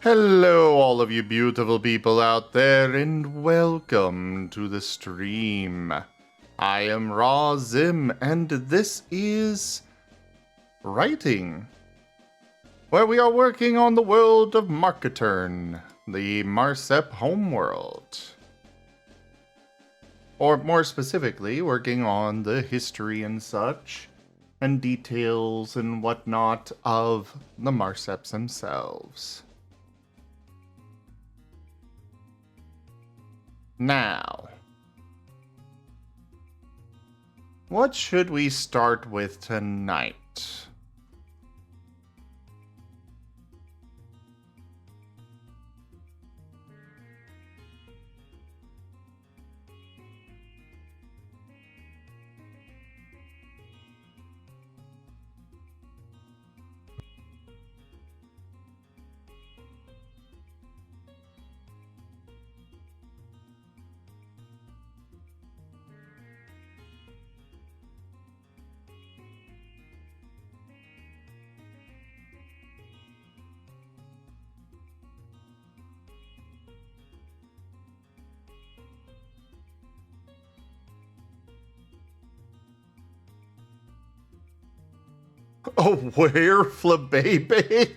Hello, all of you beautiful people out there, and welcome to the stream. I am Raw Zim, and this is Writing, where we are working on the world of Marketern, the Marcep homeworld. Or more specifically, working on the history and such, and details and whatnot of the Marceps themselves. Now, what should we start with tonight? Oh, where, Flabebe?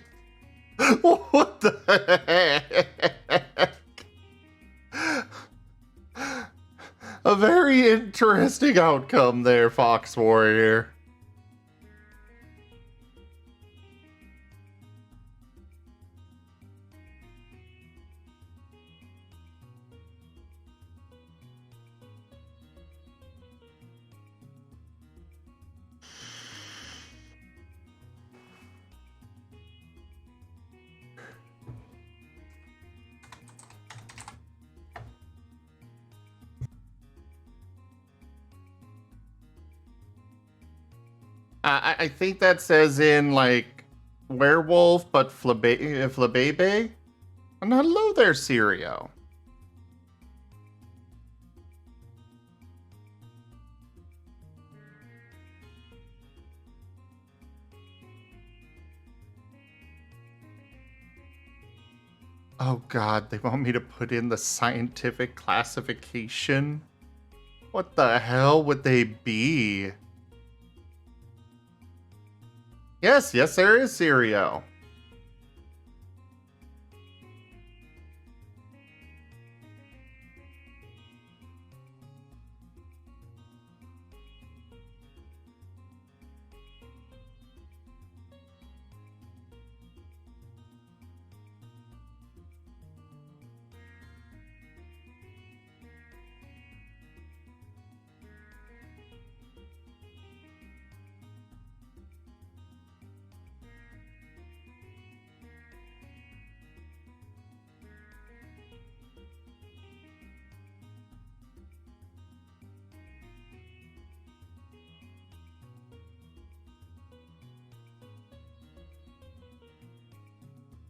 What the heck? A very interesting outcome there, Fox Warrior. I think that says in, like, werewolf, but Flabebe? And hello there, Sirio. Oh god, they want me to put in the scientific classification? What the hell would they be? Yes, there is Sirio.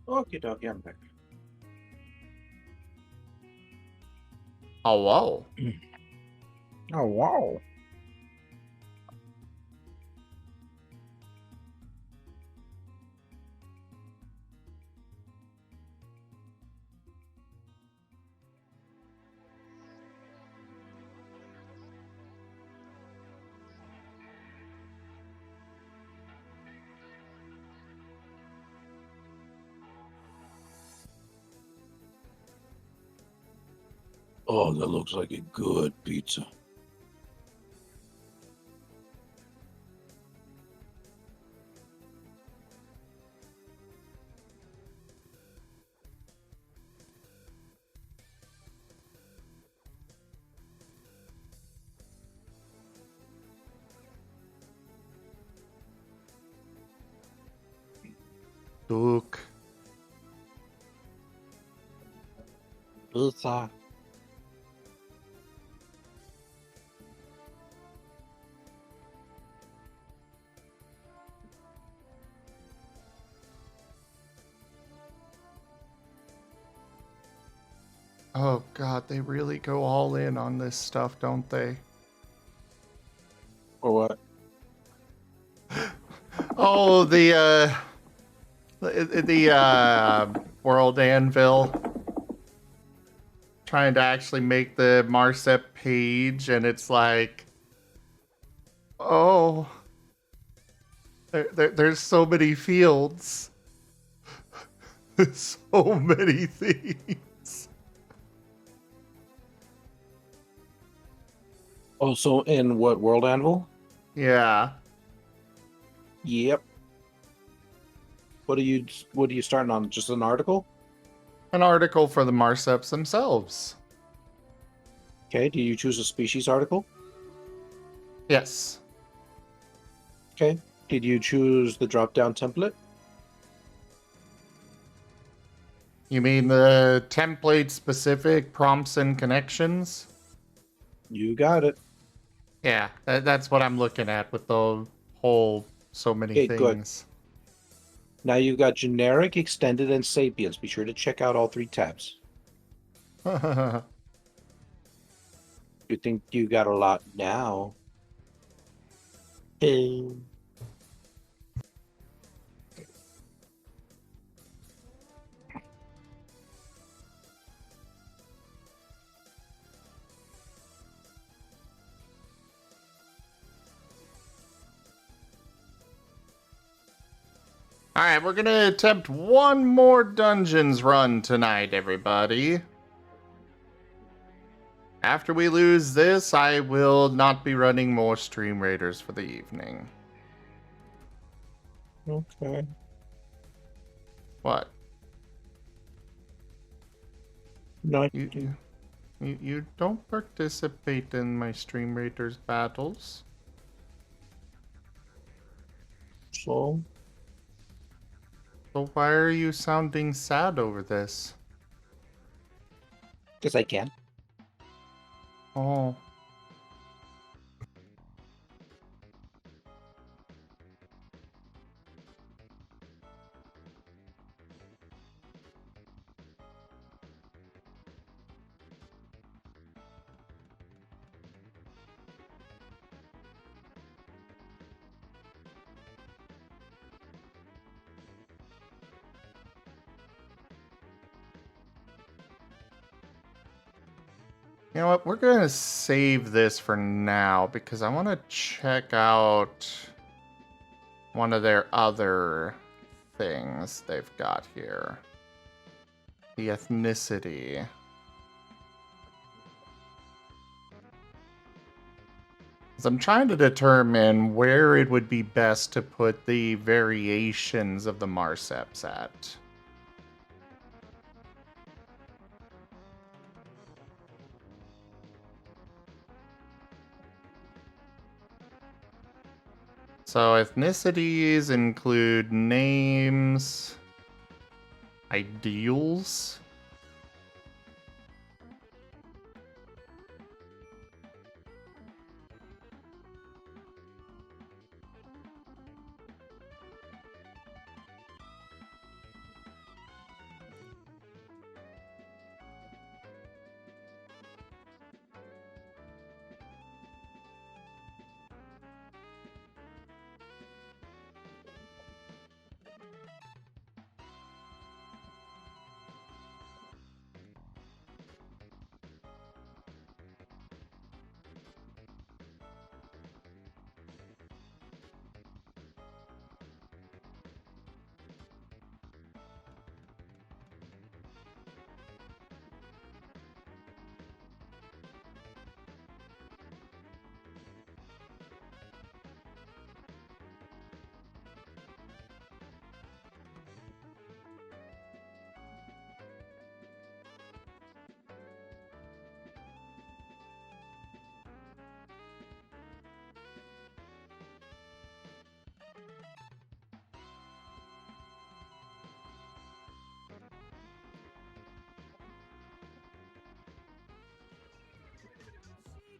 Okie dokie, I'm back. Oh, wow. Oh, wow. Oh, that looks like a good pizza. Duke. Pizza. Oh god, they really go all in on this stuff, don't they? Or what? Oh, the The World Anvil, trying to actually make the Marcep page, and it's like, oh, there's so many fields. There's so many things. Also in what, World Anvil? Yeah. Yep. What are you starting on? Just an article? An article for the Marceps themselves. Okay, do you choose a species article? Yes. Okay. Did you choose the drop-down template? You mean the template specific prompts and connections? You got it. Yeah, that's what I'm looking at with the whole so many Okay, good. things. Now you've got generic, extended, and sapiens. Be sure to check out all 3 tabs. You think you got a lot now? Alright, we're gonna attempt one more dungeons run tonight, everybody. After we lose this, I will not be running more Stream Raiders for the evening. Okay. What? No, You don't participate in my Stream Raiders battles. so So why are you sounding sad over this? because I can. Oh. You know what? We're gonna save this for now because I want to check out one of their other things they've got here. The ethnicity. 'Cause I'm trying to determine where it would be best to put the variations of the Marceps at. So ethnicities include names, ideals.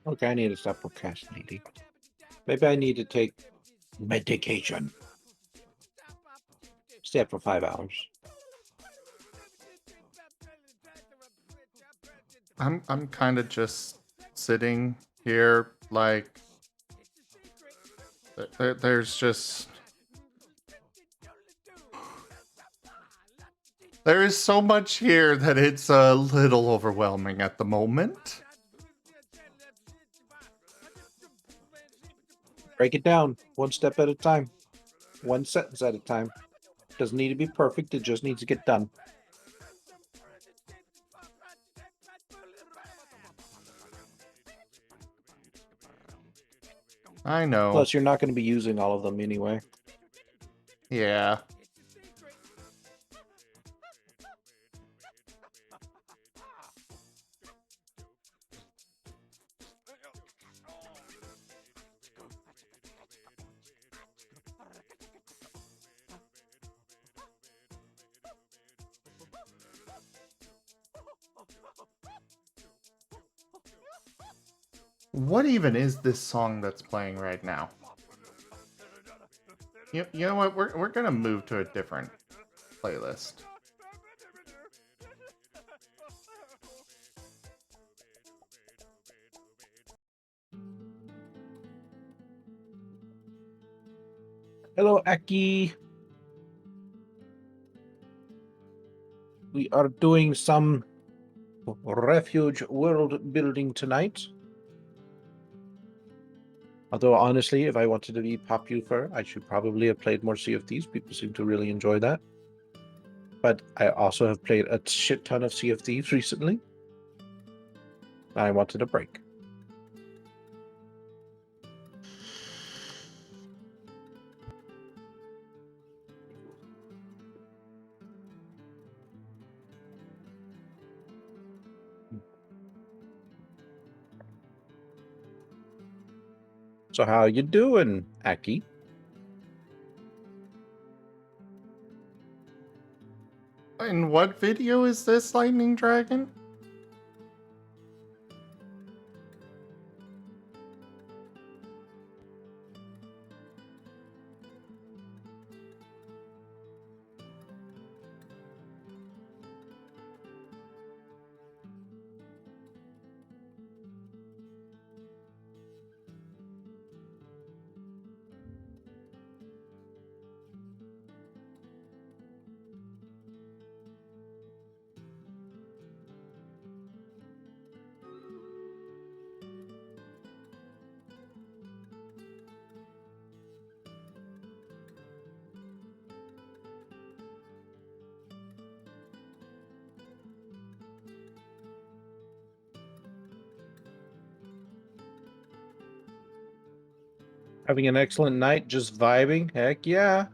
Okay, I need to stop procrastinating. Maybe I need to take medication. Stay up for 5 hours. I'm kind of just sitting here like there's just There is so much here that it's a little overwhelming at the moment. Break it down one step at a time, one sentence at a time. Doesn't need to be perfect, it just needs to get done. I know. Plus, you're not going to be using all of them anyway. Yeah. What even is this song that's playing right now? You know what? We're gonna move to a different playlist. Hello, Aki. We are doing some refuge world building tonight. Although, honestly, if I wanted to be popular, I should probably have played more Sea of Thieves. People seem to really enjoy that. But I also have played a shit ton of Sea of Thieves recently. I wanted a break. So how you doing, Aki? In what video is this, Lightning Dragon? Having an excellent night, just vibing? Heck yeah.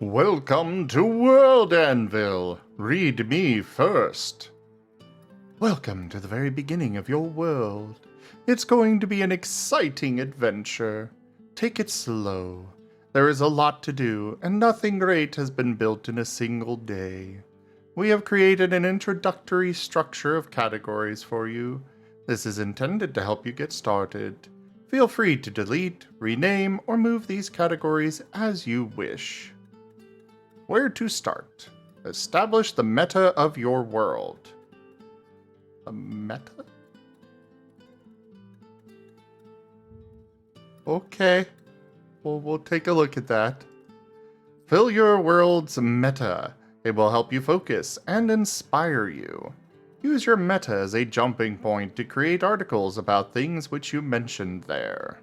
Welcome to World Anvil. Read me first. Welcome to the very beginning of your world. It's going to be an exciting adventure. Take it slow. There is a lot to do, and nothing great has been built in a single day. We have created an introductory structure of categories for you. This is intended to help you get started. Feel free to delete, rename, or move these categories as you wish. Where to start? Establish the meta of your world. A meta? Okay. We'll take a look at that. Fill your world's meta. It will help you focus and inspire you. Use your meta as a jumping point to create articles about things which you mentioned there.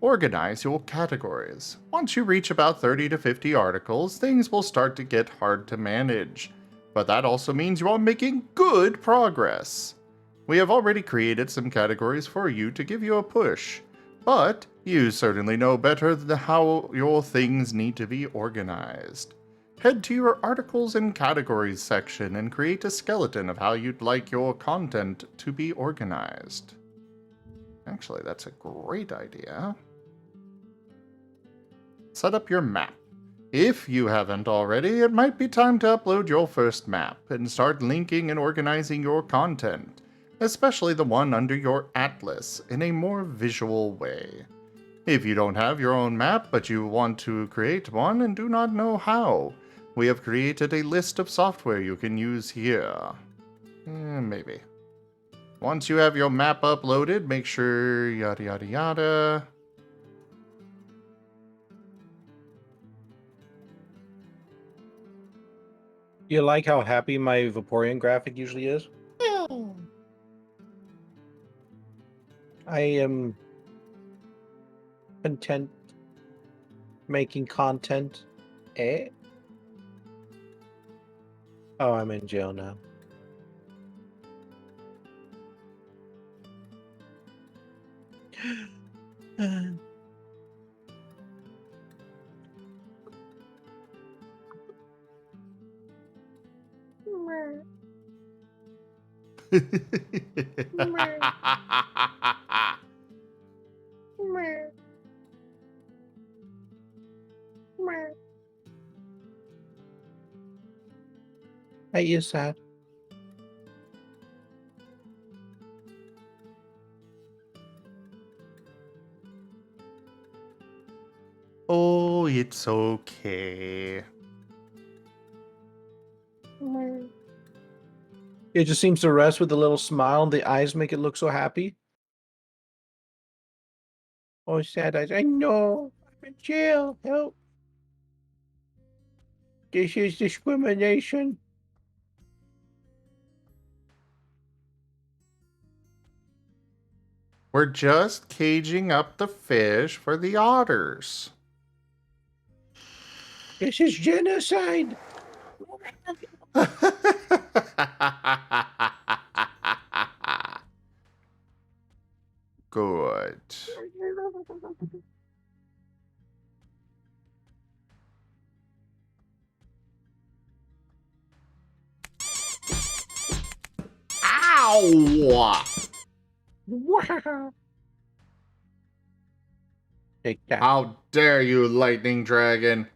Organize your categories. Once you reach about 30 to 50 articles, things will start to get hard to manage. But that also means you are making good progress. We have already created some categories for you to give you a push, but you certainly know better than how your things need to be organized. Head to your Articles and Categories section and create a skeleton of how you'd like your content to be organized. Actually, that's a great idea. Set up your map. If you haven't already, it might be time to upload your first map and start linking and organizing your content. especially the one under your atlas, in a more visual way. If you don't have your own map but you want to create one and do not know how, we have created a list of software you can use here. Maybe. Once you have your map uploaded, make sure yada yada yada. You like how happy my Vaporeon graphic usually is? I am content making content. Eh? Oh, I'm in jail now. Hey, you sad? Oh, it's okay. It just seems to rest with a little smile, and the eyes make it look so happy. Oh, sad eyes. I know. I'm in jail. Help. This is discrimination. We're just caging up the fish for the otters. This is genocide. Good. Ow! Wow. Take that. How dare you, lightning dragon?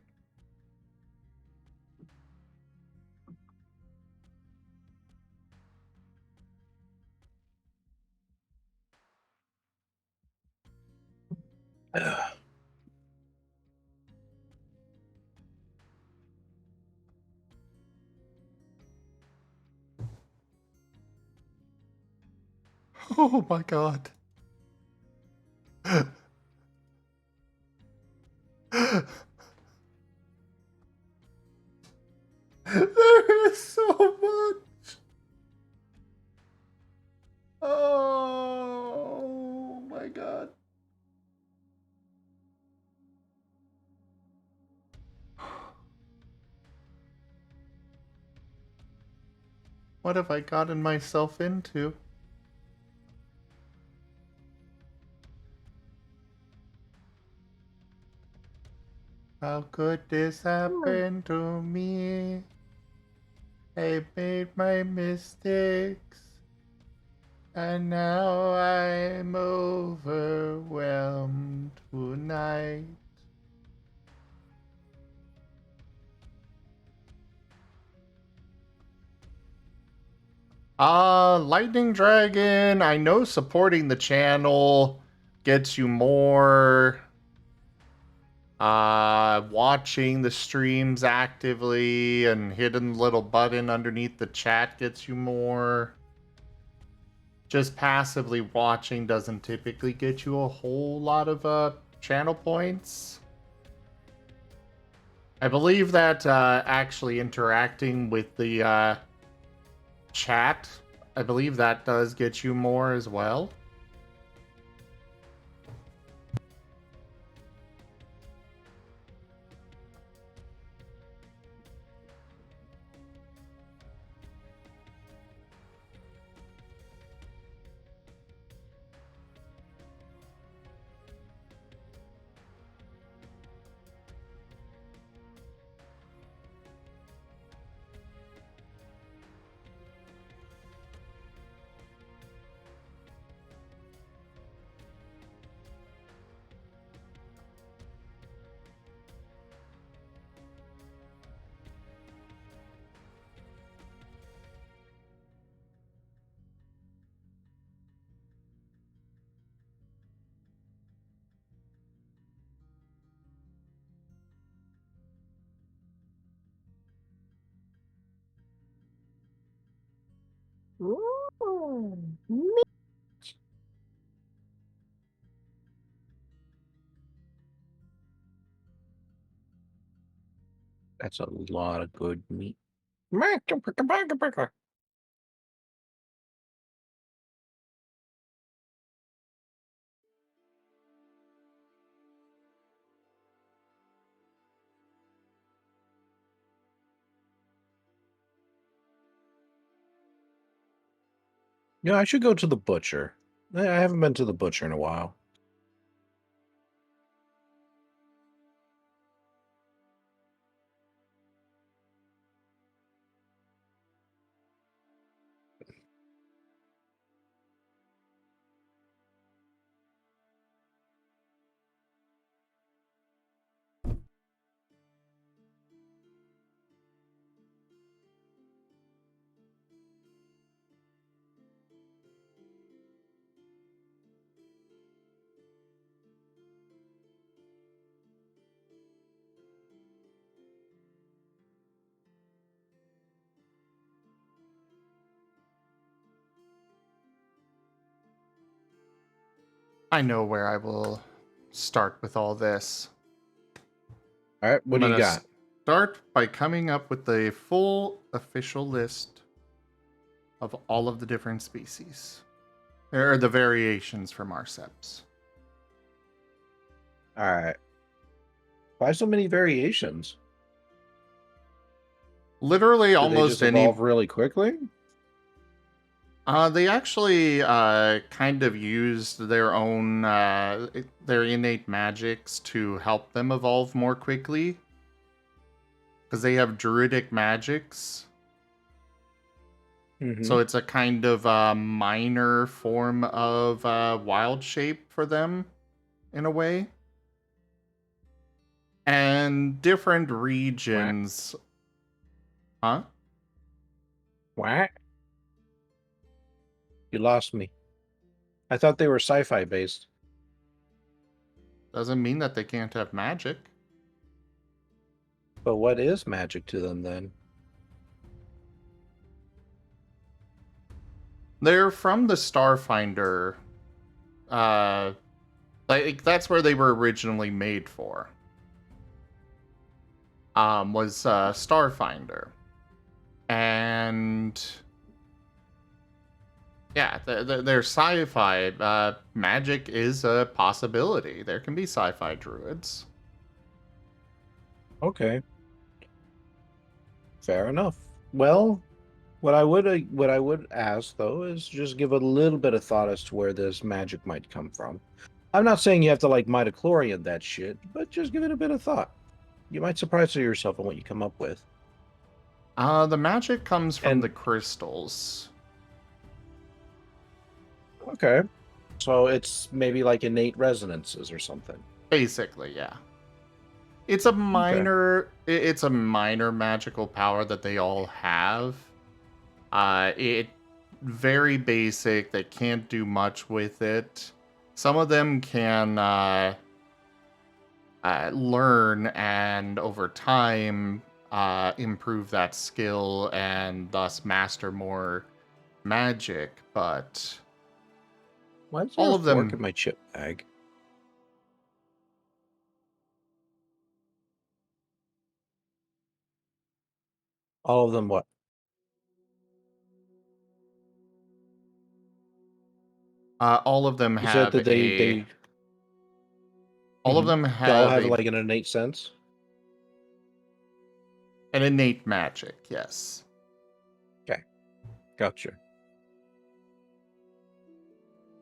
Oh my god. There is so much. Oh my god. What have I gotten myself into? How could this happen to me? I made my mistakes, and now I'm overwhelmed tonight. Lightning Dragon, I know supporting the channel gets you more. Watching the streams actively and hitting the little button underneath the chat gets you more. Just passively watching doesn't typically get you a whole lot of channel points. I believe that actually interacting with the chat, I believe that does get you more as well. Ooh, That's a lot of good meat. Yeah, I should go to the butcher. I haven't been to the butcher in a while. I know where I will start with all this. All right, what I'm do you gonna got? start by coming up with a full official list of all of the different species. Or the variations for Marceps. All right. Why so many variations? Literally Do they just almost evolve any. really quickly? They actually kind of used their own, their innate magics to help them evolve more quickly. Because they have druidic magics. Mm-hmm. So it's a kind of minor form of wild shape for them, in a way. And different What? regions. Huh? What? You lost me. I thought they were sci-fi based. Doesn't mean that they can't have magic. But what is magic to them then? They're from the Starfinder. Uh, like that's where they were originally made for. Was Starfinder, and yeah, they're sci-fi. Magic is a possibility. There can be sci-fi druids. Okay, fair enough. Well, what I would ask though is just give a little bit of thought as to where this magic might come from. I'm not saying you have to like midichlorian that shit, but just give it a bit of thought. You might surprise yourself on what you come up with. The magic comes from the And crystals. okay, so it's maybe like innate resonances or something. Basically, yeah. It's a Okay. minor magical power that they all have. It very basic. They can't do much with it. Some of them can learn and over time improve that skill and thus master more magic. But Why is there all a of fork them, in my chip bag? All of them what? all of them You said have that they a, they all of Mhm. them They all have have a like an innate sense. an innate magic. Yes. Okay, gotcha.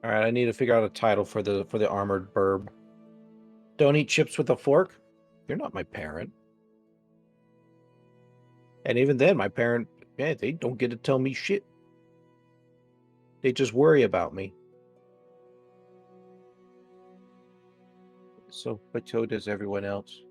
All right, I need to figure out a title for the armored burb. Don't eat chips with a fork. You're not my parent. And even then, my parent, yeah, they don't get to tell me shit. They just worry about me. But so does everyone else.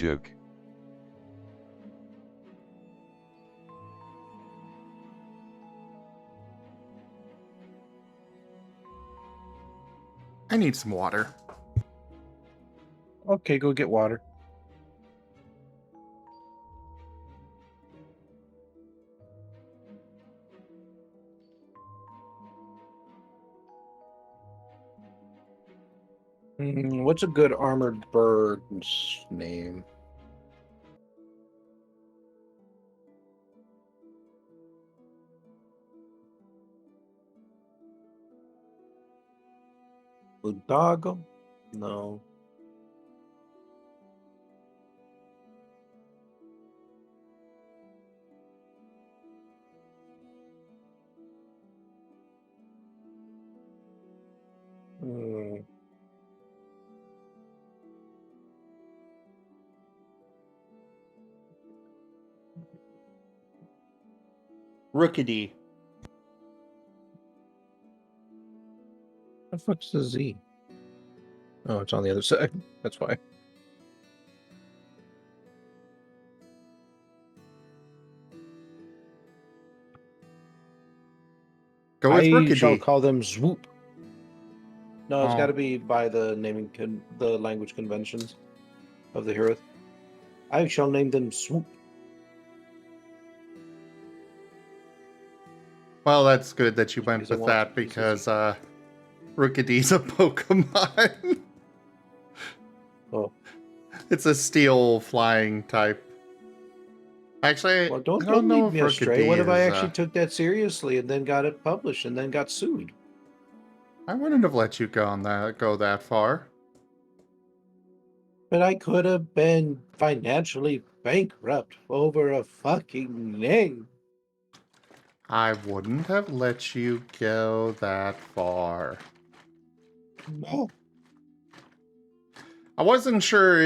joke. I need some water. Okay, go get water. What's a good armored bird's name? Budago? No. Hmm. Rookity. What the fuck's the Z? Oh, it's on the other side. That's why. Go with I shall Rookity. call them Swoop. No, it's Oh. got to be by the the language conventions of the hero. I shall name them Swoop. Well, that's good that you went Because I with want that to use this. because Rookity's a Pokemon. Oh, It's a steel flying type. Actually, well, I don't don't know lead if me astray. What Rookity if I is. actually took that seriously and then got it published and then got sued? I wouldn't have let you go that far. But I could have been financially bankrupt over a fucking name. I wouldn't have let you go that far. No. I wasn't sure.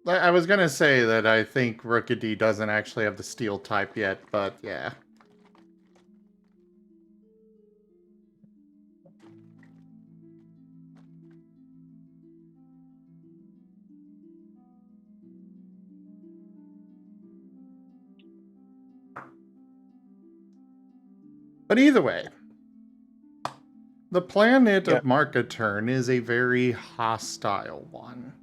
I was gonna say that I think Rookity doesn't actually have the steel type yet, but yeah. But either way, the planet Yeah. of Marcaturn is a very hostile one.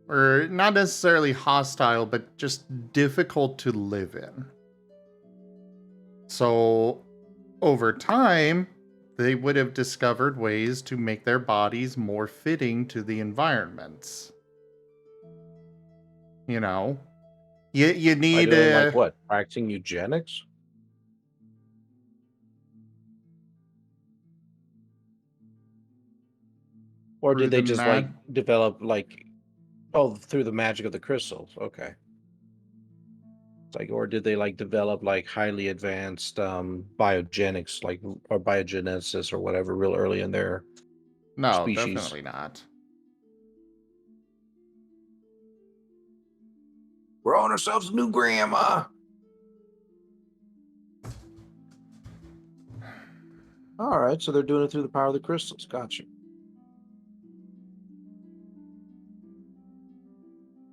Or not necessarily hostile, but just difficult to live in. So, over time, they would have discovered ways to make their bodies more fitting to the environments. You know, you By need doing like a what? Practicing eugenics? Or through did they the just like mad. develop like through the magic of the crystals? Okay. It's like, or did they like develop like highly advanced biogenics, like or biogenesis or whatever, real early in their No, species? definitely not. We're on ourselves a new grandma. All right, so they're doing it through the power of the crystals. Gotcha.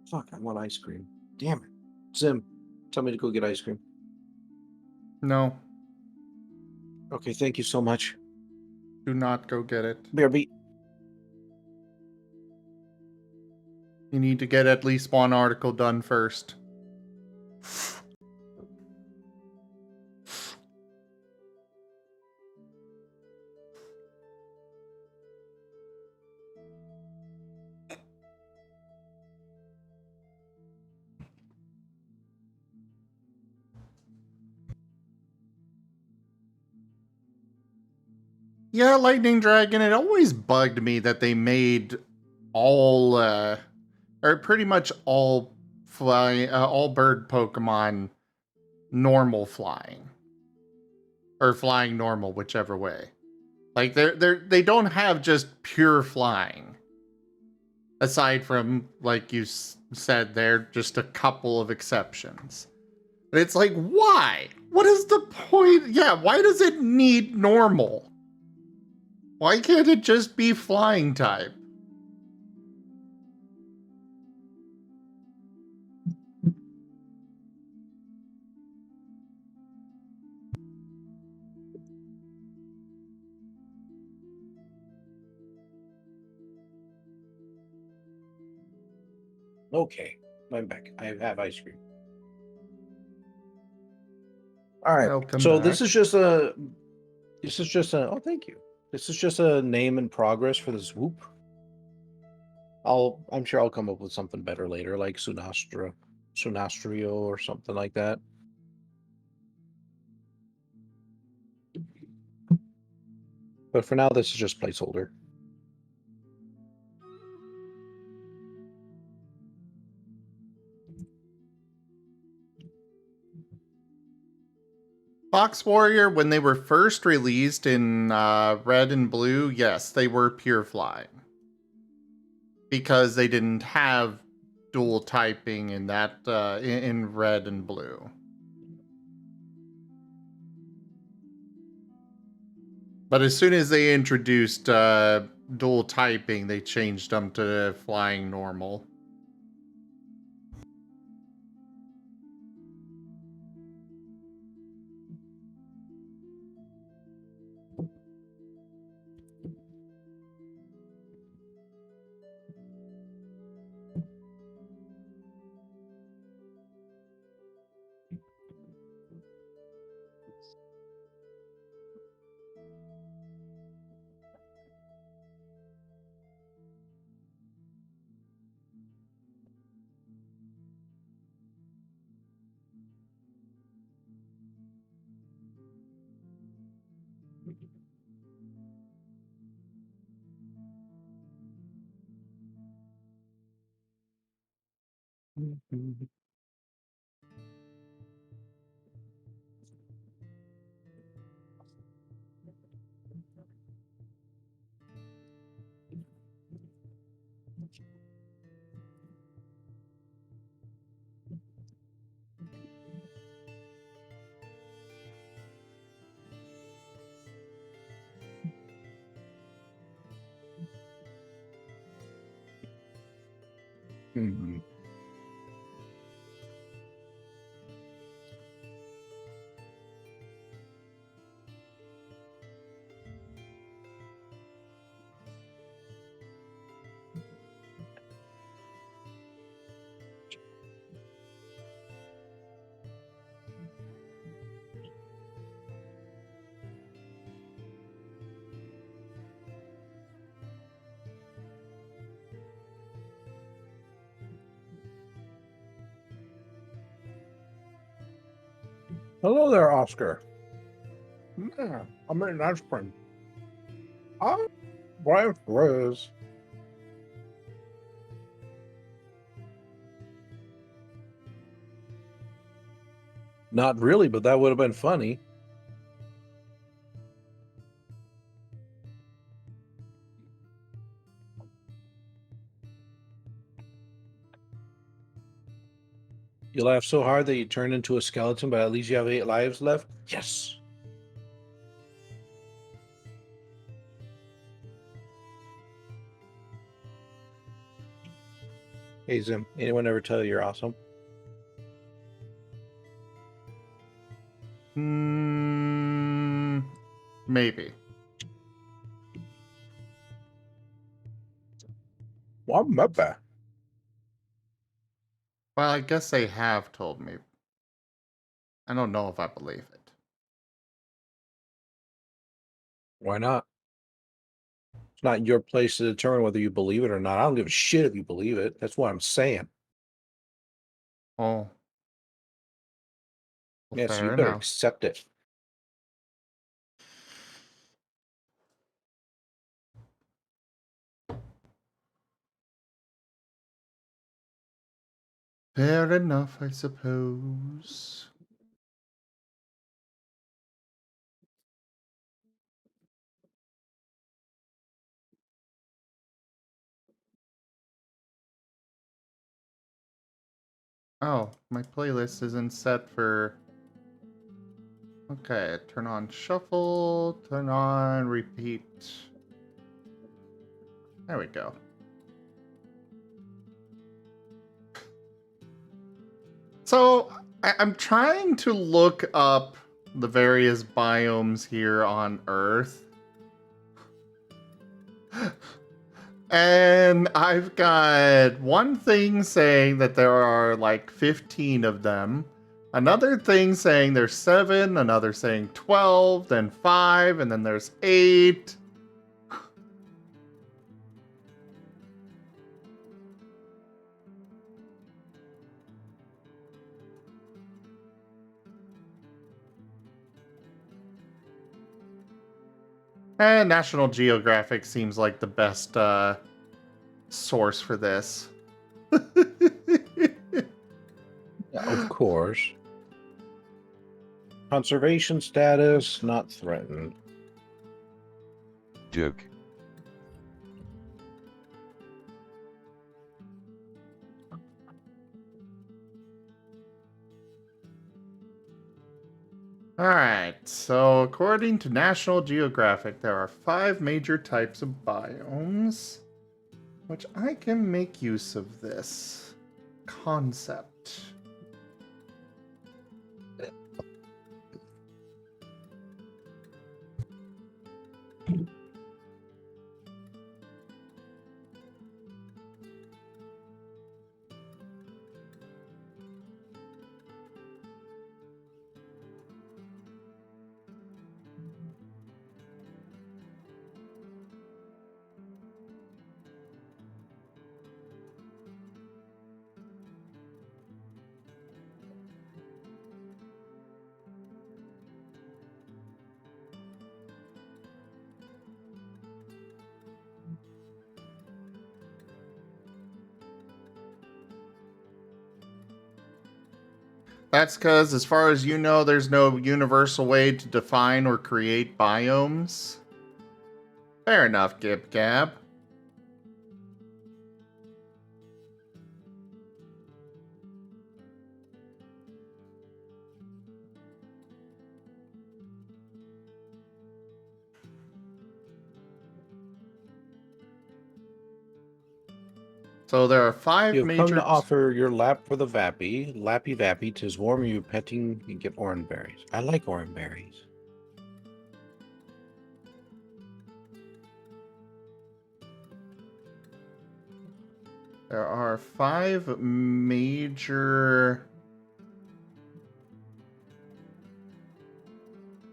Fuck, I want ice cream. Damn it. Zim, tell me to go get ice cream. No, Okay, thank you so much. do not go get it. BRB. You need to get at least one article done first. Yeah, Lightning Dragon, it always bugged me that they made all, or pretty much all bird Pokemon normal flying. Or flying normal, whichever way. Like, they don't have just pure flying. Aside from, like you said there, just a couple of exceptions. But it's like, why? What is the point? Yeah, why does it need normal? Why can't it just be flying type? Okay, I'm back. I have ice cream. All right. Welcome So back. this is just a. Oh, thank you. This is just a name in progress for the swoop. I'm sure I'll come up with something better later, like Sunastrio or something like that. But for now, this is just placeholder. Fox Warrior, when they were first released in red and blue, yes, they were pure flying. Because they didn't have dual typing in that in red and blue. But as soon as they introduced dual typing, they changed them to flying normal. Mm-hmm. Hello there, Oscar. Yeah, I'm in ice cream. I'm Brian Flores. Not really, but that would have been funny. You laugh so hard that you turn into a skeleton, but at least you have 8 lives left. Yes. Hey Zim, anyone ever tell you you're awesome? Maybe. Well, I'm up there. Well, I guess they have told me. I don't know if I believe it. Why not? It's not your place to determine whether you believe it or not. I don't give a shit if you believe it. That's what I'm saying. Oh, well, Yeah, so you fair better enough. accept it. Fair enough, I suppose. Oh, my playlist isn't set for... Okay, turn on shuffle, turn on repeat. There we go. So, I'm trying to look up the various biomes here on Earth. And I've got one thing saying that there are like 15 of them. Another thing saying there's 7, another saying 12, then 5, and then there's 8. And National Geographic seems like the best source for this. Of course. Conservation status, not threatened. Joke. Alright, so according to National Geographic, there are 5 major types of biomes, which I can make use of this concept. That's because, as far as you know, there's no universal way to define or create biomes. Fair enough, Gib Gab. So there are 5 You've major... come to offer your lap for the Vappy. Lappy Vappy, 'tis warm, you petting, you get orange berries. I like orange berries. There are 5 major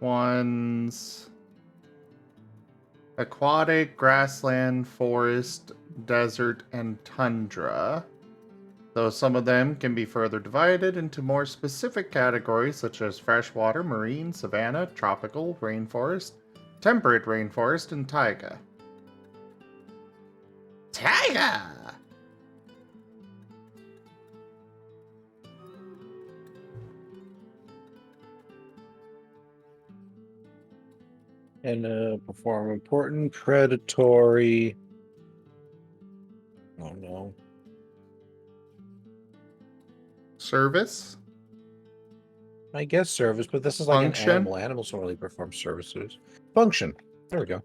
ones: aquatic, grassland, forest, desert, and tundra. Though some of them can be further divided into more specific categories such as freshwater, marine, savanna, tropical, rainforest, temperate rainforest, and taiga. Taiga! And perform important predatory. Oh no. Service? I guess service, but this is like Function? an animal. Animals don't really perform services. Function. There we go.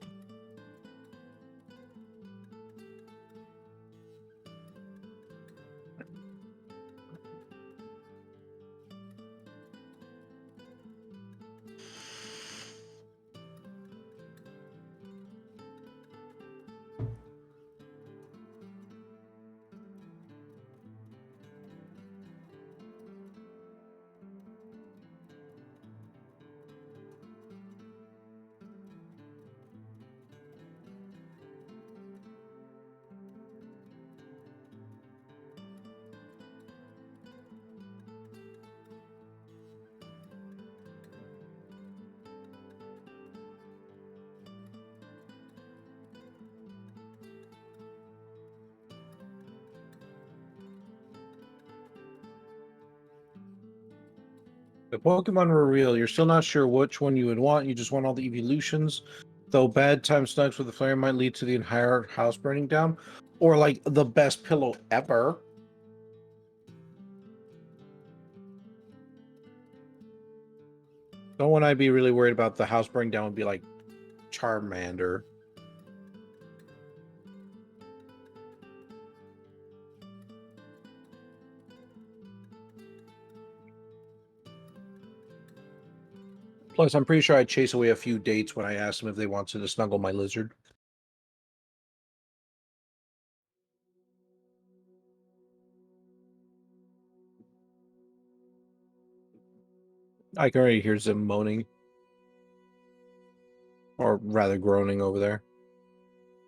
The Pokemon were real. You're still not sure which one you would want. You just want all the evolutions. Though bad time snugs with the flare might lead to the entire house burning down. Or like the best pillow ever. The one I'd be really worried about the house burning down would be like Charmander. Plus, I'm pretty sure I'd chase away a few dates when I asked them if they wanted to snuggle my lizard. I can already hear Zim moaning. Or rather groaning over there.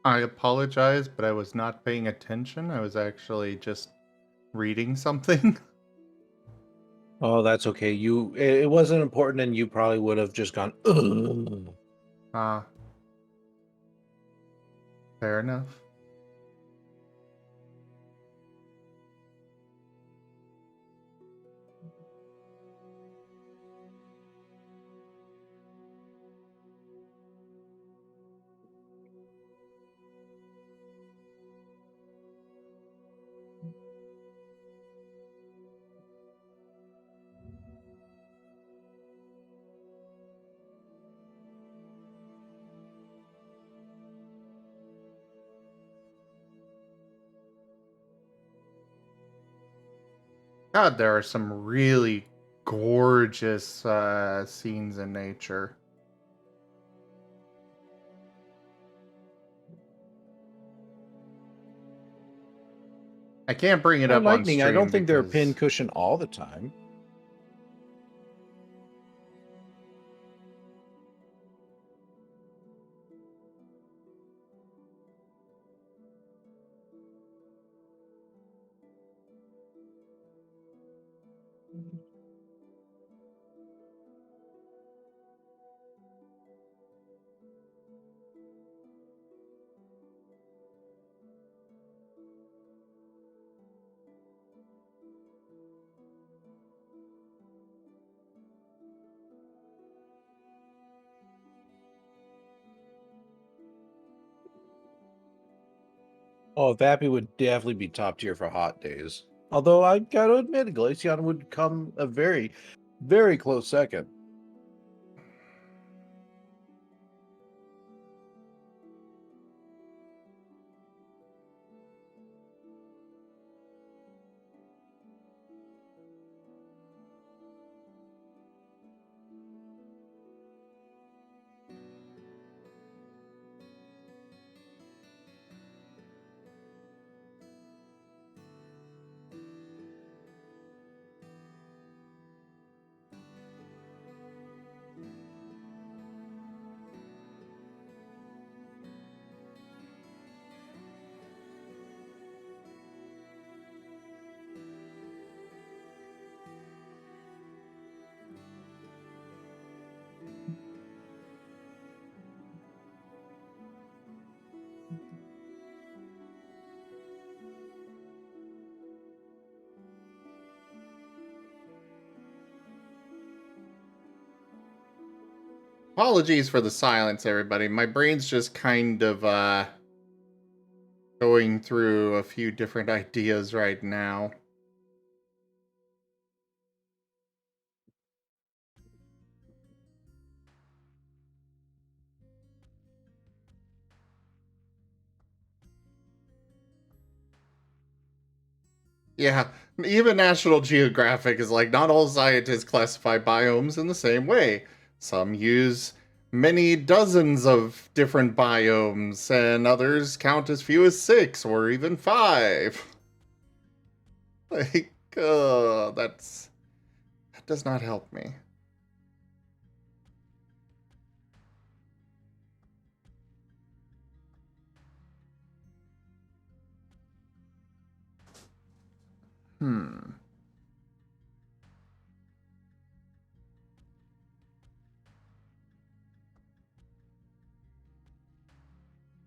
I apologize, but I was not paying attention. I was actually just reading something. Oh, that's okay. It wasn't important, and you probably would have just gone, ugh. Ah, fair enough. God, there are some really gorgeous scenes in nature. I can't bring it Well, up on lightning, I don't stream think they're a because pincushion all the time. Oh, Vappy would definitely be top tier for hot days. Although I gotta admit, Glaceon would come a very, very close second. apologies for the silence, everybody. My brain's just kind of going through a few different ideas right now. Yeah, even National Geographic is like, not all scientists classify biomes in the same way. Some use many dozens of different biomes, and others count as few as 6 or even 5. Like, that does not help me. Hmm.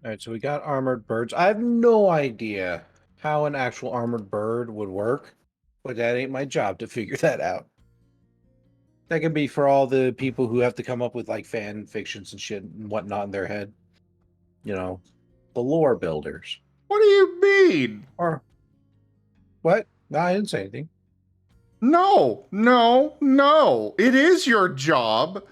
All right, so we got armored birds. I have no idea how an actual armored bird would work, but that ain't my job to figure that out. That could be for all the people who have to come up with like fan fictions and shit and whatnot in their head. You know, the lore builders. What do you mean? Or what? No, I didn't say anything. No, no, no. It is your job.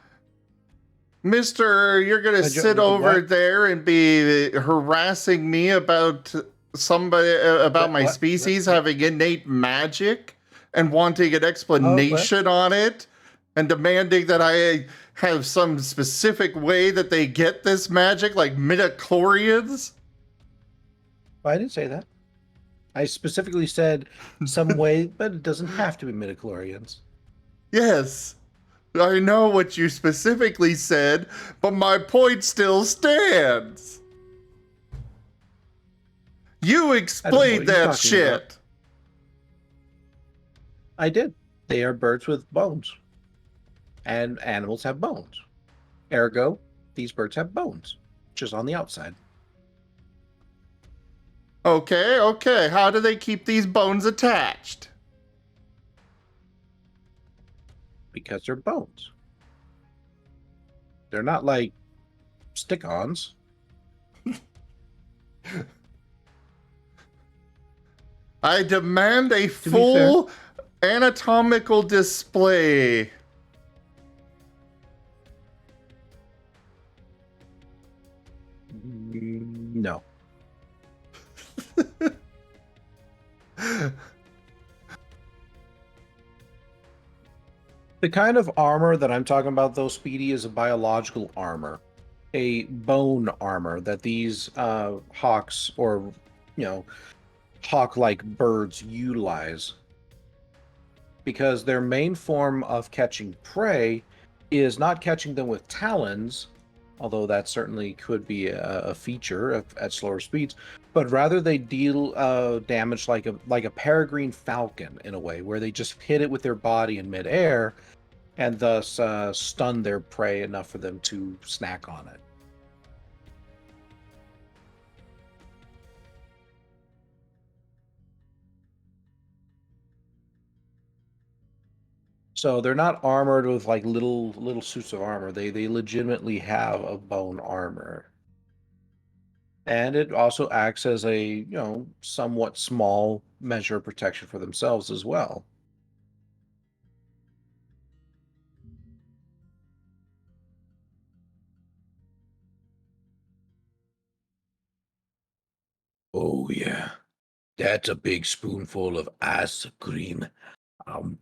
Mister, you're gonna sit over What? there and be harassing me about somebody about my What? species having innate magic and wanting an Oh, what? explanation on it and demanding that I have some specific way that they get this magic, like midichlorians? I didn't say that. I specifically said some way, but it doesn't have to be midichlorians. Yes. I know what you specifically said, but my point still stands. You I don't know explained what you're that talking about. shit. I did. They are birds with bones. And animals have bones. Ergo, these birds have bones, just on the outside. Okay, okay. How do they keep these bones attached? Because they're bones. They're not like stick-ons. I demand a To be fair, full anatomical display. no. The kind of armor that I'm talking about, though, Speedy, is a biological armor, a bone armor that these hawks or, hawk-like birds utilize. Because their main form of catching prey is not catching them with talons, although that certainly could be a feature at slower speeds, but rather they deal damage like a peregrine falcon in a way, where they just hit it with their body in midair and thus stun their prey enough for them to snack on it. So they're not armored with like little suits of armor. They legitimately have a bone armor. And it also acts as a, somewhat small measure of protection for themselves as well. Oh yeah, that's a big spoonful of ice cream. Um,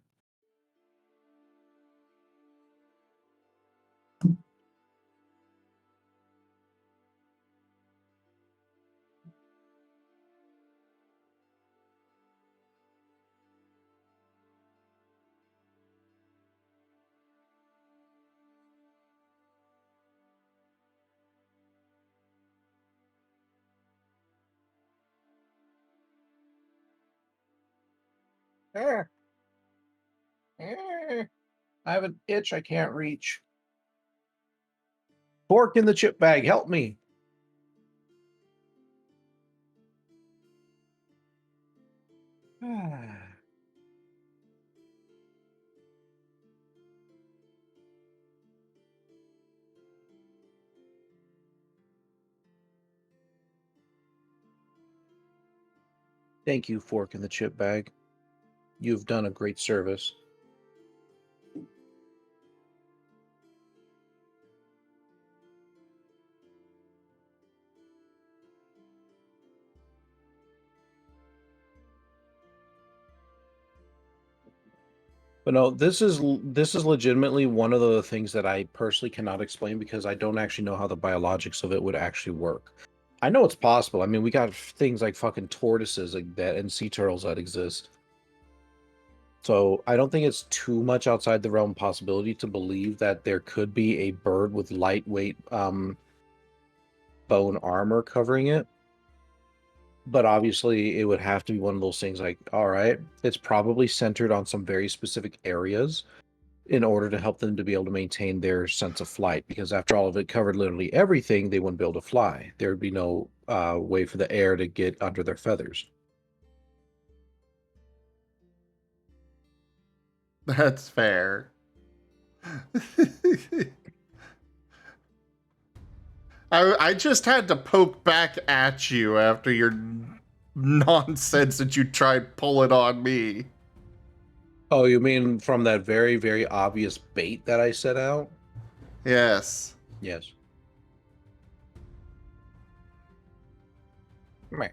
I have an itch I can't reach. Fork in the chip bag, help me. Thank you, Fork in the chip bag. You've done a great service. But no, this is legitimately one of the things that I personally cannot explain because I don't actually know how the biologics of it would actually work. I know it's possible. I mean, we got things like fucking tortoises like that and sea turtles that exist. So I don't think it's too much outside the realm of possibility to believe that there could be a bird with lightweight bone armor covering it. But obviously, it would have to be one of those things like, all right, it's probably centered on some very specific areas in order to help them to be able to maintain their sense of flight. Because after all, if it covered literally everything, they wouldn't be able to fly. There would be no way for the air to get under their feathers. That's fair. I just had to poke back at you after your nonsense that you tried pulling on me. Oh, you mean from that very, very obvious bait that I set out? Yes. Yes. Meh.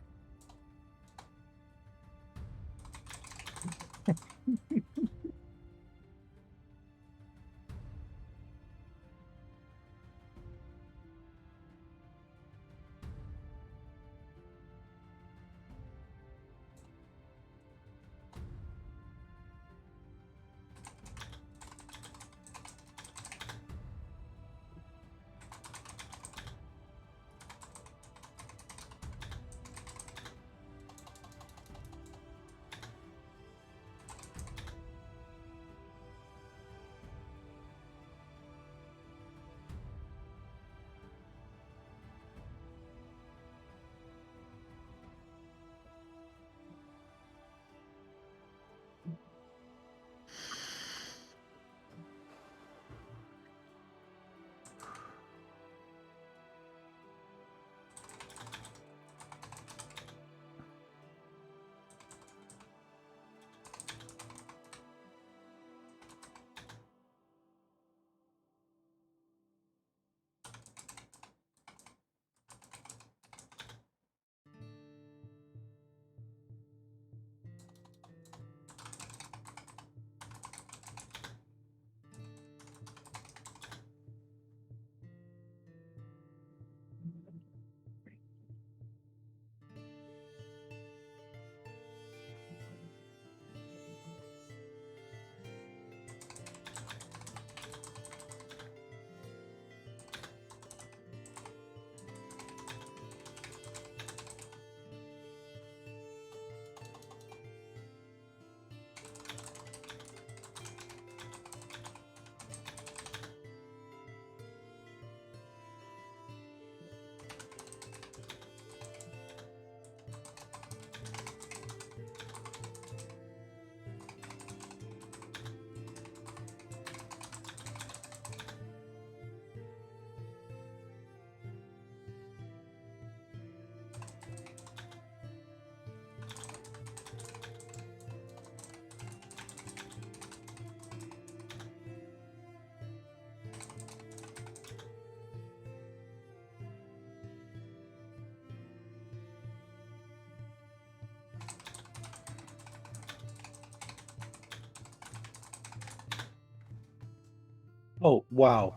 Oh, wow.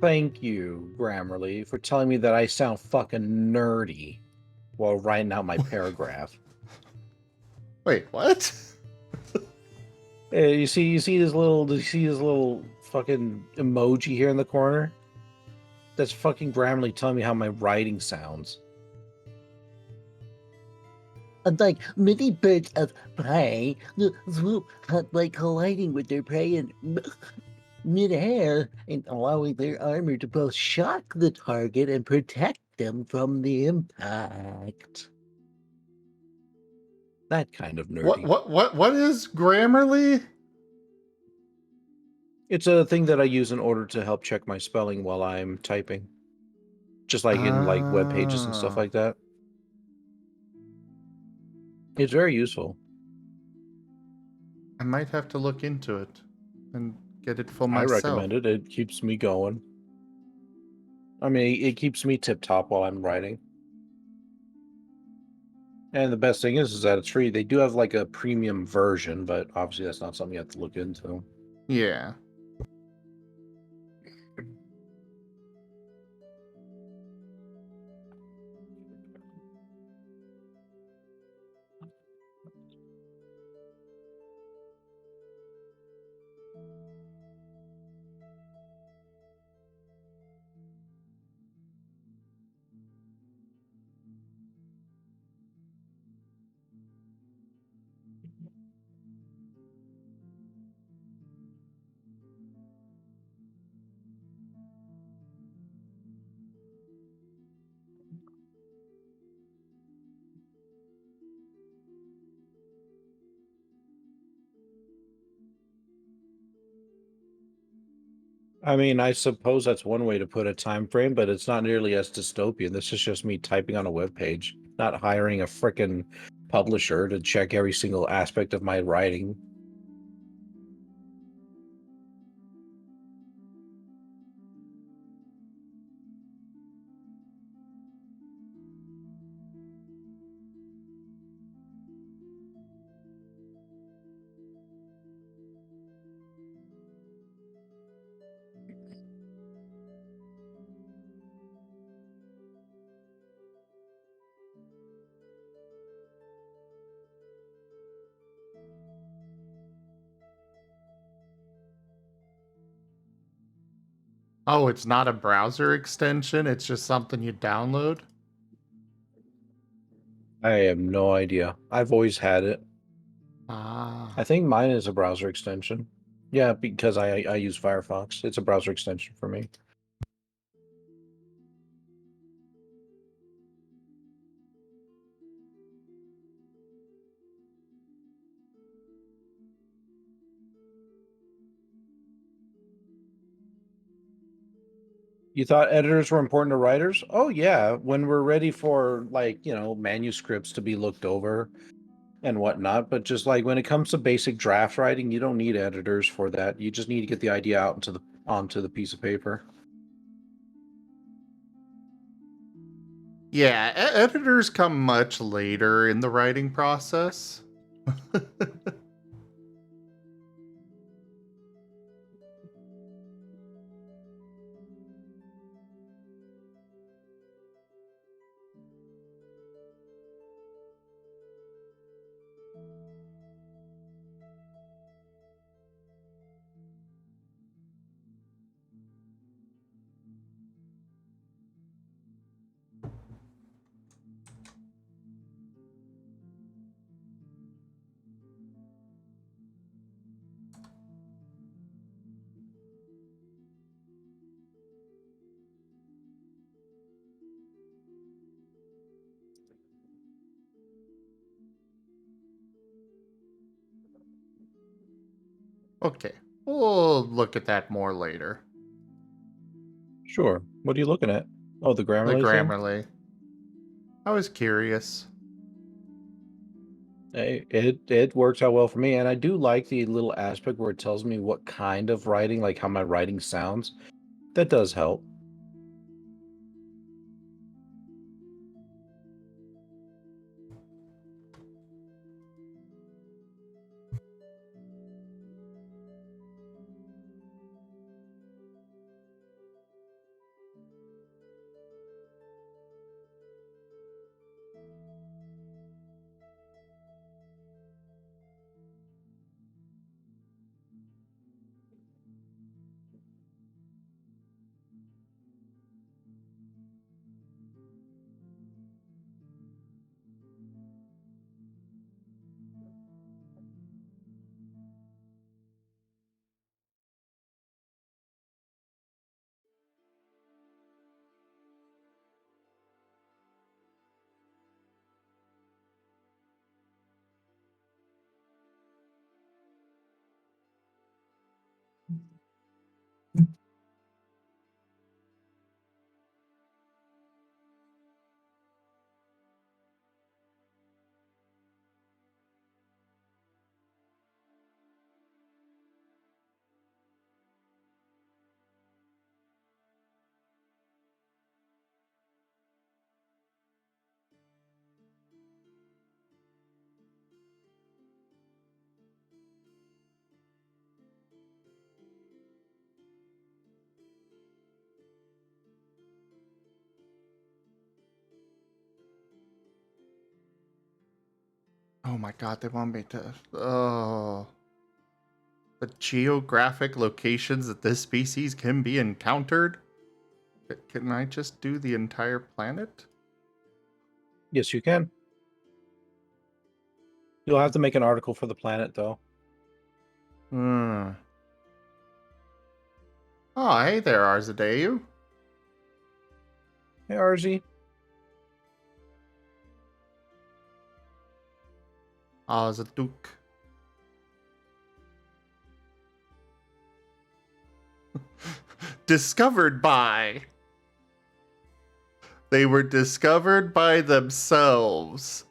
Thank you, Grammarly, for telling me that I sound fucking nerdy while writing out my paragraph. Wait, what? Hey, do you see this little fucking emoji here in the corner? That's fucking Grammarly telling me how my writing sounds. Unlike many birds of prey, the swoop hunt by colliding with their prey in midair and allowing their armor to both shock the target and protect them from the impact. That kind of What nerdy. what is Grammarly? It's a thing that I use in order to help check my spelling while I'm typing. Just like in like web pages and stuff Ah, like that. It's very useful. I might have to look into it and get it for I myself. recommend it. It keeps me going. I mean, it keeps me tip top while I'm writing. And the best thing is that it's free. They do have like a premium version, but obviously that's not something you have to look into. Yeah. I mean, I suppose that's one way to put a time frame, but it's not nearly as dystopian. This is just me typing on a web page, not hiring a frickin' publisher to check every single aspect of my writing. Oh, it's not a browser extension, it's just something you download? I have no idea. I've always had it. I Ah. think mine is a browser extension. Yeah, because I use Firefox. It's a browser extension for me. You thought editors were important to writers? Oh yeah, when we're ready for like, manuscripts to be looked over and whatnot. But just like when it comes to basic draft writing, you don't need editors for that. You just need to get the idea out onto the piece of paper. Yeah, editors come much later in the writing process. Okay, we'll look at that more later. Sure. What are you looking at? Oh, the The Grammarly thing? Grammarly. I was curious. It works out well for me, and I do like the little aspect where it tells me what kind of writing, like how my writing sounds. That does help. Oh my god, they want me to. Oh. The geographic locations that this species can be encountered? Can I just do the entire planet? Yes, you can. You'll have to make an article for the planet, though. Hmm. Oh, hey there, Arzadeu. Hey, RZ. Arzaduk. Discovered by. They were discovered by themselves.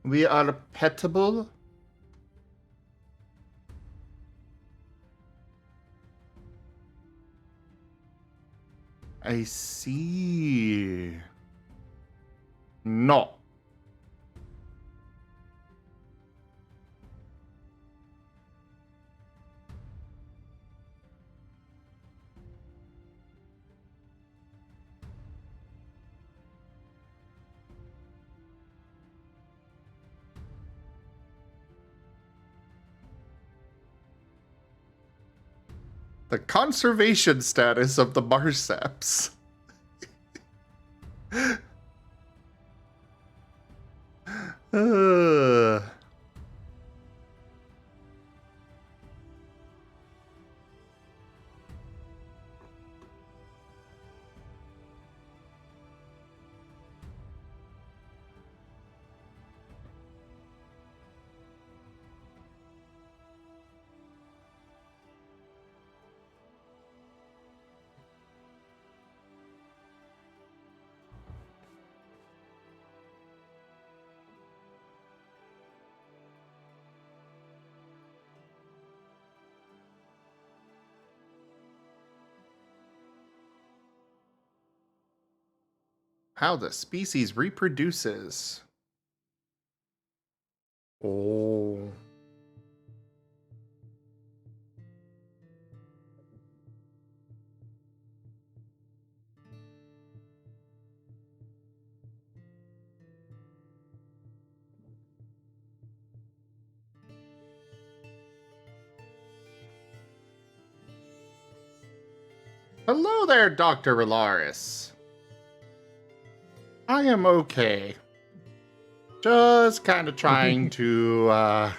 We are petable. I see. No. The conservation status of the Marceps. uh. How the species reproduces. Oh. Hello there, Dr. Relaris. I am okay. Just kind of trying to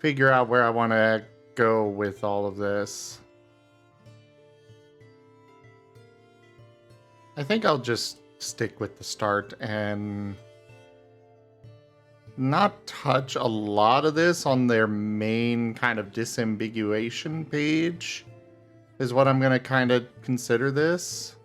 figure out where I want to go with all of this. I think I'll just stick with the start and not touch a lot of this on their main kind of disambiguation page, is what I'm going to kind of consider this.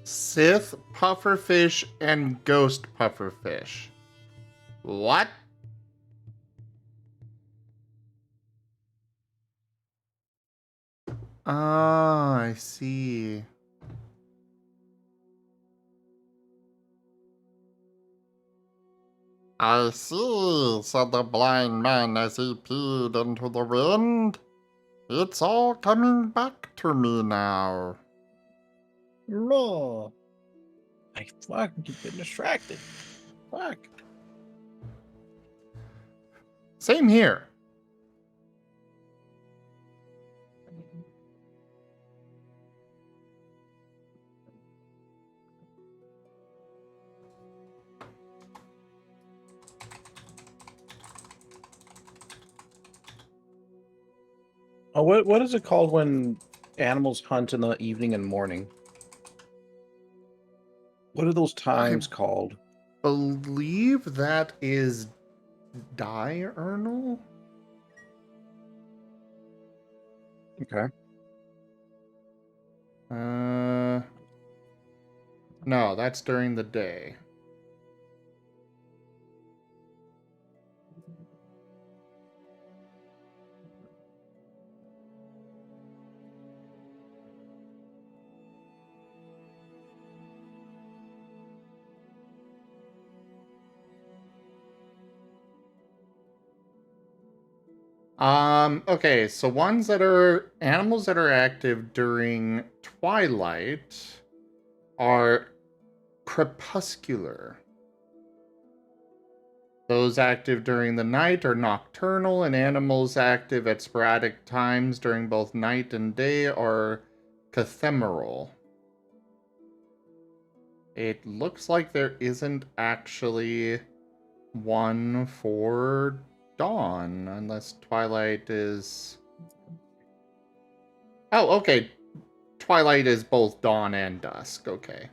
Sith pufferfish and ghost pufferfish. What? Ah, I see. I see, said the blind man as he peered into the wind. It's all coming back to me now. No. I fucking keep getting distracted. Fuck. Same here. Oh, what is it called when animals hunt in the evening and morning? What are those times called? Believe that is diurnal? Okay. No, that's during the day. Okay, so animals that are active during twilight are crepuscular. Those active during the night are nocturnal, and animals active at sporadic times during both night and day are cathemeral. It looks like there isn't actually one for dawn, unless twilight is... Oh, okay. Twilight is both dawn and dusk. Okay.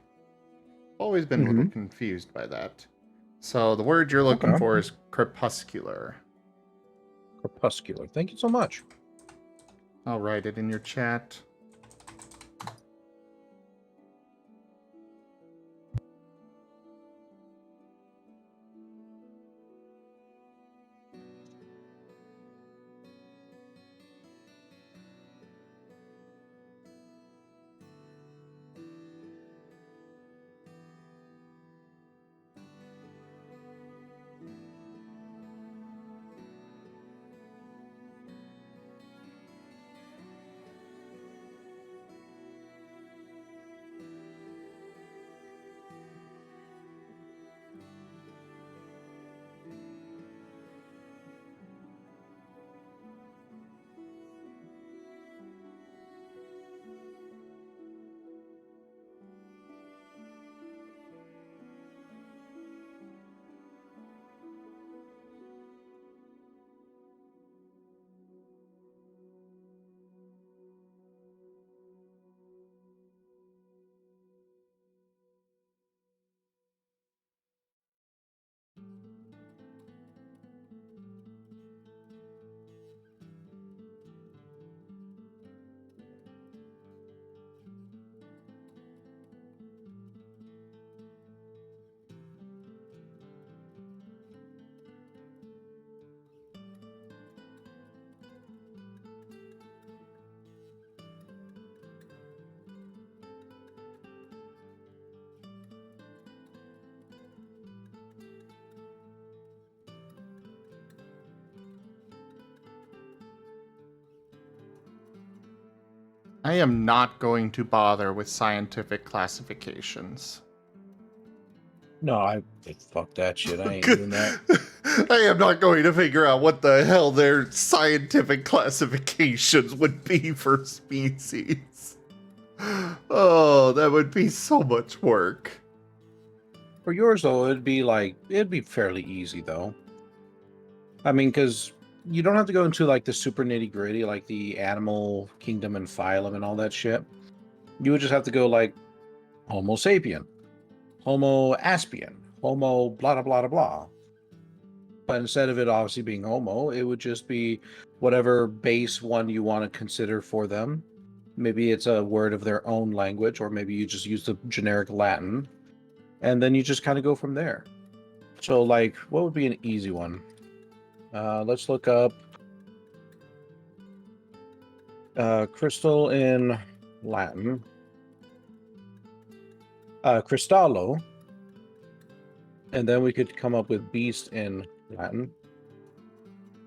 Always been a little confused by that. So the word you're looking for is crepuscular. Crepuscular. Thank you so much. I'll write it in your chat. I am not going to bother with scientific classifications. No, fuck that shit. I ain't doing that. I am not going to figure out what the hell their scientific classifications would be for species. Oh, that would be so much work. For yours, though, it'd be fairly easy, though. I mean, because you don't have to go into, like, the super nitty-gritty, like the animal kingdom and phylum and all that shit. You would just have to go, like, Homo sapien, Homo aspien, Homo blah, blah, blah, blah, blah. But instead of it obviously being Homo, it would just be whatever base one you want to consider for them. Maybe it's a word of their own language, or maybe you just use the generic Latin. And then you just kind of go from there. So, like, what would be an easy one? Let's look up crystal in Latin. Cristallo. And then we could come up with beast in Latin.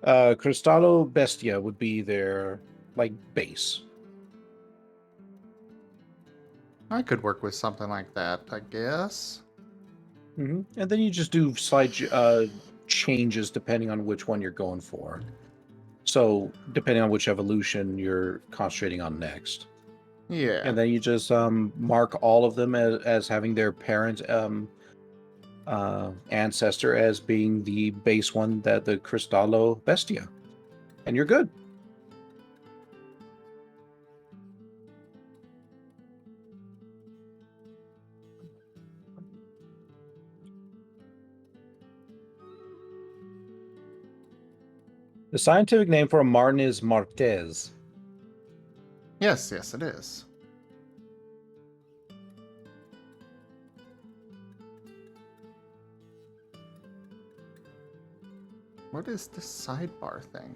Cristallo bestia would be their like base. I could work with something like that, I guess. And then you just do slight changes depending on which one you're going for. So depending on which evolution you're concentrating on next. Yeah. And then you just mark all of them as having their parent ancestor as being the base one, that the Cristallo Bestia. And you're good. The scientific name for a Marten is Martes. Yes, it is. What is this sidebar thing?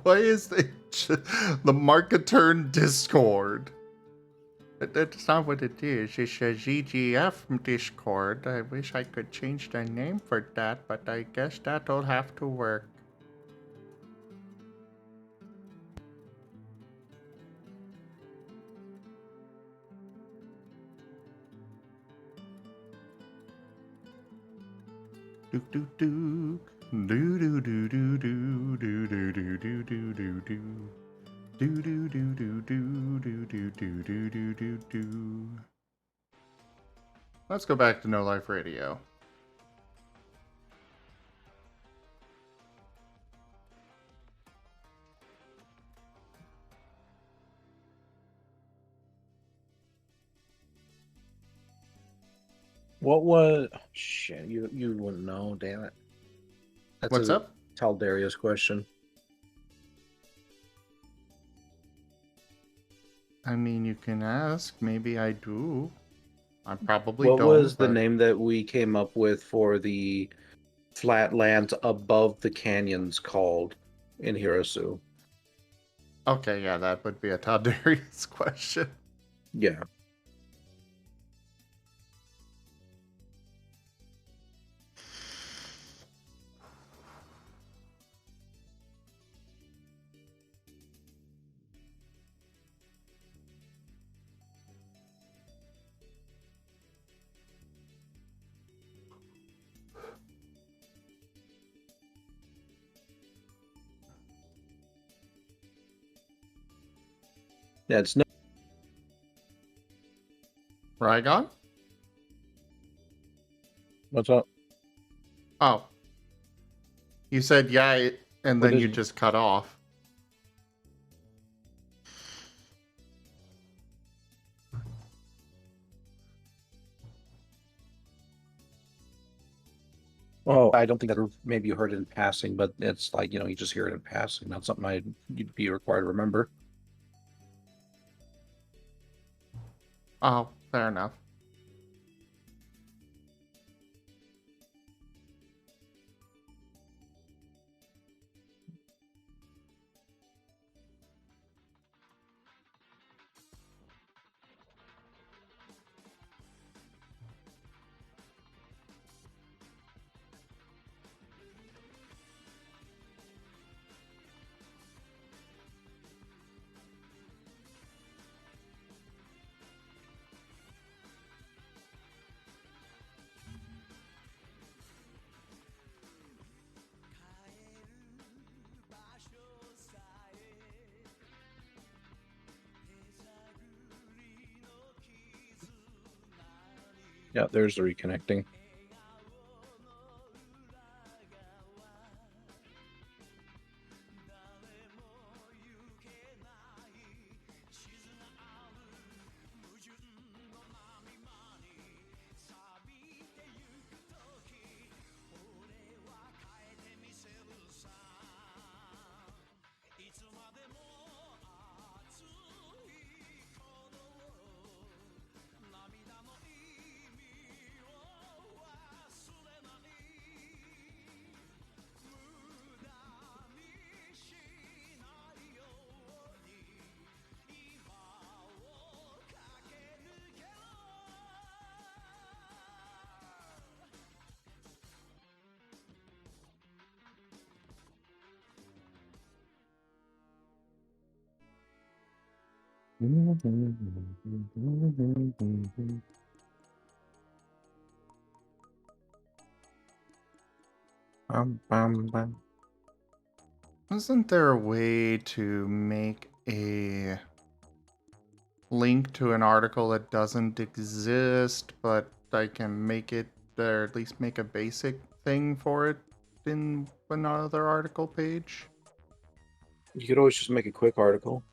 What is the Marketurn Discord? That's not what it is. It's a GGF Discord. I wish I could change the name for that, but I guess that'll have to work. Dook dook dook. Do do do do do do do do do do do do. Do do do do do do do do do do do do. Let's go back to No Life Radio. What was shit? You wouldn't know, damn it. That's What's up? Taldaria's question. I mean, you can ask. Maybe I do. I probably What don't. was the but- name that we came up with for the flatlands above the canyons called in Hirosu? Okay, yeah, that would be a Todd Darius question. Yeah. Yeah, it's no. Rygon? What's up? Oh. You said yeah, and What then is you it? just cut off. Oh, I don't think that maybe you heard it in passing, but it's like, you just hear it in passing, not something you'd be required to remember. Oh, fair enough. Yeah, there's the reconnecting. Isn't there a way to make a link to an article that doesn't exist, but I can make it, or at least make a basic thing for it in another article page? You could always just make a quick article,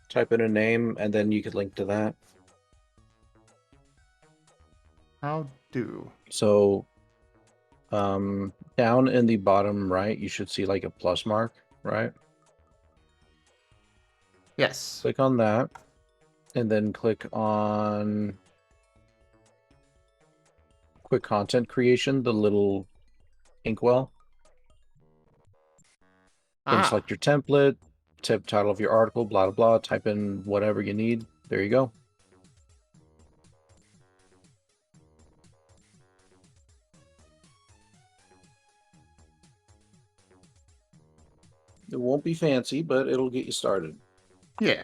type in a name, and then you could link to that. How do? So, down in the bottom right, you should see like a plus mark, right? Yes. Click on that, and then click on quick content creation, the little inkwell. Then select your template, title of your article, blah, blah, blah. Type in whatever you need. There you go. It won't be fancy, but it'll get you started. Yeah.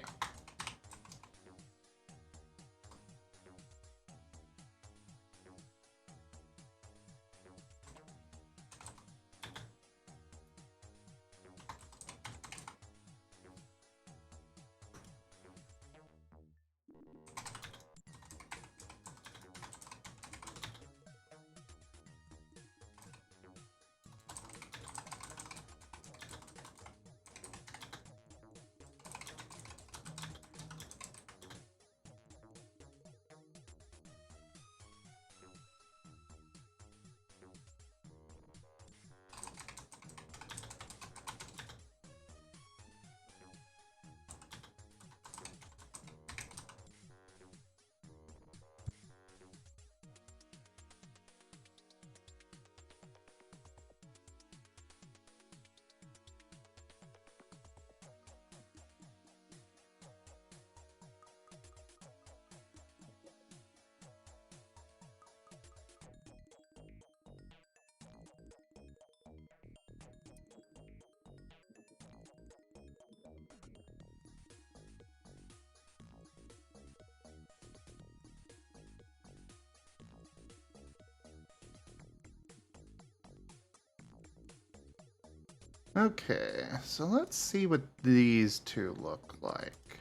Okay, so let's see what these two look like.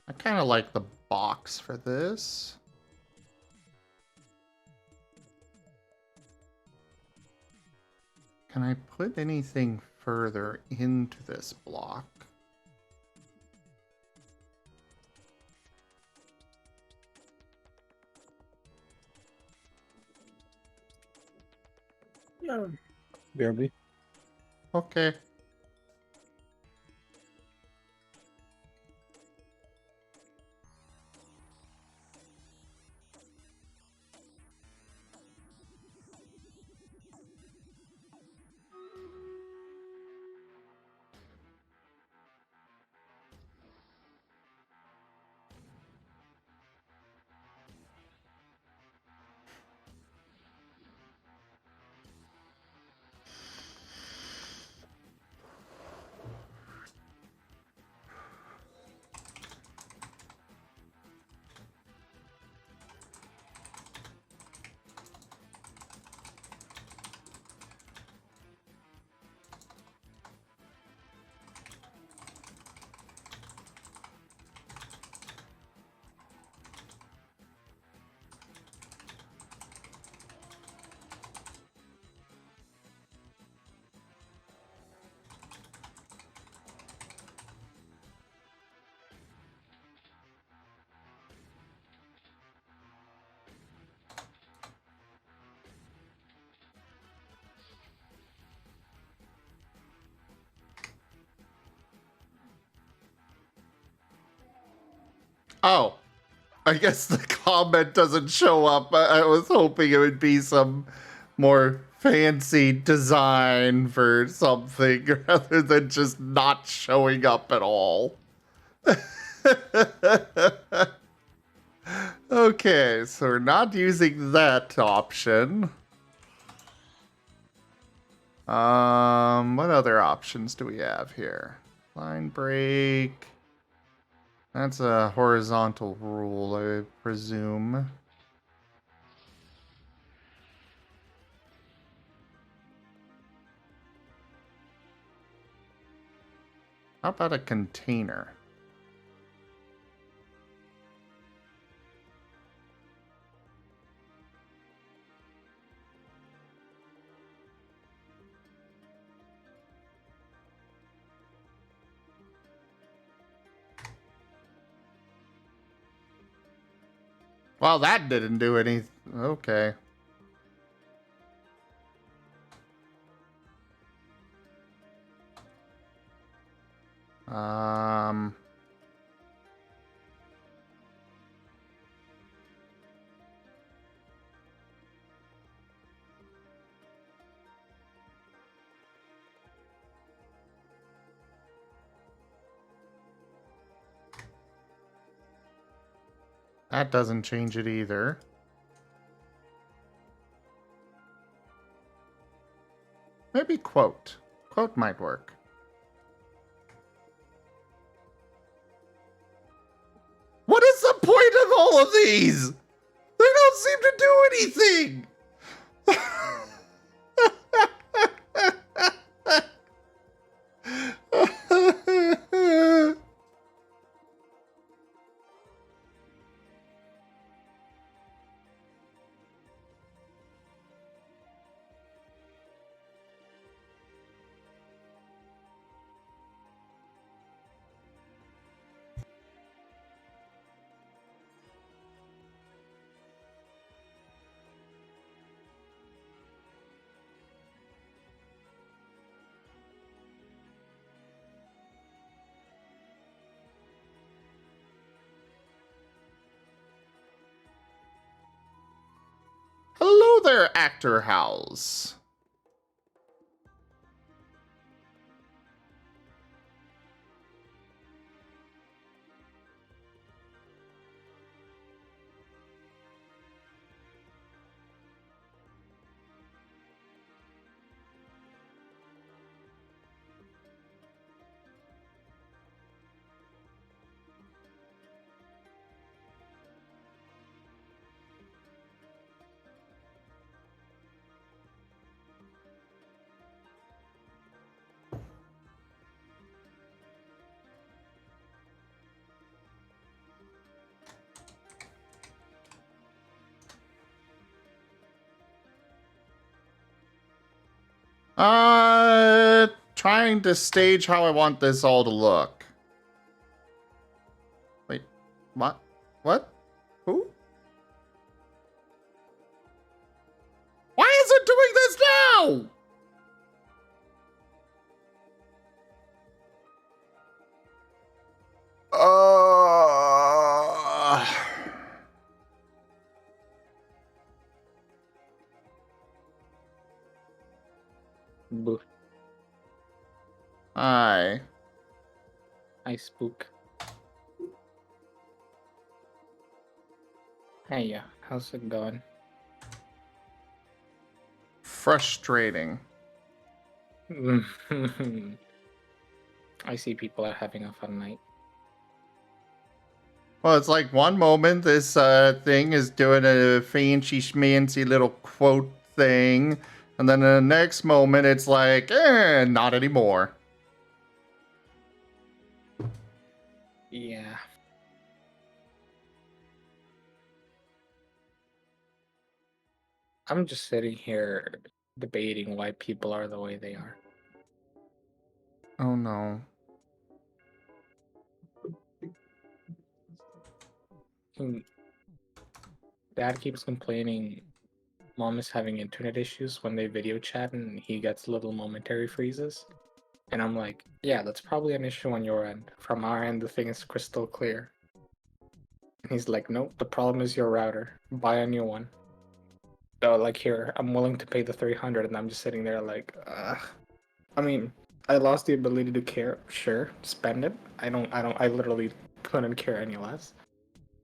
I kind of like the box for this. Can I put anything further into this block? Yeah, barely. Okay. Oh, I guess the comment doesn't show up. I was hoping it would be some more fancy design for something rather than just not showing up at all. Okay, so we're not using that option. What other options do we have here? Line break. That's a horizontal rule, I presume. How about a container? Well, that didn't do anything. Okay. Um... That doesn't change it either. Maybe quote. Quote might work. What is the point of all of these? They don't seem to do anything. Hello there, actor Howls. Trying to stage how I want this all to look. Wait, what? What? Who? Why is it doing this now? Boo. Hi. I spook. Hey, how's it going? Frustrating. I see people are having a fun night. Well, it's like one moment this thing is doing a fancy schmancy little quote thing, and then the next moment it's like, not anymore. Yeah. I'm just sitting here debating why people are the way they are. Oh no. Dad keeps complaining mom is having internet issues when they video chat and he gets little momentary freezes. And I'm like, yeah, that's probably an issue on your end. From our end, the thing is crystal clear. And he's like, nope, the problem is your router. Buy a new one. So, like, here, I'm willing to pay the 300, and I'm just sitting there like, I mean, I lost the ability to care. Sure, spend it. I literally couldn't care any less.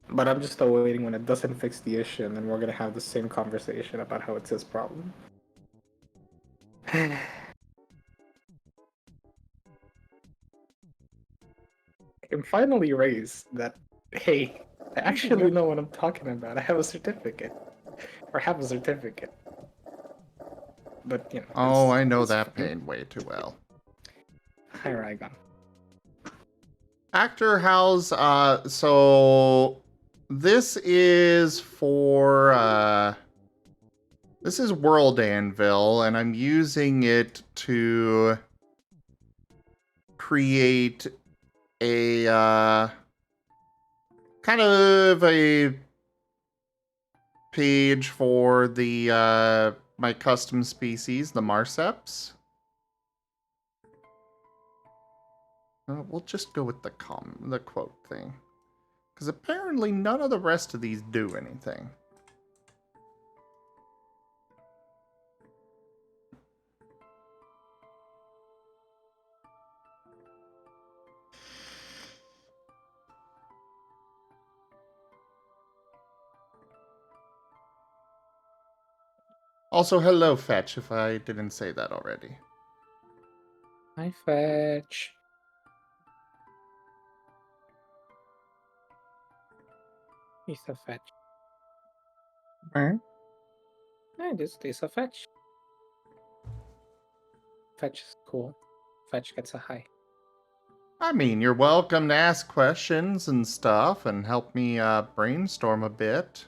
But I'm just still waiting when it doesn't fix the issue, and then we're gonna have the same conversation about how it's his problem. can finally raise that, hey, I actually know what I'm talking about. I have a certificate. Or have a certificate. But, you know. Oh, I know it's that fine. pain way too well. Hi, Rygon. Actor House, so this is for, this is World Anvil, and I'm using it to create a, kind of a page for the, my custom species, the Marceps. We'll just go with the quote thing. Because apparently none of the rest of these do anything. Also, hello, Fetch, if I didn't say that already. Hi, Fetch. He's a Fetch. Huh? Yeah, this is a Fetch. Fetch is cool. Fetch gets a high. I mean, you're welcome to ask questions and stuff and help me brainstorm a bit.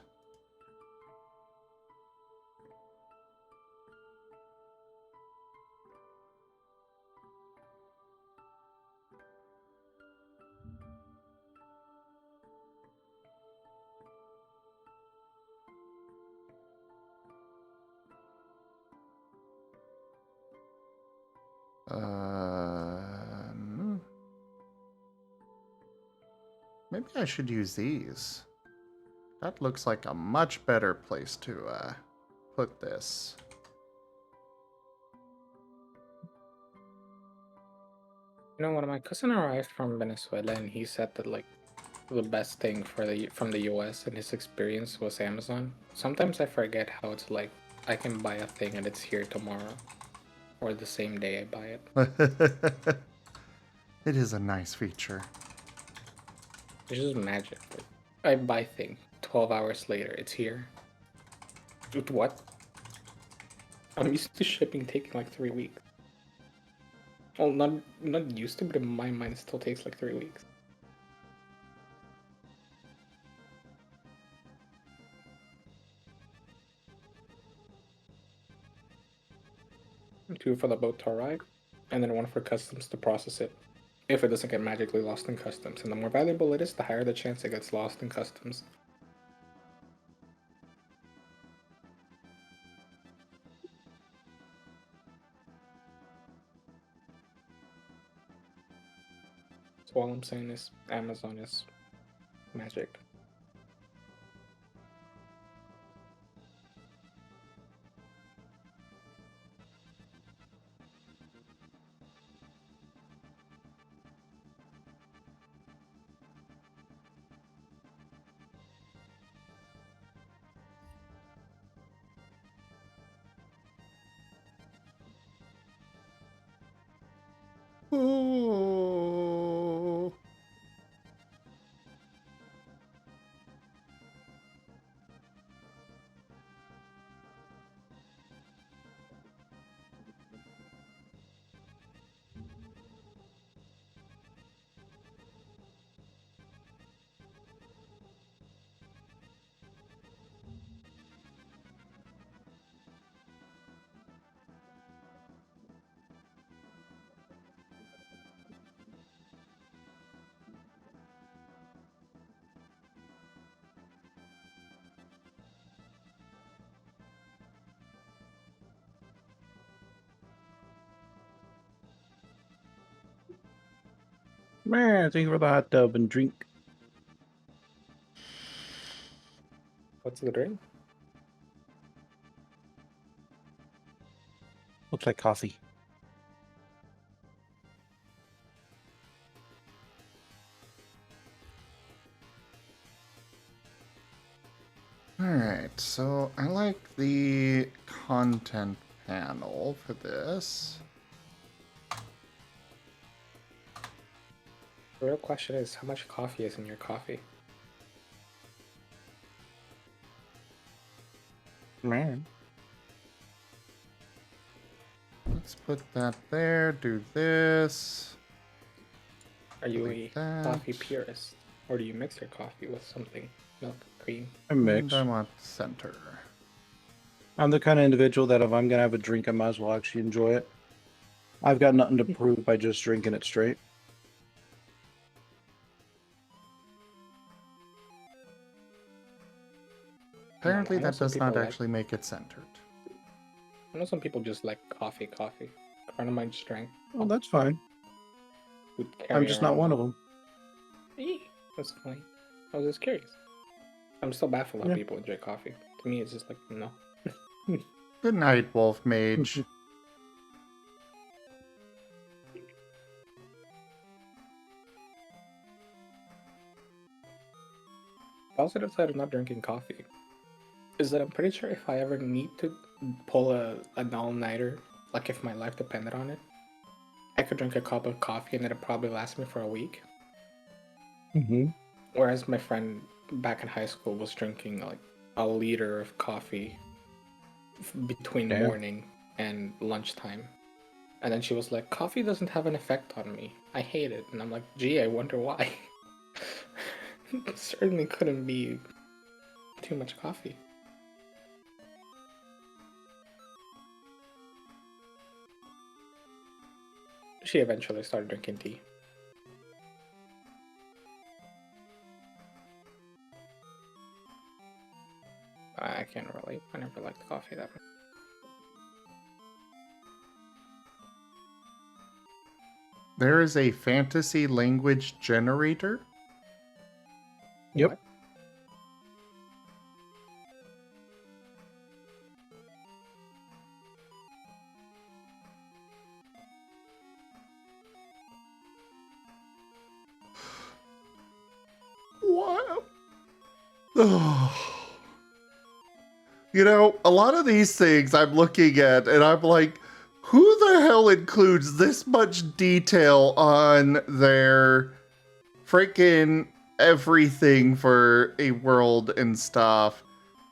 Maybe I should use these. That looks like a much better place to put this. You know, when my cousin arrived from Venezuela, and he said that like the best thing from the US and his experience was Amazon. Sometimes I forget how it's like I can buy a thing and it's here tomorrow, or the same day I buy it. It is a nice feature. It's just magic. Like, I buy thing, 12 hours later, it's here. Dude, what? I'm used to shipping taking like 3 weeks. Well, not used to, but in my mind, it still takes like 3 weeks. Two for the boat to arrive, and then one for customs to process it. If it doesn't get magically lost in customs, and the more valuable it is, the higher the chance it gets lost in customs. So all I'm saying is Amazon is magic. Ooh. Man, thank you for the hot tub and drink. What's the drink? Looks like coffee. Alright, so I like the content panel for this. The real question is, how much coffee is in your coffee? Man. Let's put that there, do this. Are you Like a that. coffee purist? Or do you mix your coffee with something? Milk, cream? I And mix. I want center. I'm the kind of individual that if I'm gonna have a drink, I might as well actually enjoy it. I've got nothing to prove by just drinking it straight. Apparently I know that some does people not like- actually make it centered. I know some people just like coffee. A friend of mine just drank. Well, that's fine. Would I'm carry just not around one of them. That's funny. I was just curious. I'm still baffled how Yeah. people enjoy coffee. To me, it's just like, no. Good night, Wolf Mage. Positive side of not drinking coffee is that I'm pretty sure if I ever need to pull an all-nighter, like if my life depended on it, I could drink a cup of coffee and it'd probably last me for a week. Mm-hmm. Whereas my friend back in high school was drinking like a liter of coffee between Damn. morning and lunchtime. And then she was like, coffee doesn't have an effect on me. I hate it. And I'm like, gee, I wonder why. It certainly couldn't be too much coffee. She eventually started drinking tea. I can't relate. I never liked coffee that much. There is a fantasy language generator. Yep. What? What? You know, a lot of these things I'm looking at and I'm like, who the hell includes this much detail on their freaking everything for a world and stuff?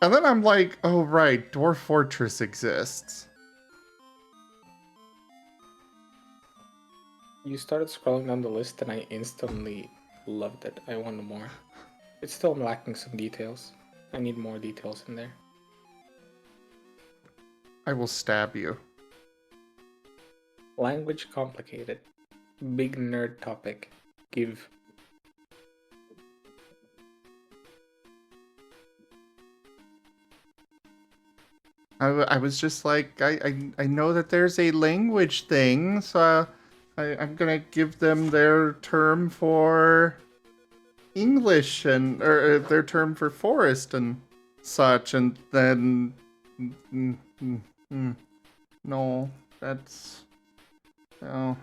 And then I'm like, oh right, Dwarf Fortress exists. You started scrolling down the list and I instantly loved it. I wanted more. It's still lacking some details. I need more details in there. I will stab you. Language complicated. Big nerd topic. Give. I was just like, I know that there's a language thing, so I'm gonna give them their term for English and or their term for forest and such, and then no, that's no.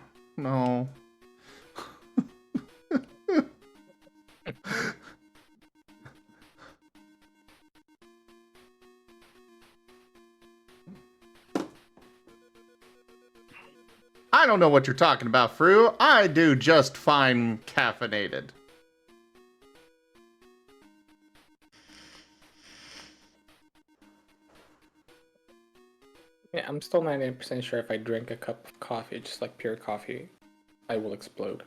I don't know what you're talking about, Fru. I do just fine caffeinated. Yeah, I'm still 99% sure if I drink a cup of coffee, just like pure coffee, I will explode.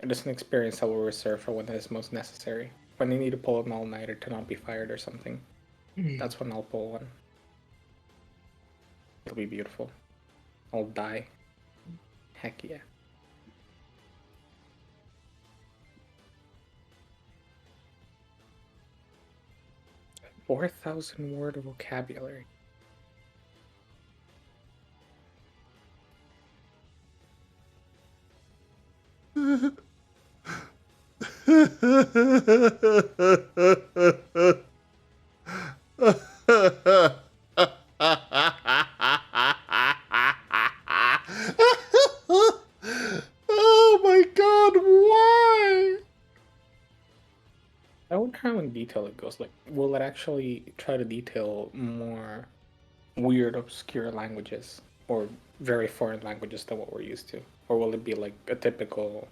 It is an experience I will reserve for when it is most necessary. When I need to pull an all-nighter to not be fired or something. That's when I'll pull one. It'll be beautiful. I'll die. Heck yeah. $4,000 word vocabulary. Oh my god, why? I wonder how in detail it goes. Like, will it actually try to detail more weird, obscure languages or very foreign languages than what we're used to? Or will it be like a typical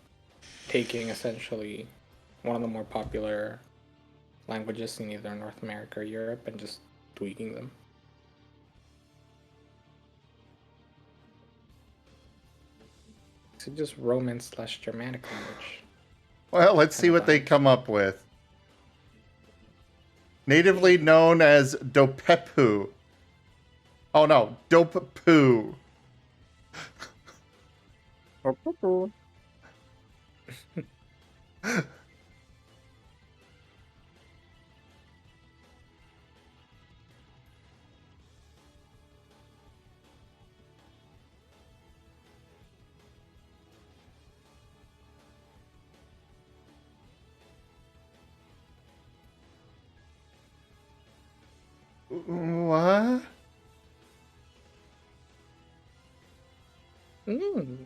taking essentially one of the more popular languages in either North America or Europe and just tweaking them. It's just Roman/Germanic language. Well, let's see Kinda what they vibes. come up with. Natively known as Dopepu. Oh no, Dopepu. What? Mm.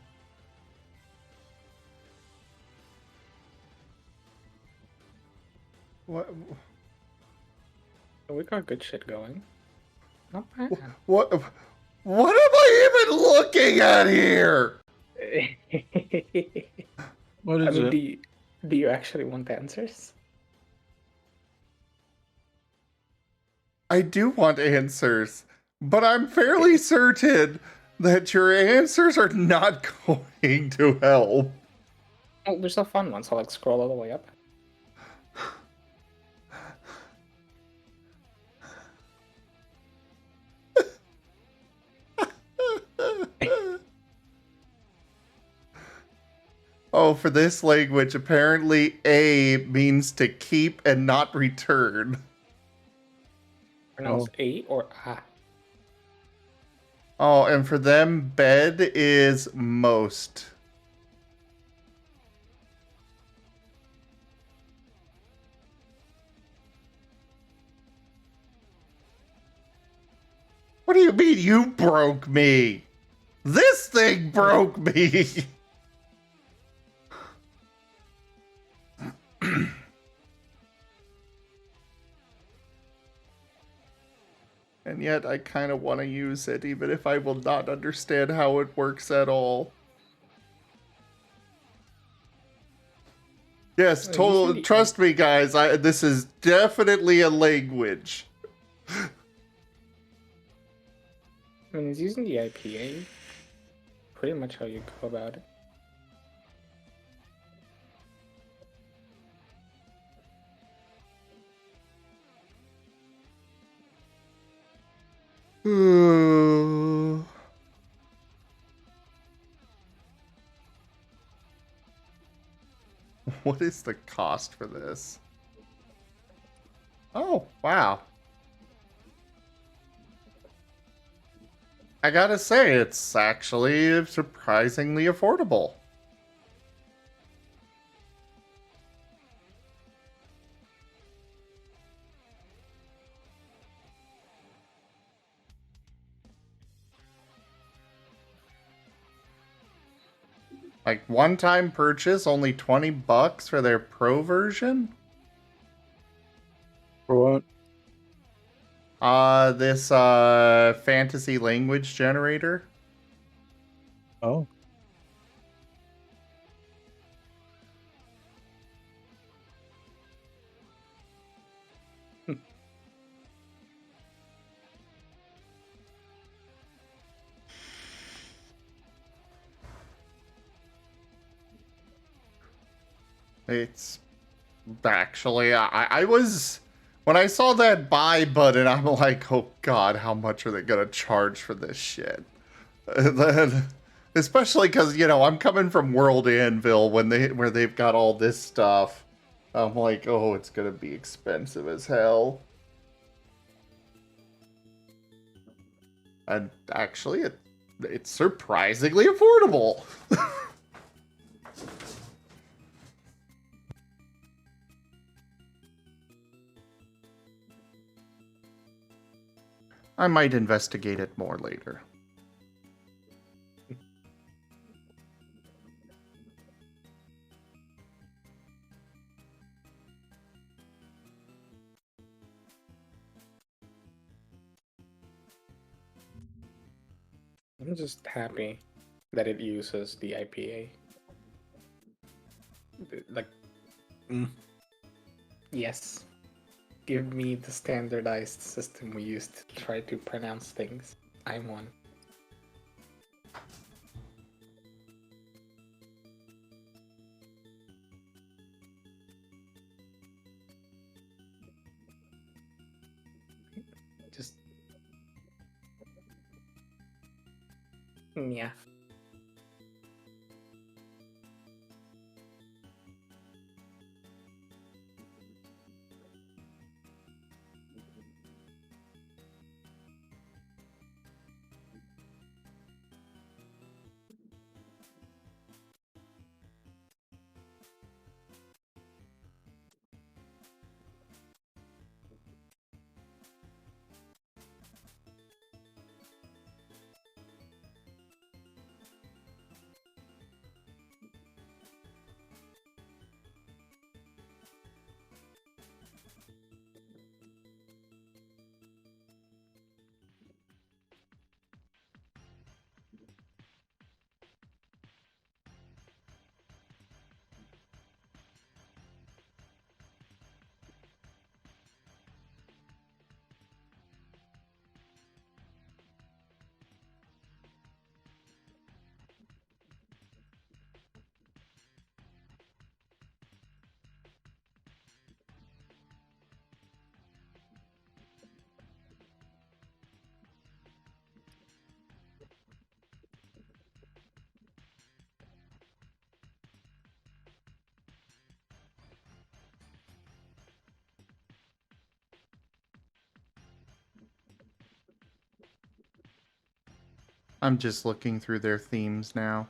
What? We got good shit going. Not bad. What? What am I even looking at here? What I is mean, it? do you actually want the answers? I do want answers, but I'm fairly certain that your answers are not going to help. Oh, there's a fun one, so like scroll all the way up. Oh, for this language, apparently A means to keep and not return. Pronounce A or A. Oh, and for them, bed is most. What do you mean you broke me? This thing broke me. And yet I kind of want to use it, even if I will not understand how it works at all. Yes, Well, total. usually- Trust me, guys. This is definitely a language. I mean, it's using the IPA. Pretty much how you go about it. What is the cost for this? Oh, wow. I gotta say, it's actually surprisingly affordable. Like, one-time purchase, only $20 for their pro version? For what? This, fantasy language generator. Oh. It's actually, I was, when I saw that buy button, I'm like, oh god, how much are they gonna charge for this shit? And then, especially because, you know, I'm coming from World Anvil where they've got all this stuff. I'm like, oh, it's gonna be expensive as hell. And actually, it's surprisingly affordable. I might investigate it more later. I'm just happy that it uses the IPA. like, yes. Give me the standardized system we used to try to pronounce things. I'm one. Just yeah. I'm just looking through their themes now.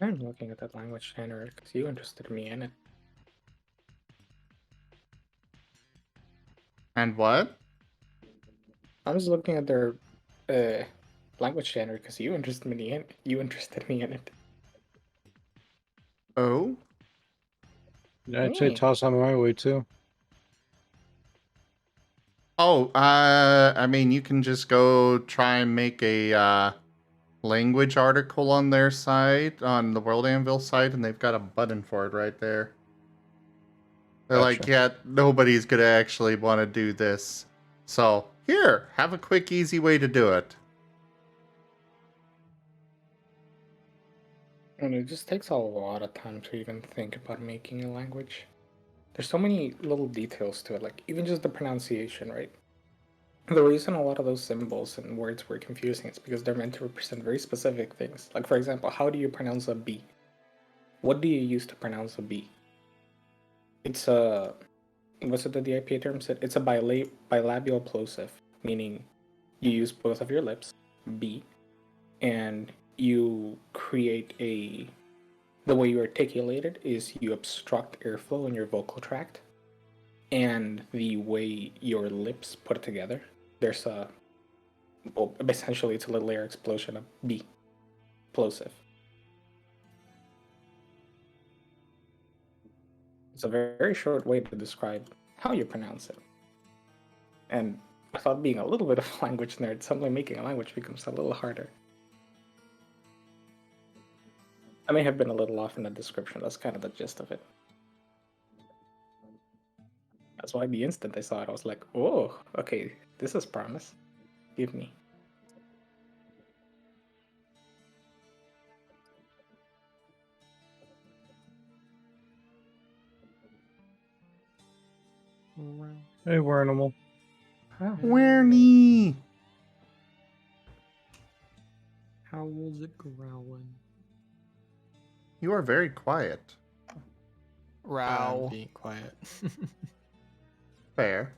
I'm looking at that language standard because you interested me in it. And what? I was looking at their language standard because you interested me in it. Oh? Yeah, I'd say Yeah. toss on my way too. Oh, I mean, you can just go try and make a language article on their site, on the World Anvil site, and they've got a button for it right there. They're like, Gotcha. yeah, nobody's gonna actually want to do this. So, here, have a quick, easy way to do it. And it just takes a lot of time to even think about making a language. There's so many little details to it, like even just the pronunciation, right? The reason a lot of those symbols and words were confusing is because they're meant to represent very specific things. Like, for example, how do you pronounce a B? What do you use to pronounce a B? It's a, what's it that the IPA term said? It's a bilabial plosive, meaning you use both of your lips, B, and you create the way you articulate it is you obstruct airflow in your vocal tract, and the way your lips put it together, there's essentially it's a little air explosion of B, plosive. It's a very short way to describe how you pronounce it. And without being a little bit of a language nerd, suddenly making a language becomes a little harder. I may have been a little off in the description, that's kind of the gist of it. That's why the instant I saw it, I was like, oh, okay, this is promise. Give me. Hey, we're animal. Wernie! How's it growling? You are very quiet. I'm being quiet. Fair.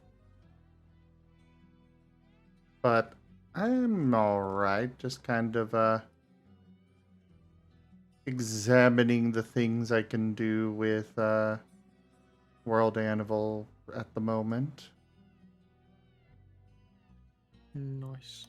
But I'm alright, just kind of examining the things I can do with World Anvil at the moment. Nice.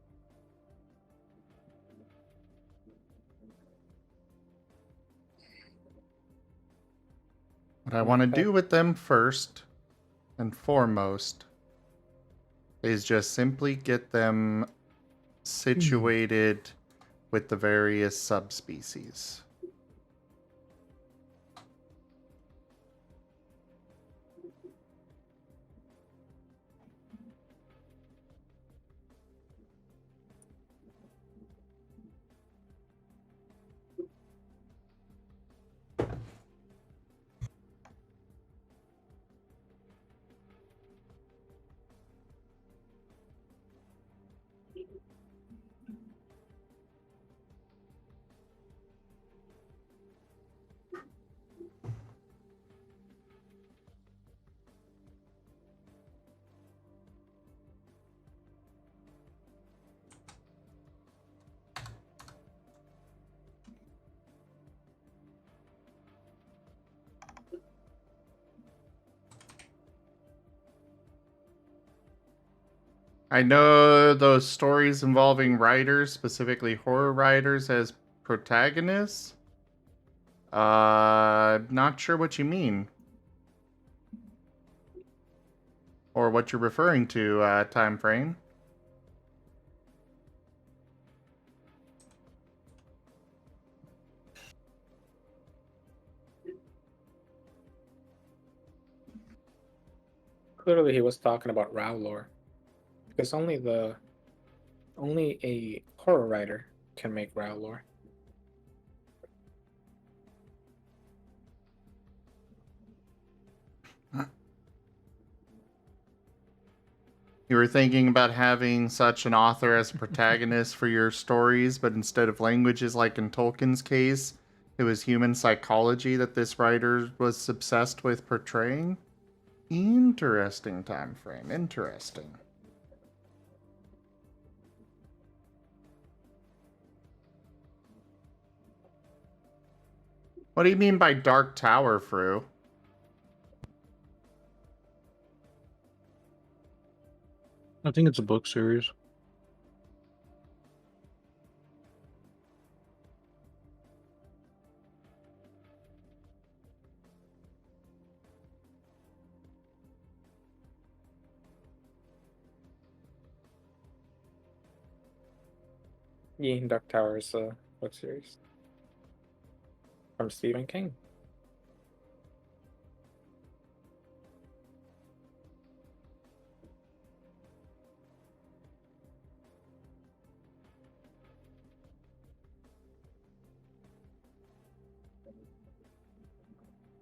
What I want to do with them first and foremost is just simply get them situated with the various subspecies. I know those stories involving writers, specifically horror writers, as protagonists. Not sure what you mean. Or what you're referring to, time frame. Clearly, he was talking about Rao lore, because only a horror writer can make Rao lore. You were thinking about having such an author as a protagonist for your stories, but instead of languages like in Tolkien's case, it was human psychology that this writer was obsessed with portraying? Interesting time frame. Interesting. What do you mean by Dark Tower, Fru? I think it's a book series. Yeah, Dark Tower is a book series from Stephen King.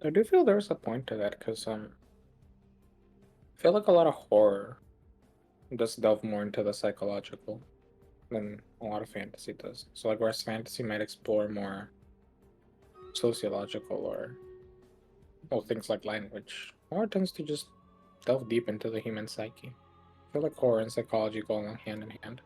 I do feel there's a point to that because I feel like a lot of horror does delve more into the psychological than a lot of fantasy does. So like whereas fantasy might explore more sociological or well things like language, horror tends to just delve deep into the human psyche. I feel like horror and psychology go along hand in hand.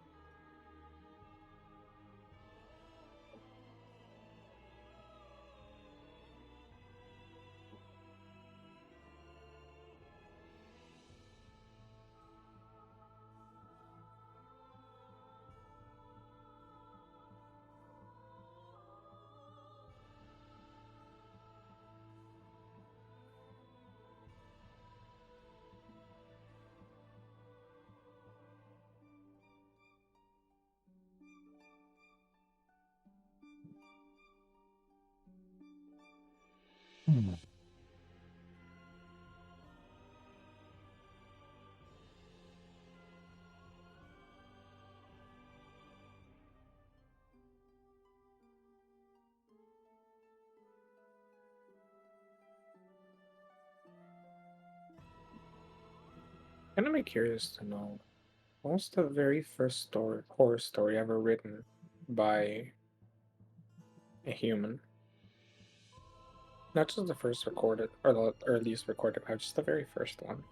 Kind of be curious to know what was the very first horror story ever written by a human? Not just the first recorded or the earliest recorded, but just the very first one.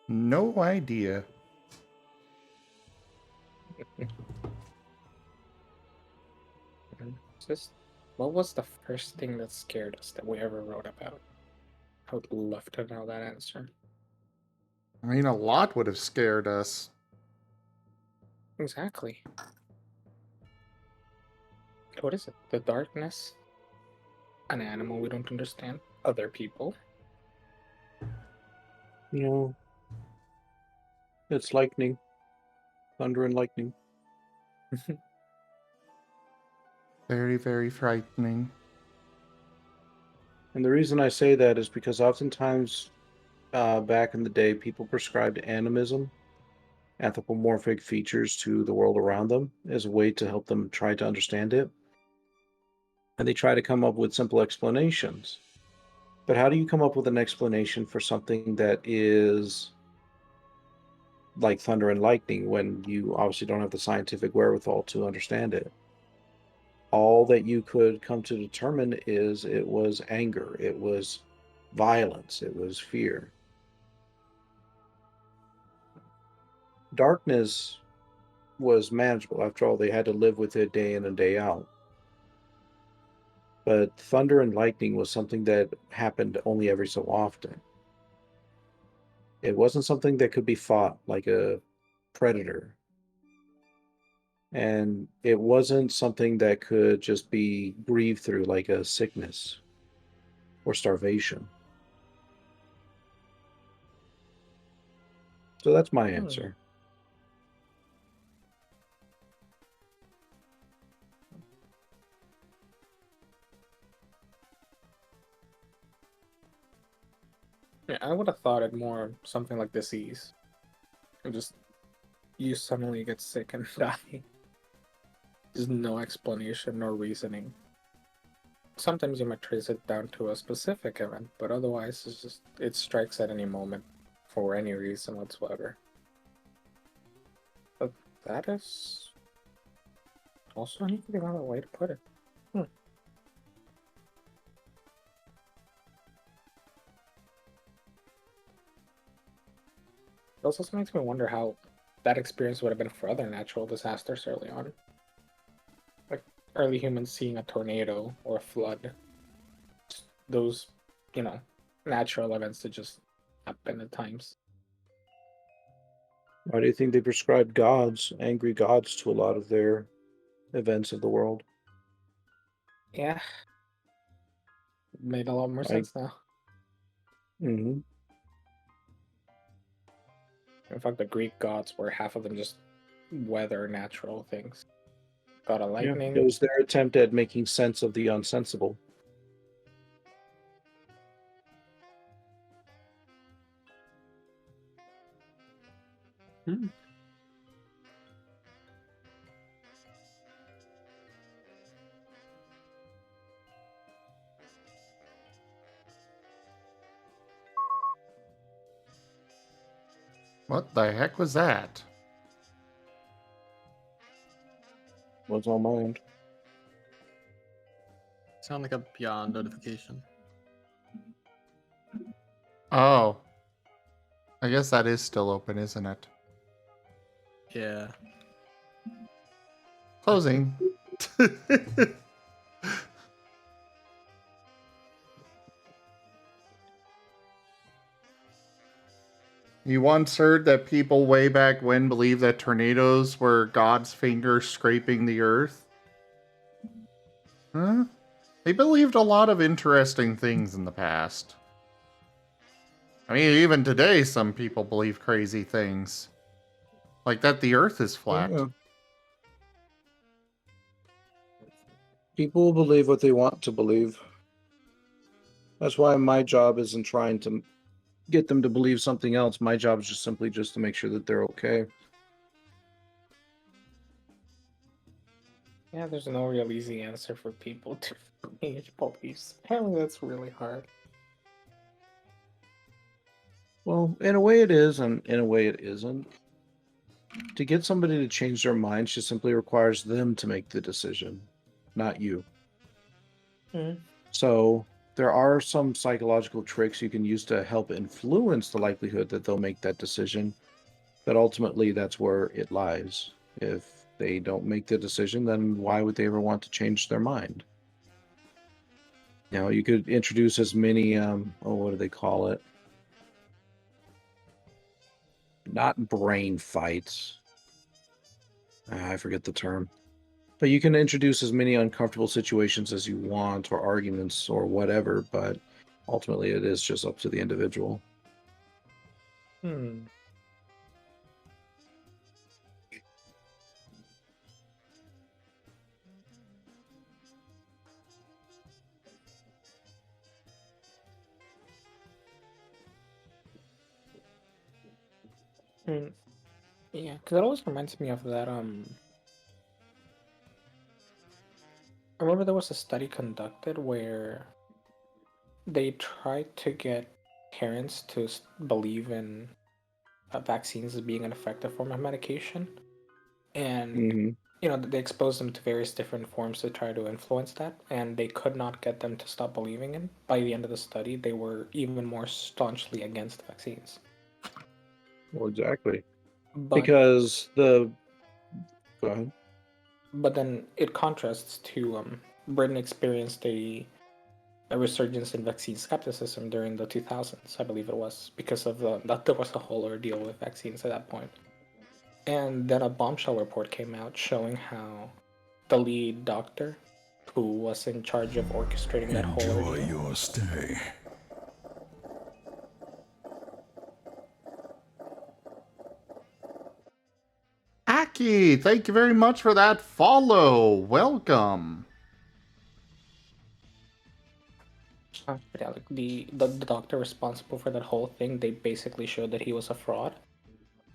No idea. Just what was the first thing that scared us that we ever wrote about? I would love to know that answer. I mean, a lot would have scared us. Exactly. What is it? The darkness? An animal we don't understand. Other people. No. It's lightning. Thunder and lightning. Very, very frightening. And the reason I say that is because oftentimes back in the day, people prescribed animism, anthropomorphic features to the world around them, as a way to help them try to understand it. And they try to come up with simple explanations. But how do you come up with an explanation for something that is like thunder and lightning when you obviously don't have the scientific wherewithal to understand it? All that you could come to determine is it was anger, it was violence, it was fear. Darkness was manageable. After all, they had to live with it day in and day out. But thunder and lightning was something that happened only every so often. It wasn't something that could be fought like a predator. And it wasn't something that could just be breathed through like a sickness or starvation. So that's my answer. Yeah, I would have thought it more something like disease. And just you suddenly get sick and die. There's no explanation nor reasoning. Sometimes you might trace it down to a specific event, but otherwise it's just it strikes at any moment for any reason whatsoever. But that is also an equally valid way to put it. It also makes me wonder how that experience would have been for other natural disasters early on. Like early humans seeing a tornado or a flood. Those, natural events that just happen at times. Why do you think they prescribed gods, angry gods, to a lot of their events of the world? Yeah. Made a lot more sense now. Mm-hmm. In fact, the Greek gods were half of them just weather natural things. God of lightning. Yeah, it was their attempt at making sense of the unsensible. What the heck was that? Was on my end. Sound like a beyond notification. Oh. I guess that is still open, isn't it? Yeah. Closing. You once heard that people way back when believed that tornadoes were God's finger scraping the earth? Huh? They believed a lot of interesting things in the past. I mean, even today, some people believe crazy things. Like that the earth is flat. Yeah. People believe what they want to believe. That's why my job isn't trying to get them to believe something else. My job is just simply to make sure that they're okay. Yeah, there's no real easy answer for people to change beliefs. Apparently that's really hard. Well, in a way it is, and in a way it isn't. To get somebody to change their mind just simply requires them to make the decision, not you. So there are some psychological tricks you can use to help influence the likelihood that they'll make that decision. But ultimately, that's where it lies. If they don't make the decision, then why would they ever want to change their mind? You could introduce as many, what do they call it? Not brain fights. I forget the term. But you can introduce as many uncomfortable situations as you want, or arguments, or whatever, but ultimately it is just up to the individual. Hmm. Hmm. Yeah, because it always reminds me of that. I remember there was a study conducted where they tried to get parents to believe in vaccines as being an effective form of medication, and Hmm. they exposed them to various different forms to try to influence that, and they could not get them to stop believing in. By the end of the study, they were even more staunchly against vaccines. Well, exactly. But Because the... Go ahead. but then it contrasts to Britain experienced a resurgence in vaccine skepticism during the 2000s, I believe it was, because of that there was a whole ordeal with vaccines at that point. And then a bombshell report came out showing how the lead doctor, who was in charge of orchestrating that whole Enjoy ordeal, your stay. Aki, thank you very much for that follow. Welcome. but yeah, like the doctor responsible for that whole thing, they basically showed that he was a fraud.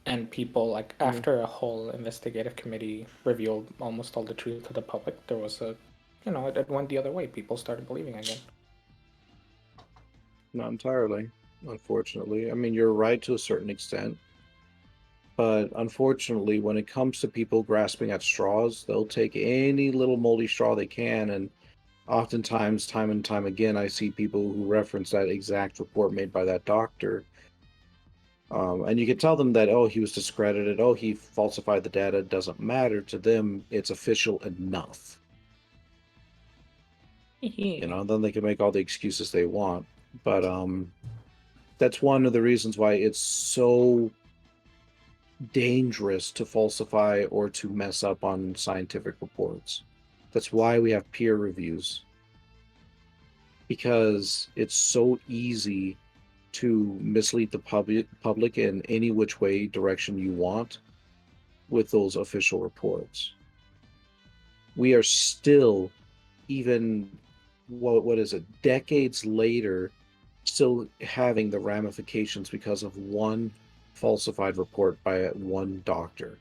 And people, like, after a whole investigative committee revealed almost all the truth to the public, there was it went the other way. People started believing again. Not entirely, unfortunately. I mean, you're right to a certain extent. But unfortunately, when it comes to people grasping at straws, they'll take any little moldy straw they can. And oftentimes, time and time again, I see people who reference that exact report made by that doctor. And you can tell them that, oh, he was discredited, oh, he falsified the data. It doesn't matter to them. It's official enough. Then they can make all the excuses they want. But that's one of the reasons why it's so dangerous to falsify or to mess up on scientific reports. That's why we have peer reviews, because it's so easy to mislead the public in any which way direction you want with those official reports. We are still, even what is it, decades later, still having the ramifications because of one falsified report by one doctor.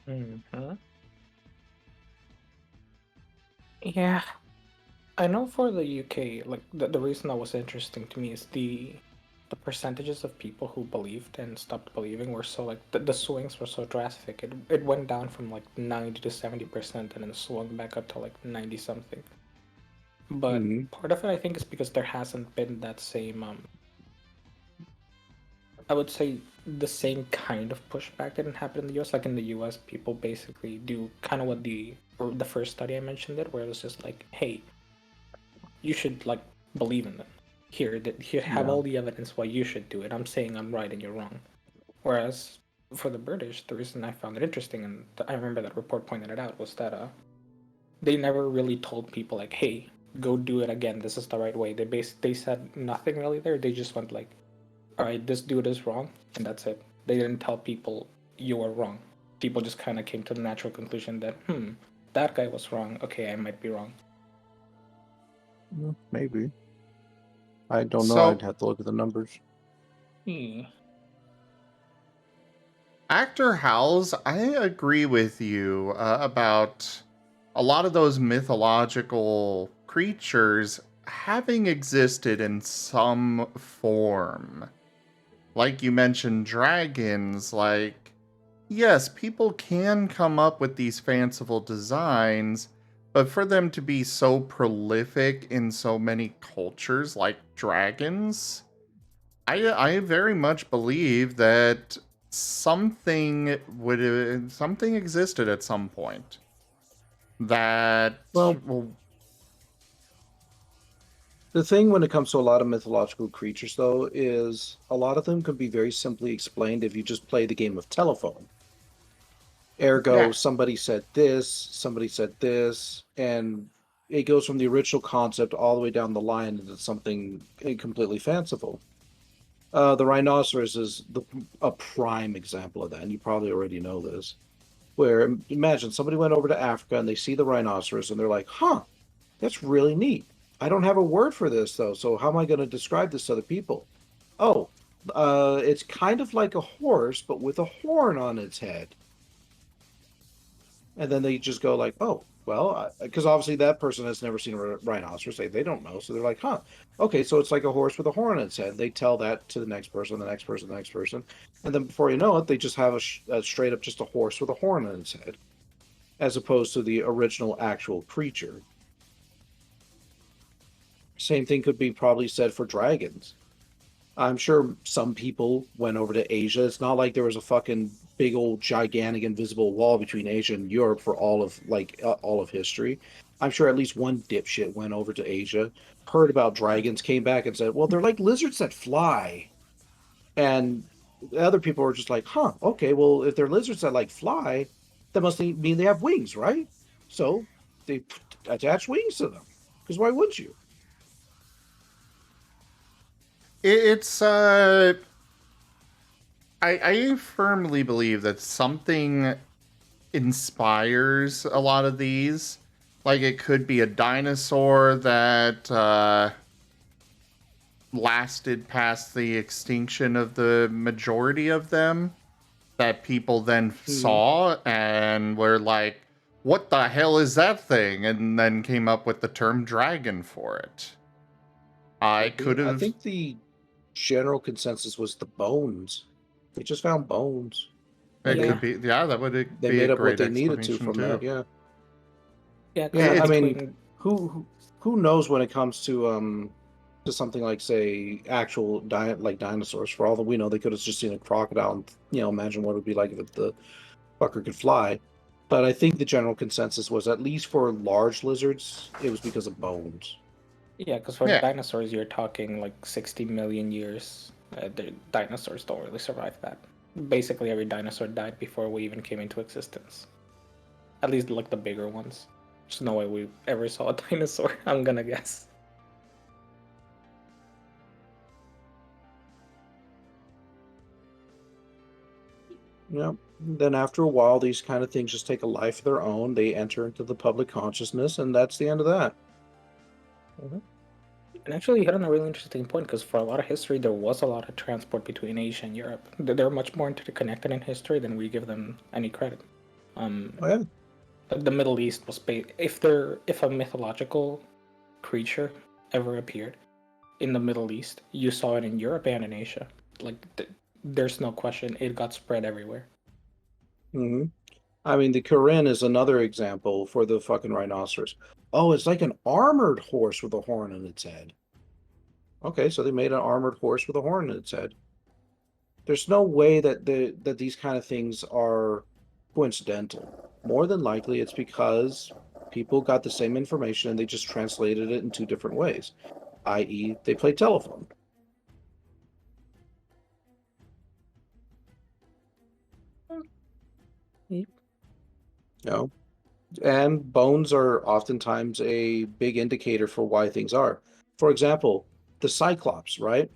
Mm-hmm. Yeah, I know for the UK, like the reason that was interesting to me is the percentages of people who believed and stopped believing were so, like, the swings were so drastic. It went down from like 90 to 70% and then swung back up to like 90 something. But Mm-hmm. part of it, I think, is because there hasn't been that same I would say the same kind of pushback didn't happen in the US. Like in the US, people basically do kind of what the first study I mentioned did, where it was just like, hey, you should, like, believe in them. Here, have Yeah. all the evidence why you should do it. I'm saying I'm right and you're wrong. Whereas for the British, the reason I found it interesting, and I remember that report pointed it out, was that they never really told people like, hey, go do it again. This is the right way. They said nothing really there. They just went like, all right, this dude is wrong, and that's it. They didn't tell people you are wrong. People just kind of came to the natural conclusion that, that guy was wrong. Okay, I might be wrong. Maybe. I don't know. I'd So, have to look at the numbers. Actor Howls, I agree with you about a lot of those mythological creatures having existed in some form. Like you mentioned, dragons, like, yes, people can come up with these fanciful designs, but for them to be so prolific in so many cultures like dragons, I very much believe that something existed at some point that Well, well, the thing when it comes to a lot of mythological creatures, though, is a lot of them could be very simply explained if you just play the game of telephone. Ergo, Yeah. somebody said this, and it goes from the original concept all the way down the line into something completely fanciful. The rhinoceros is a prime example of that, and you probably already know this. Where imagine somebody went over to Africa and they see the rhinoceros and they're like, "Huh, that's really neat. I don't have a word for this though, so how am I going to describe this to other people?" Oh, it's kind of like a horse, but with a horn on its head. And then they just go like, "Oh, well," because obviously that person has never seen a rhinoceros. They don't know, so they're like, "Huh, okay, so it's like a horse with a horn on its head." They tell that to the next person, the next person, the next person, and then before you know it, they just have a straight up just a horse with a horn on its head, as opposed to the original actual creature. Same thing could be probably said for dragons. I'm sure some people went over to Asia. It's not like there was a fucking big old gigantic invisible wall between Asia and Europe for all of history. I'm sure at least one dipshit went over to Asia, heard about dragons, came back and said, "Well, they're like lizards that fly." And the other people were just like, "Huh, okay, well, if they're lizards that like fly, that must mean they have wings, right?" So they attach wings to them. Because why wouldn't you? It's I firmly believe that something inspires a lot of these. Like it could be a dinosaur that lasted past the extinction of the majority of them that people then saw and were like, what the hell is that thing? And then came up with the term dragon for it. I could I have. think the general consensus was the bones. They just found bones. It And Yeah. could be. Yeah, that would they be a made up what great they needed to explanation from there. too. Yeah. Yeah, because Yeah, It's I mean, between who knows when it comes to something like say actual like dinosaurs. For all that we know, they could have just seen a crocodile and imagine what it would be like if the fucker could fly. But I think the general consensus was at least for large lizards, it was because of bones. yeah, because for yeah. dinosaurs, you're talking like 60 million years. The dinosaurs don't really survive that. Basically, every dinosaur died before we even came into existence. At least like the bigger ones. There's no way we ever saw a dinosaur, I'm gonna guess. Yeah. Then after a while, these kind of things just take a life of their own. They enter into the public consciousness, and that's the end of that. And actually, you hit on a really interesting point because for a lot of history, there was a lot of transport between Asia and Europe. They're much more interconnected in history than we give them any credit. Oh yeah. The Middle East was if a mythological creature ever appeared in the Middle East, you saw it in Europe and in Asia. Like there's no question, it got spread everywhere. hmm I mean, the Karen is another example for the fucking rhinoceros. Oh, it's like an armored horse with a horn in its head. Okay, so they made an armored horse with a horn in its head. There's no way that that these kind of things are coincidental. More than likely, it's because people got the same information and they just translated it in two different ways, i.e., they play telephone. Yep. You know? And bones are oftentimes a big indicator for why things are. For example, the Cyclops, right?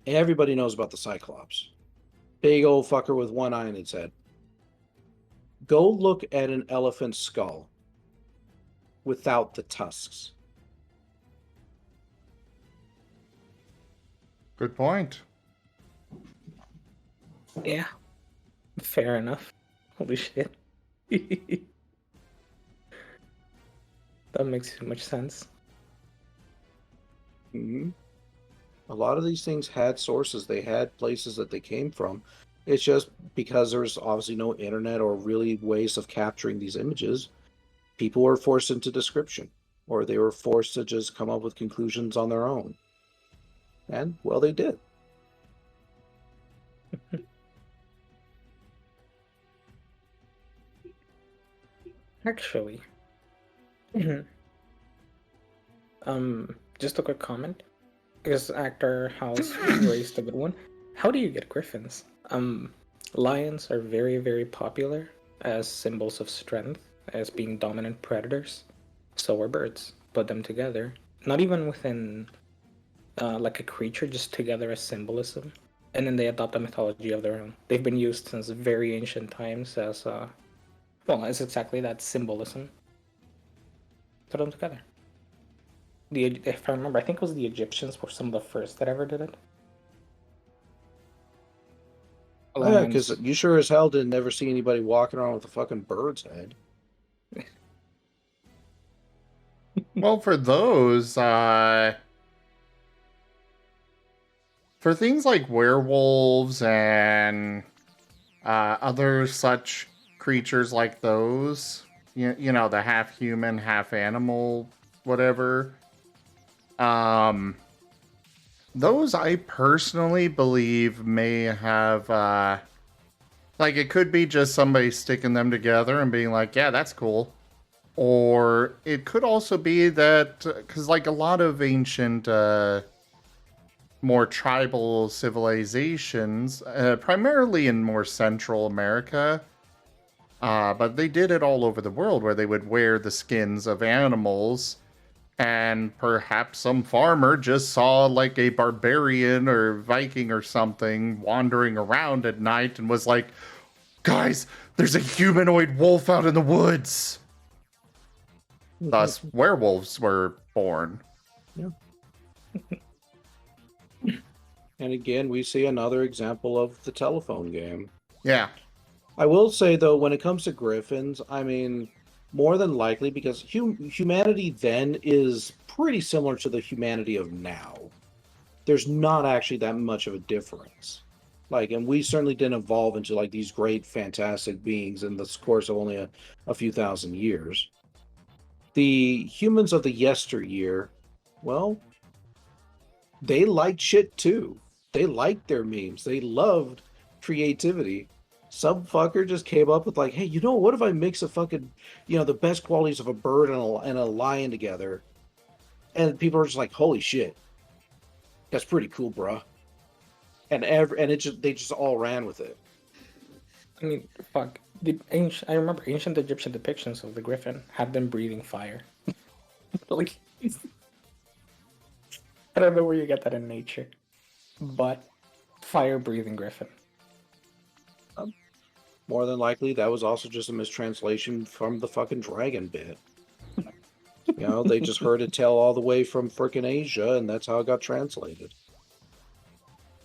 Everybody knows about the Cyclops. Big old fucker with one eye in its head. Go look at an elephant's skull without the tusks. Good point. Yeah, fair enough. Holy shit. That makes too much sense. Mm-hmm. A lot of these things had sources, they had places that they came from. It's just because there's obviously no internet or really ways of capturing these images, people were forced into description, or they were forced to just come up with conclusions on their own. And, well, they did. Actually, just a quick comment. Because actor House raised a good one. How do you get griffins? Lions are very, very popular as symbols of strength, as being dominant predators. So were birds. Put them together, not even within like a creature, just together as symbolism. And then they adopt a mythology of their own. They've been used since very ancient times as well, as exactly that symbolism. Put them together. If I remember, I think it was the Egyptians were some of the first that ever did it. Oh, yeah, because you sure as hell didn't ever see anybody walking around with a fucking bird's head. Well, for those, for things like werewolves and other such creatures like those, you know, the half human, half animal, whatever. Those I personally believe may have, like, it could be just somebody sticking them together and being like, yeah, that's cool. Or it could also be that, because, like, a lot of ancient, more tribal civilizations, primarily in more Central America, but they did it all over the world where they would wear the skins of animals. And perhaps some farmer just saw like a barbarian or Viking or something wandering around at night and was like, guys, there's a humanoid wolf out in the woods. Thus, werewolves were born. Yeah. And again, we see another example of the telephone game. Yeah. I will say, though, when it comes to griffins, I mean, more than likely, because humanity then is pretty similar to the humanity of now. There's not actually that much of a difference. Like, and we certainly didn't evolve into like these great, fantastic beings in the course of only a few thousand years. The humans of the yesteryear, well, they liked shit too. They liked their memes. They loved creativity. Some fucker just came up with like, hey, you know, what if I mix a fucking, you know, the best qualities of a bird and a lion together? And people are just like, holy shit, that's pretty cool, bruh. And they just all ran with it. I mean, fuck. I remember ancient Egyptian depictions of the griffin had them breathing fire. Like, I don't know where you get that in nature, but fire-breathing griffin. More than likely, that was also just a mistranslation from the fucking dragon bit. You know, they just heard it tell all the way from frickin' Asia, and that's how it got translated.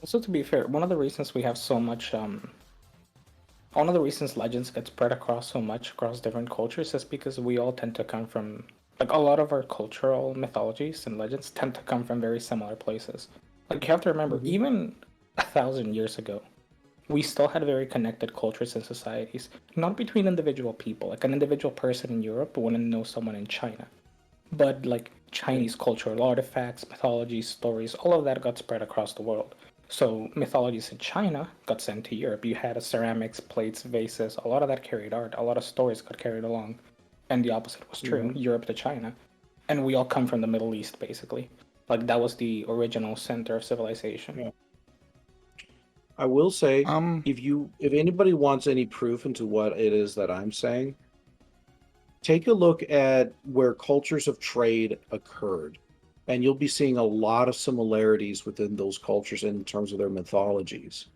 Also, to be fair, one of the reasons we have so much, one of the reasons legends get spread across so much across different cultures is because we all tend to come from, like, a lot of our cultural mythologies and legends tend to come from very similar places. Like, you have to remember, even 1,000 years ago, we still had very connected cultures and societies, not between individual people. Like, an individual person in Europe wouldn't know someone in China. But, like, Chinese cultural artifacts, mythologies, stories, all of that got spread across the world. So mythologies in China got sent to Europe. You had ceramics, plates, vases, a lot of that carried art. A lot of stories got carried along. And the opposite was true, Europe to China. And we all come from the Middle East, basically. Like, that was the original center of civilization. Yeah. I will say, if anybody wants any proof into what it is that I'm saying, take a look at where cultures of trade occurred. And you'll be seeing a lot of similarities within those cultures in terms of their mythologies.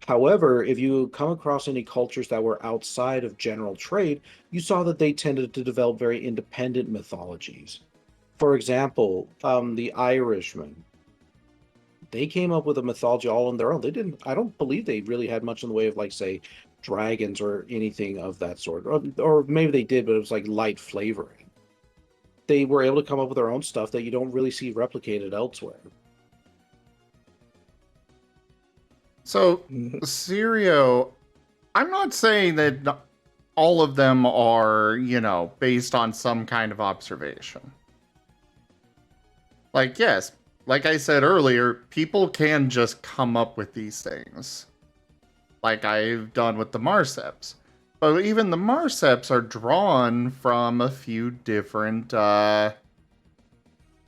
However, if you come across any cultures that were outside of general trade, you saw that they tended to develop very independent mythologies. For example, the Irishmen, they came up with a mythology all on their own. I don't believe they really had much in the way of, like, say, dragons or anything of that sort. Or maybe they did, but it was like light flavoring. They were able to come up with their own stuff that you don't really see replicated elsewhere. So, Sirio, I'm not saying that all of them are, you know, based on some kind of observation. Like, yes, like I said earlier, people can just come up with these things. Like I've done with the Marceps. But even the Marceps are drawn from a few different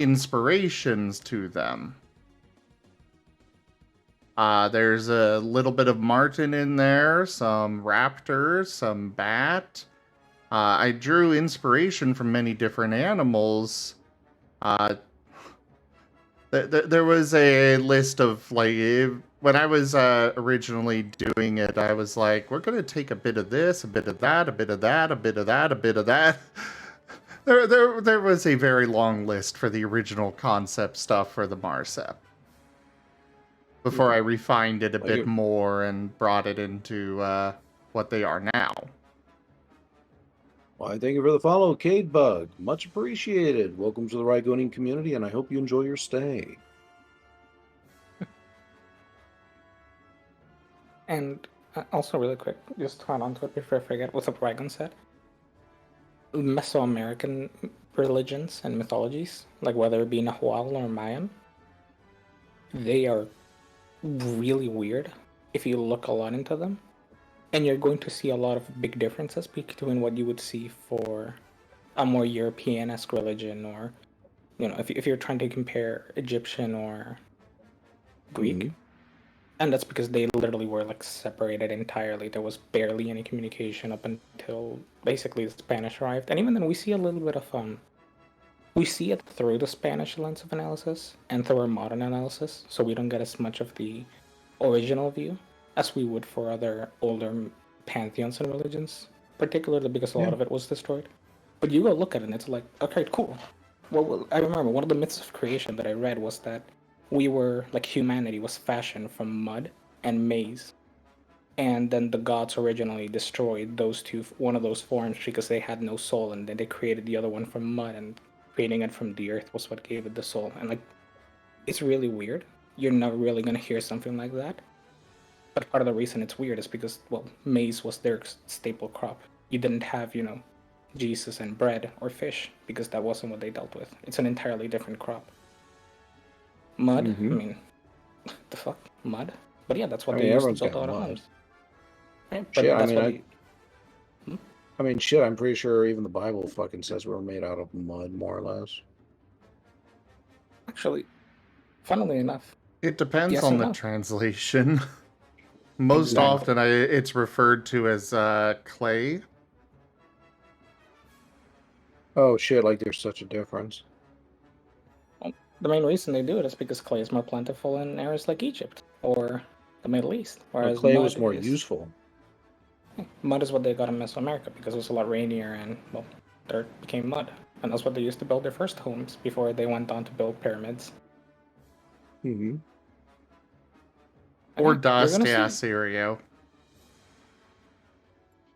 inspirations to them. There's a little bit of Marten in there, some raptors, some bat. I drew inspiration from many different animals. Uh, there was a list of like when I was originally doing it, I was like, we're gonna take a bit of this, a bit of that, a bit of that, a bit of that, a bit of that. There was a very long list for the original concept stuff for the Marcep. Before I refined it a bit more and brought it into what they are now. Well, I thank you for the follow, Cade Bug. Much appreciated. Welcome to the Rygonian community, and I hope you enjoy your stay. And also, really quick, just to add on to it before I forget, what's up, Rygon said? Mesoamerican religions and mythologies, like whether it be Nahuatl or Mayan, they are really weird if you look a lot into them. And you're going to see a lot of big differences between what you would see for a more European-esque religion, or, you know, if you're trying to compare Egyptian or Greek. Mm-hmm. And that's because they literally were like separated entirely. There was barely any communication up until basically the Spanish arrived. And even then we see a little bit of we see it through the Spanish lens of analysis and through our modern analysis, so we don't get as much of the original view as we would for other older pantheons and religions, particularly because a lot of it was destroyed. But you go look at it and it's like, okay, cool. Well, I remember one of the myths of creation that I read was that we were, like, humanity was fashioned from mud and maize. And then the gods originally destroyed one of those forms because they had no soul, and then they created the other one from mud, and creating it from the earth was what gave it the soul. And, like, it's really weird. You're not really gonna hear something like that. But part of the reason it's weird is because, well, maize was their staple crop. You didn't have, Jesus and bread or fish, because that wasn't what they dealt with. It's an entirely different crop. Mud? I mean, the fuck? Mud? But yeah, that's what they used to build all the homes. Right? But shit, I'm pretty sure even the Bible fucking says we're made out of mud, more or less. Actually, funnily enough, it depends on the translation. Most often, it's referred to as clay. Oh shit, like there's such a difference. Well, the main reason they do it is because clay is more plentiful in areas like Egypt or the Middle East, whereas clay was more useful. Mud is what they got in Mesoamerica because it was a lot rainier, and, well, dirt became mud. And that's what they used to build their first homes before they went on to build pyramids. Mm-hmm. Or dust, yeah, Syrio.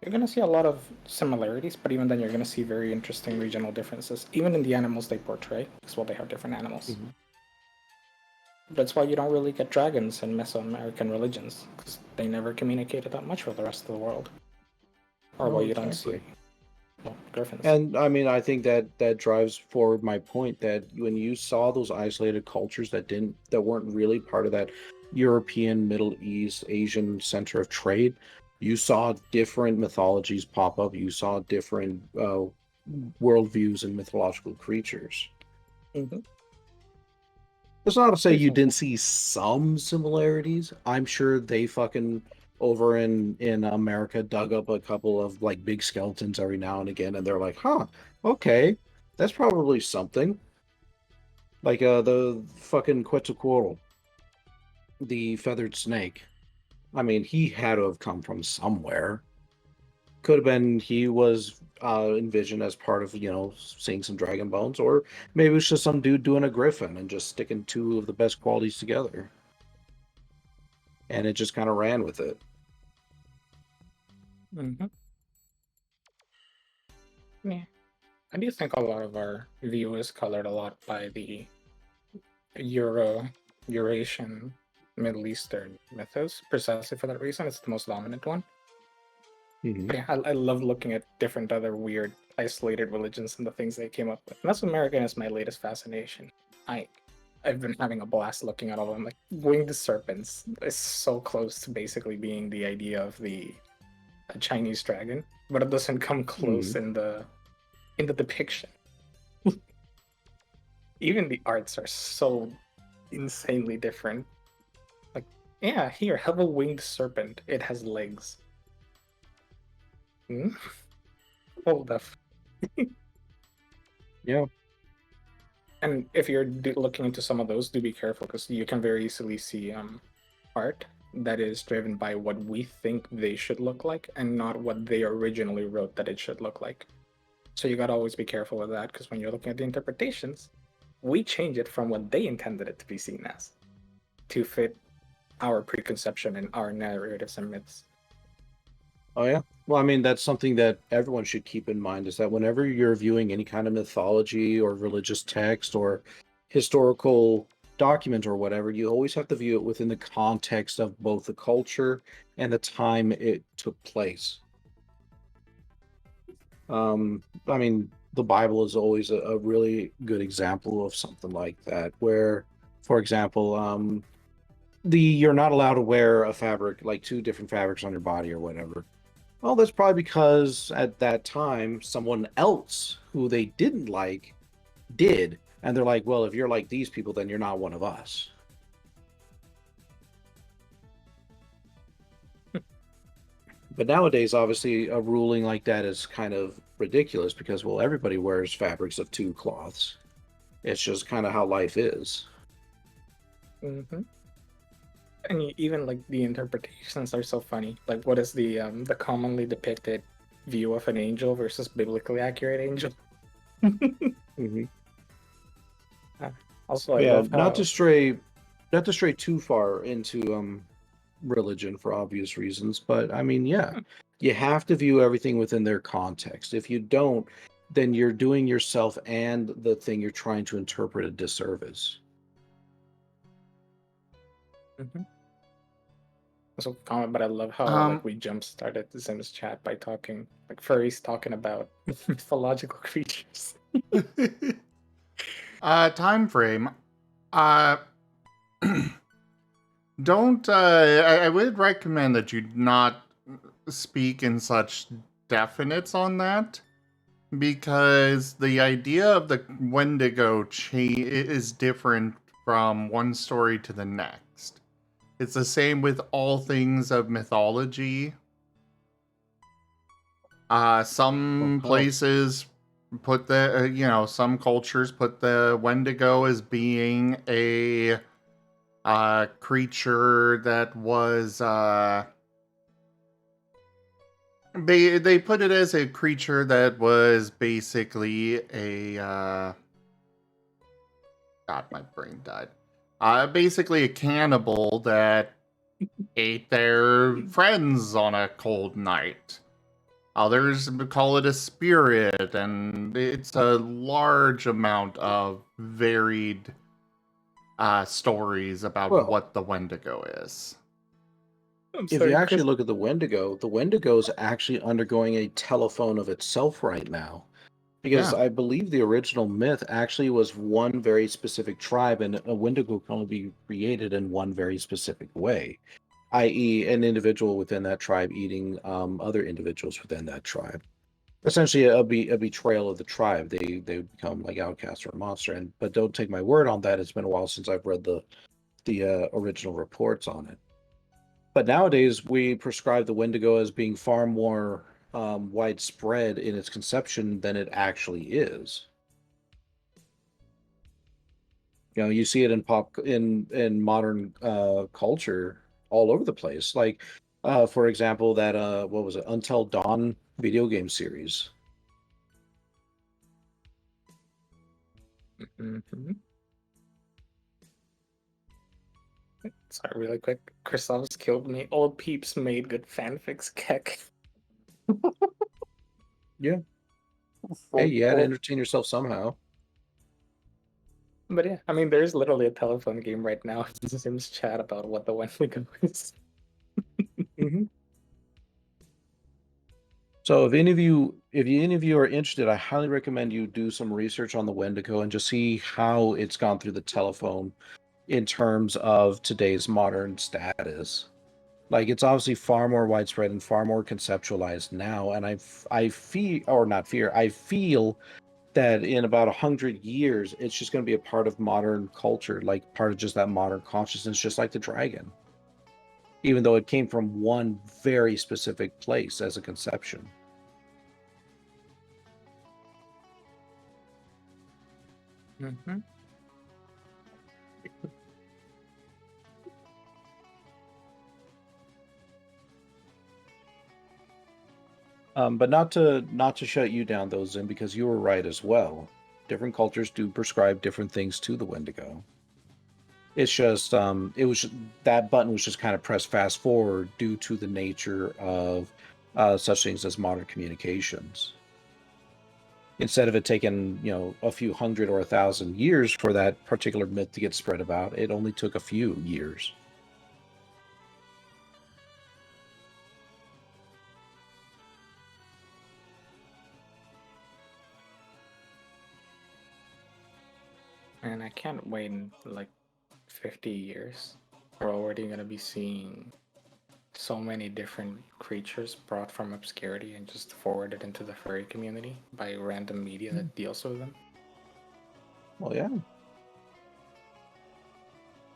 You're going to see a lot of similarities, but even then you're going to see very interesting regional differences, even in the animals they portray, because, well, they have different animals. Mm-hmm. That's why you don't really get dragons in Mesoamerican religions, because they never communicated that much with the rest of the world. Or why you don't see griffins. And I mean, I think that drives forward my point that when you saw those isolated cultures that weren't really part of that European, Middle East, Asian center of trade, you saw different mythologies pop up. You saw different worldviews and mythological creatures. Mm-hmm. That's not to say you didn't see some similarities. I'm sure they fucking over in America dug up a couple of like big skeletons every now and again, and they're like, huh, okay, that's probably something. Like the fucking Quetzalcoatl, the feathered snake. I mean, he had to have come from somewhere. Could have been he was envisioned as part of, seeing some dragon bones, or maybe it was just some dude doing a griffin and just sticking two of the best qualities together. And it just kind of ran with it. Mm-hmm. Yeah. I do think a lot of our view is colored a lot by the Eurasian, Middle Eastern mythos, precisely for that reason. It's the most dominant one. Mm-hmm. Yeah, I love looking at different other weird, isolated religions and the things they came up with. Mesoamerican is my latest fascination. I've been having a blast looking at all of them. Like, winged serpents is so close to basically being the idea of the Chinese dragon, but it doesn't come close in the depiction. Even the arts are so insanely different. Like, Yeah, here, have a winged serpent. It has legs. Hmm? Hold up. Yeah. And if you're looking into some of those, do be careful because you can very easily see art that is driven by what we think they should look like and not what they originally wrote that it should look like. So you gotta always be careful with that because when you're looking at the interpretations, we change it from what they intended it to be seen as to fit our preconception and our narratives and myths. Oh yeah. Well, I mean, that's something that everyone should keep in mind is that whenever you're viewing any kind of mythology or religious text or historical document or whatever, you always have to view it within the context of both the culture and the time it took place. I mean, the Bible is always a really good example of something like that, where, for example, you're not allowed to wear a fabric, like two different fabrics on your body or whatever. Well, that's probably because at that time, someone else who they didn't like did. And they're like, well, if you're like these people, then you're not one of us. But nowadays, obviously, a ruling like that is kind of ridiculous because, well, everybody wears fabrics of two cloths. It's just kind of how life is. Mm-hmm. And even like the interpretations are so funny. Like, what is the commonly depicted view of an angel versus biblically accurate angel? Mm-hmm. Also, I Yeah, love how not to stray too far into religion for obvious reasons, but I mean, yeah, you have to view everything within their context. If you don't, then you're doing yourself and the thing you're trying to interpret a disservice. Mhm. Also comment, but I love how like we jump started the Sims chat by talking like furries talking about mythological creatures. Time frame. Uh, don't. I would recommend that you not speak in such definites on that because the idea of the Wendigo is different from one story to the next. It's the same with all things of mythology. Some Oh, places put the, some cultures put the Wendigo as being a creature that was, they put it as a creature that was basically a, God, my brain died. Basically a cannibal that ate their friends on a cold night. Others call it a spirit, and it's a large amount of varied stories about well, what the Wendigo is. I'm if you sorry, actually Chris. look at the Wendigo is actually undergoing a telephone of itself right now. Because Yeah. I believe the original myth actually was one very specific tribe, and a Wendigo can only be created in one very specific way, i.e., an individual within that tribe eating other individuals within that tribe. Essentially, a betrayal of the tribe. They become like outcasts or a monster. And but don't take my word on that. It's been a while since I've read the original reports on it. But nowadays, we prescribe the Wendigo as being far more widespread in its conception than it actually is. You know, you see it in in modern culture all over the place. Like, for example, that what was it, Until Dawn video game series. Mm-hmm. Sorry, really quick. Christoph's killed me. Old peeps made good fanfics, keck. Yeah. Hey, Old, you had to old. entertain yourself somehow. But yeah, I mean, there's literally a telephone game right now. It's the Sims chat about what the Wendigo is. Hmm. So if any of you are interested, I highly recommend you do some research on the Wendigo and just see how it's gone through the telephone in terms of today's modern status. Like it's obviously far more widespread and far more conceptualized now, and I feel or not fear, I feel that in about 100 years, it's just going to be a part of modern culture, like part of just that modern consciousness, just like the dragon. even though it came from one very specific place as a conception. Mm-hmm. But not to shut you down though, Zim, because you were right as well. Different cultures do prescribe different things to the Wendigo. It's just it was that button was just kind of pressed fast forward due to the nature of such things as modern communications. Instead of it taking a few hundred or 1,000 years for that particular myth to get spread about, it only took a few years. And I can't wait in like 50 years. We're already going to be seeing so many different creatures brought from obscurity and just forwarded into the furry community by random media that deals with them. Well, yeah.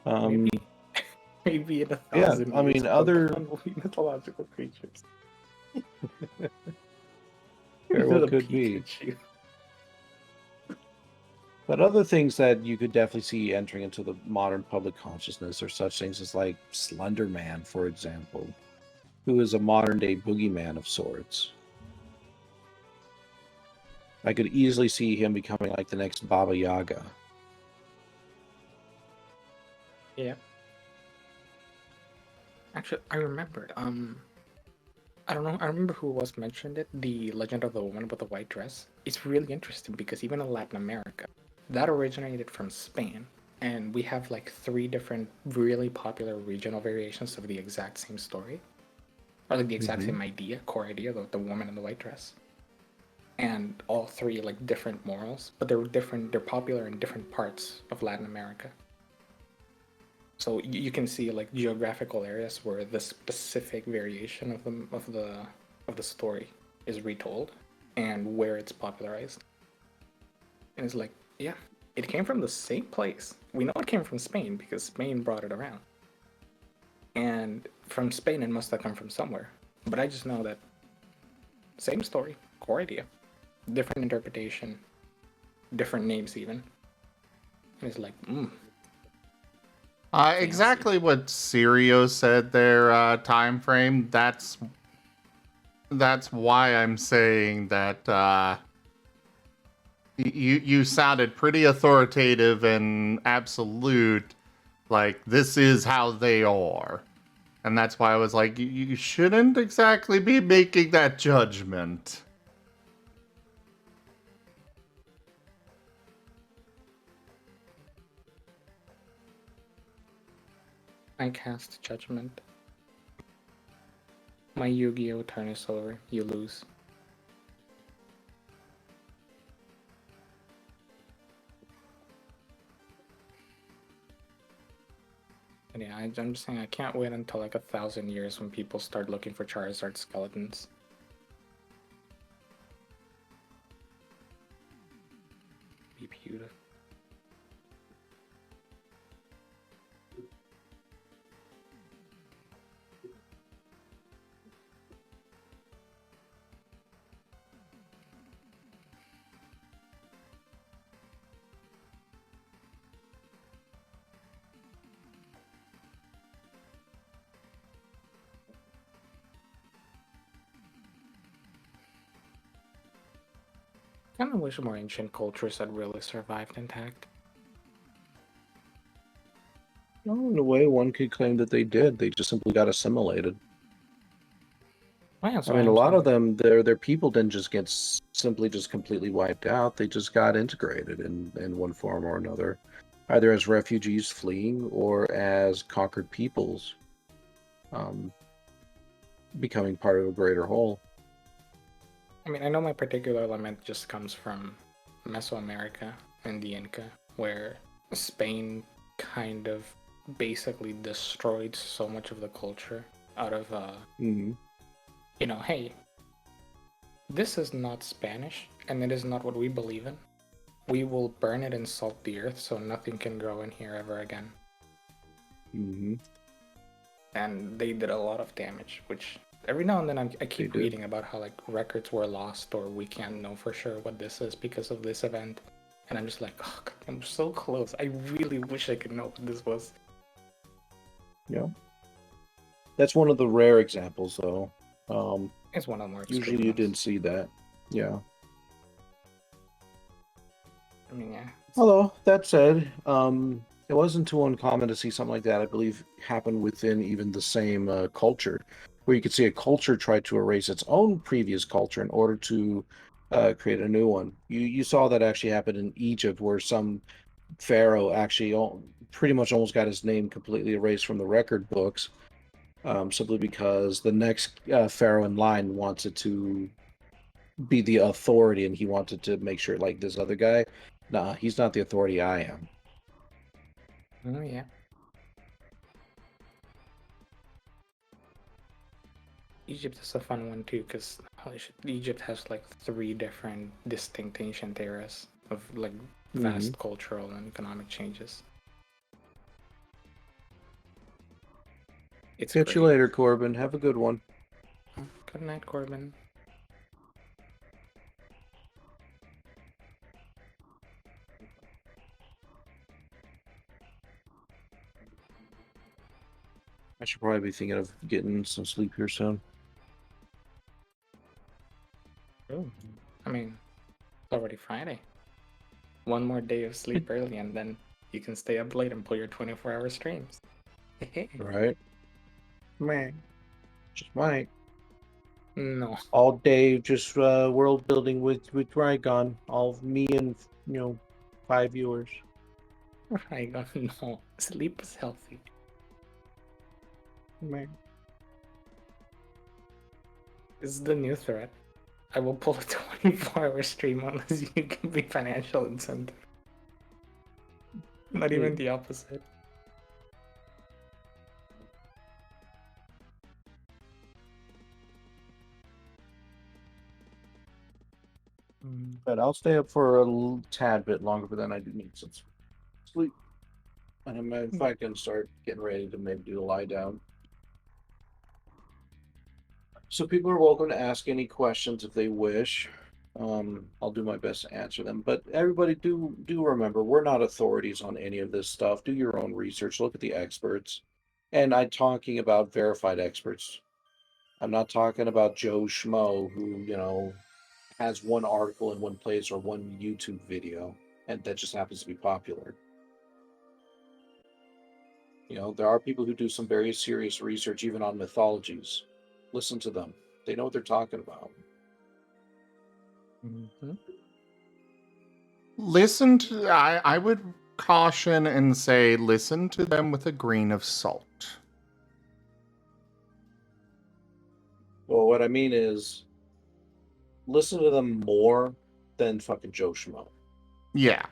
Maybe, maybe in 1,000 yeah, I years, mean, other Pokemon will be mythological creatures. very well could be. But other things that you could definitely see entering into the modern public consciousness are such things as like Slender Man, for example, who is a modern day boogeyman of sorts. I could easily see him becoming like the next Baba Yaga. Yeah. Actually, I remembered. I don't know. I remember who was mentioned it. The Legend of the Woman with the White Dress. It's really interesting because even in Latin America, that originated from Spain, and we have like 3 different really popular regional variations of the exact same story, or like the exact same idea, core idea, the woman in the white dress, and all 3 like different morals, but they're different. They're popular in different parts of Latin America. So you can see like geographical areas where the specific variation of the story is retold, and where it's popularized. And it's like, yeah, it came from the same place. We know it came from Spain because Spain brought it around. And from Spain, it must have come from somewhere. But I just know that same story, core idea, different interpretation, different names even. And it's like, Exactly what Sirio said there, time frame. That's why I'm saying that you sounded pretty authoritative and absolute, like this is how they are. And that's why I was like, you shouldn't exactly be making that judgment. I cast Judgment. My Yu-Gi-Oh turn is over. You lose. And yeah, I'm just saying I can't wait until like 1,000 years when people start looking for Charizard skeletons. Be beautiful. I kind of wish more ancient cultures had really survived intact. Well, in a way, one could claim that they did. They just simply got assimilated. Yeah, I mean, a lot of them, their people didn't just get simply just completely wiped out. They just got integrated in one form or another, either as refugees fleeing or as conquered peoples, becoming part of a greater whole. I mean, I know my particular lament just comes from Mesoamerica and the Inca, where Spain kind of basically destroyed so much of the culture out of, hey, this is not Spanish, and it is not what we believe in. We will burn it and salt the earth so nothing can grow in here ever again. and they did a lot of damage. Which every now and then I keep did. reading about how like records were lost or we can't know for sure what this is because of this event, and I'm just like, oh, God, I'm so close. I really wish I could know what this was. Yeah. That's one of the rare examples, though. It's one of the more extreme Usually you ones. didn't see that. Yeah. I mean, yeah. Although, that said, it wasn't too uncommon to see something like that, I believe, happen within even the same culture, where you could see a culture try to erase its own previous culture in order to create a new one. You saw that actually happen in Egypt, where some pharaoh actually pretty much almost got his name completely erased from the record books, simply because the next pharaoh in line wanted to be the authority, and he wanted to make sure, like, this other guy, nah, he's not the authority, I am. Oh yeah. Egypt is a fun one too, because Egypt has like 3 different distinct ancient eras of like vast cultural and economic changes. It's Catch you great. later, Corbin. Have a good one. Good night, Corbin. I should probably be thinking of getting some sleep here soon. Oh, I mean, it's already Friday. One more day of sleep early, and then you can stay up late and pull your 24-hour streams. Right? Man. Just might. No. All day, just world building with Rygon. All of me and, 5 viewers. Right, no. Sleep is healthy. Man. This is the new threat. I will pull a 24-hour stream unless you give me financial incentive. Not even the opposite. But I'll stay up for a tad bit longer, but then I do need some sleep. And I'm in fact going to start getting ready to maybe do a lie down. So people are welcome to ask any questions if they wish. I'll do my best to answer them. But everybody do remember, we're not authorities on any of this stuff. Do your own research. Look at the experts. And I'm talking about verified experts. I'm not talking about Joe Schmo who, has one article in one place or one YouTube video and that just happens to be popular. There are people who do some very serious research even on mythologies. Listen to them. They know what they're talking about. Listen to, I would caution and say listen to them with a grain of salt. Well, what I mean is listen to them more than fucking Joe Schmo. Yeah.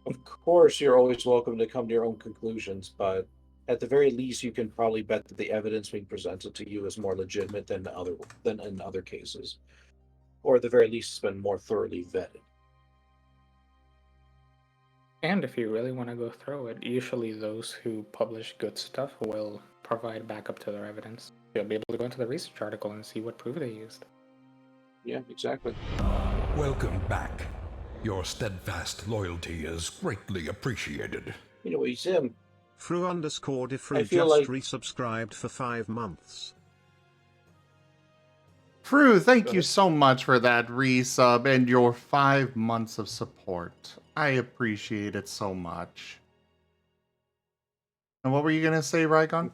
Of course, you're always welcome to come to your own conclusions, but at the very least, you can probably bet that the evidence being presented to you is more legitimate than in other cases, or at the very least, it's been more thoroughly vetted. And if you really want to go through it, usually those who publish good stuff will provide backup to their evidence. You'll be able to go into the research article and see what proof they used. Yeah, exactly. Welcome back. Your steadfast loyalty is greatly appreciated. Anyways, him. Fru_Defru I feel just like- resubscribed for 5 months. Fru, thank Go you ahead. so much for that resub and your 5 months of support. I appreciate it so much. And what were you gonna say, Rygon?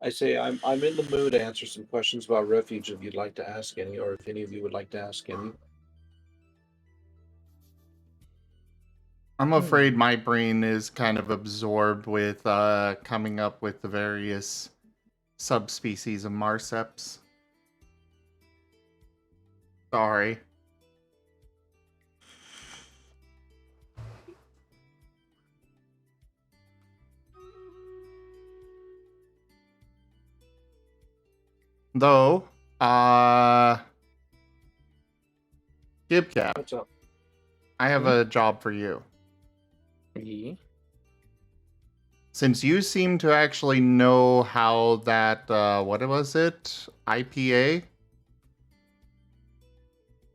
I say I'm in the mood to answer some questions about refuge if you'd like to ask any, or if any of you would like to ask any. I'm afraid my brain is kind of absorbed with coming up with the various subspecies of Marceps. Sorry. Though, Gibcap, What's up? I have a job for you. Yeah. Since you seem to actually know how that, what was it? IPA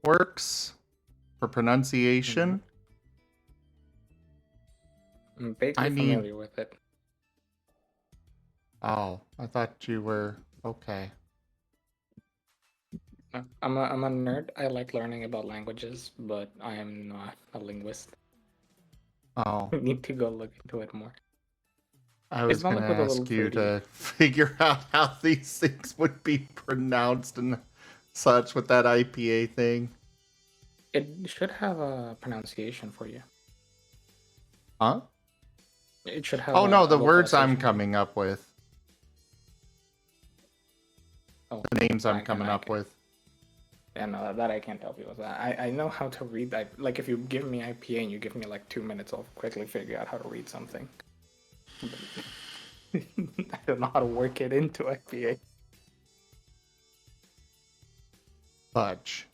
works for pronunciation. I'm vaguely I need- familiar with it. Oh, I thought you were okay. I'm a nerd. I like learning about languages, but I am not a linguist. Oh, I need to go look into it more. I was It's not gonna like with a little ask you 3D. to figure out how these things would be pronounced and such with that IPA thing. It should have a pronunciation for you. Huh? It should have Oh no, the a words I'm vocalization for you. coming up with. Oh, The names I'm I can- coming I up can- with. Yeah, no, that I can't help you with that. I know how to read. Like, if you give me IPA and you give me like 2 minutes, I'll quickly figure out how to read something. I don't know how to work it into IPA. Fudge.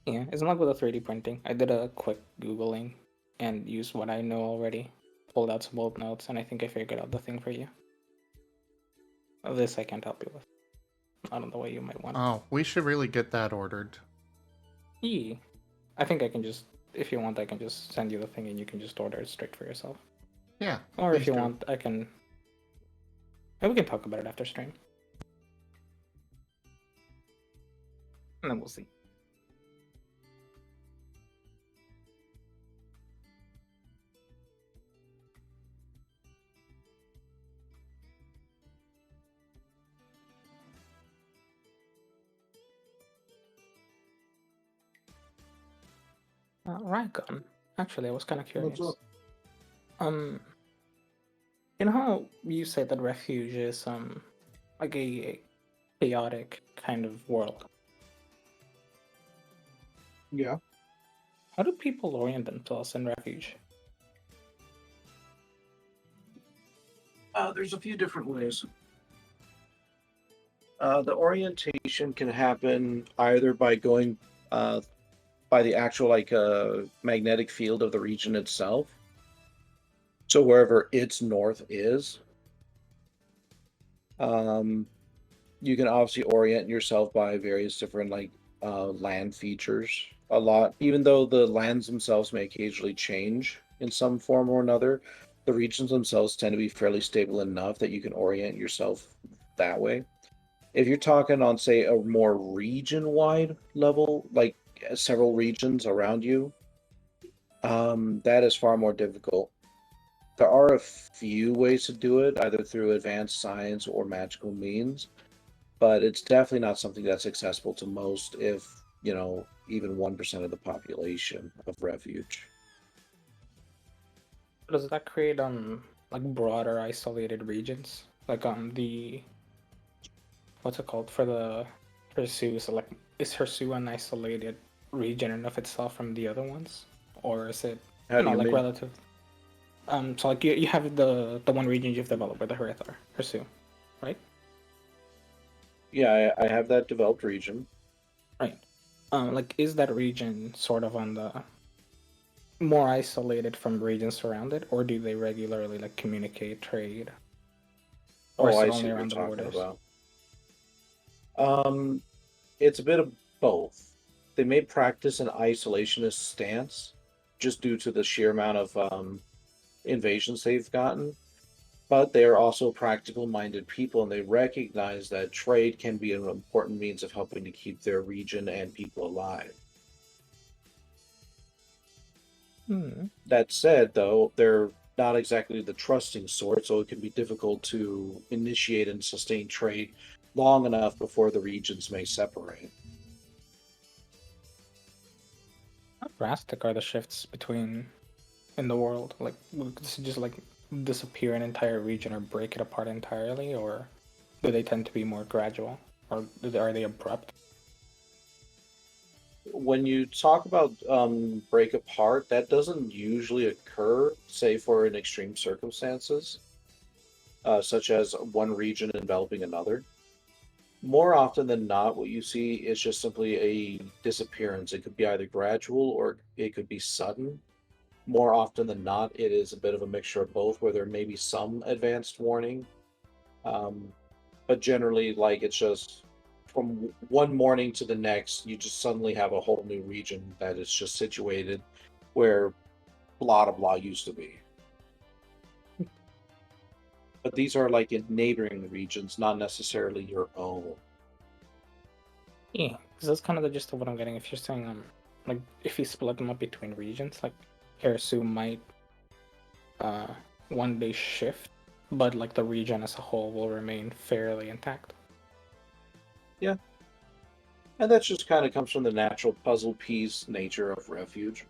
Yeah, it's not with a 3D printing. I did a quick Googling and used what I know already. Pulled out some old notes, and I think I figured out the thing for you. This I can't help you with. Not in the way you might want. Oh, we should really get that ordered. Yeah. I think I can just, if you want, I can just send you the thing and you can just order it straight for yourself. Yeah. Or if please you do. want, I can. And we can talk about it after stream. And then we'll see. Raycon. Actually, I was kind of curious. What's You know how you say that refuge is like a chaotic kind of world? Yeah. How do people orient themselves in refuge? There's a few different ways. The orientation can happen either by going by the actual magnetic field of the region itself. So wherever its north is, you can obviously orient yourself by various different land features a lot. Even though the lands themselves may occasionally change in some form or another, the regions themselves tend to be fairly stable enough that you can orient yourself that way. If you're talking on, say, a more region-wide level, like several regions around you, that is far more difficult. There are a few ways to do it, either through advanced science or magical means, but it's definitely not something that's accessible to most, if, even 1% of the population of refuge. Does that create like broader isolated regions? Like the what's it called for the Hersu? So like, is Hersu an isolated region in of itself from the other ones, or is it How do you like mean? relative? So like you have the one region you've developed with the Hersu, right? Yeah, I have that developed region. Right. Like, is that region sort of on the more isolated from regions surrounded, or do they regularly like communicate, trade? Or is Oh, it I only see what around the you're talking borders? about. It's a bit of both. They may practice an isolationist stance just due to the sheer amount of invasions they've gotten, but they are also practical-minded people, and they recognize that trade can be an important means of helping to keep their region and people alive. That said, though, they're not exactly the trusting sort, so it can be difficult to initiate and sustain trade long enough before the regions may separate. How drastic are the shifts between in the world? Like, does it just like disappear an entire region or break it apart entirely, or do they tend to be more gradual, or are they abrupt? When you talk about break apart, that doesn't usually occur, say for in extreme circumstances, such as one region enveloping another. More often than not, what you see is just simply a disappearance. It could be either gradual or it could be sudden. more often than not, it is a bit of a mixture of both, where there may be some advanced warning. But generally, like, it's just from one morning to the next, you just suddenly have a whole new region that is just situated where blah blah used to be. But these are like in neighboring regions, not necessarily your own. Yeah, because that's kind of the gist of what I'm getting. If you're saying like if you split them up between regions, like Harasu might one day shift, but like the region as a whole will remain fairly intact. Yeah. And that just kind of comes from the natural puzzle piece nature of Refuge.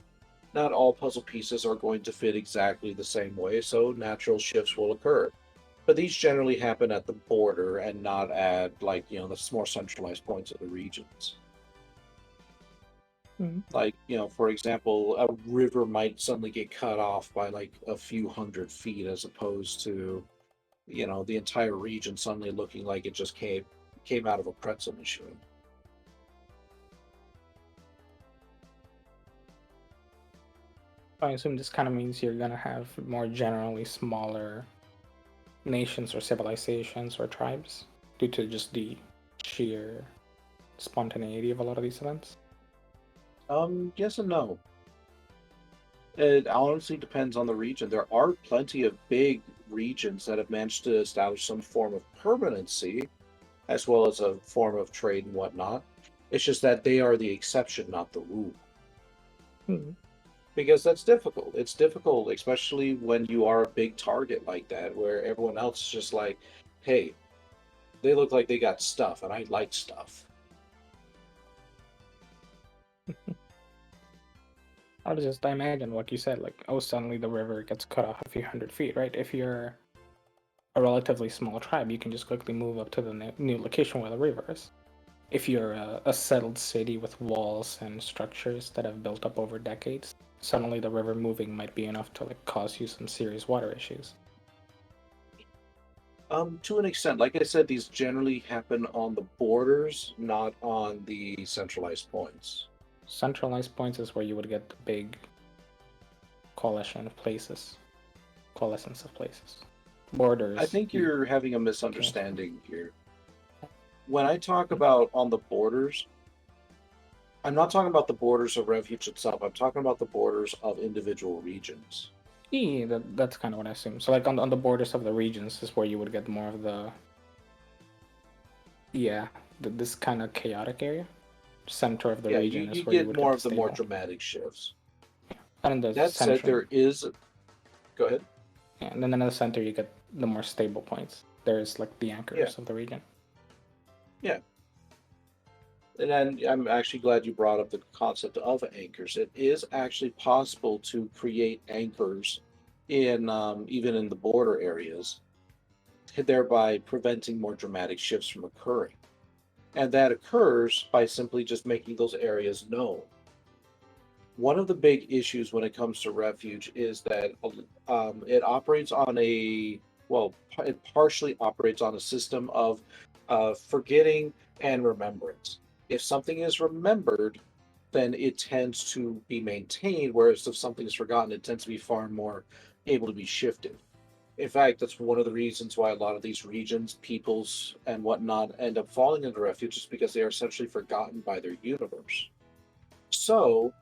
Not all puzzle pieces are going to fit exactly the same way, so natural shifts will occur. But these generally happen at the border and not at, like, the more centralized points of the regions. Like, for example, a river might suddenly get cut off by like a few 100 feet, as opposed to, the entire region suddenly looking like it just came out of a pretzel machine. I assume this kind of means you're gonna have more generally smaller nations or civilizations or tribes due to just the sheer spontaneity of a lot of these events. Yes and no. It honestly depends on the region. There are plenty of big regions that have managed to establish some form of permanency, as well as a form of trade and whatnot. It's just that they are the exception, not the rule. Because that's difficult. It's difficult, especially when you are a big target like that, where everyone else is just like, hey, they look like they got stuff, and I like stuff. I imagine what you said, like, oh, suddenly the river gets cut off a few 100 feet, right? If you're a relatively small tribe, you can just quickly move up to the new location where the river is. If you're a settled city with walls and structures that have built up over decades, suddenly the river moving might be enough to like cause you some serious water issues. To an extent, like I said, these generally happen on the borders, not on the centralized points. Centralized points is where you would get the big coalition of places, coalescence of places. Borders. I think you're having a misunderstanding here. When I talk about on the borders, I'm not talking about the borders of Refuge itself. I'm talking about the borders of individual regions. Yeah, that's kind of what I assume. So, like on the borders of the regions is where you would get more of the this kind of chaotic area. Center of the Yeah, region you is where you get would more get of the the more stable. dramatic shifts. And in the That center, said, there is. Go ahead. yeah, and then in the center you get the more stable points. There's like the anchors of the region. Yeah. And then I'm actually glad you brought up the concept of anchors. It is actually possible to create anchors in even in the border areas, thereby preventing more dramatic shifts from occurring. And that occurs by simply just making those areas known. One of the big issues when it comes to refuge is that it operates on it partially operates on a system of forgetting and remembrance. If something is remembered, then it tends to be maintained, whereas if something is forgotten, it tends to be far more able to be shifted. In fact, that's one of the reasons why a lot of these regions, peoples, and whatnot end up falling into refuge, is because they are essentially forgotten by their universe. So,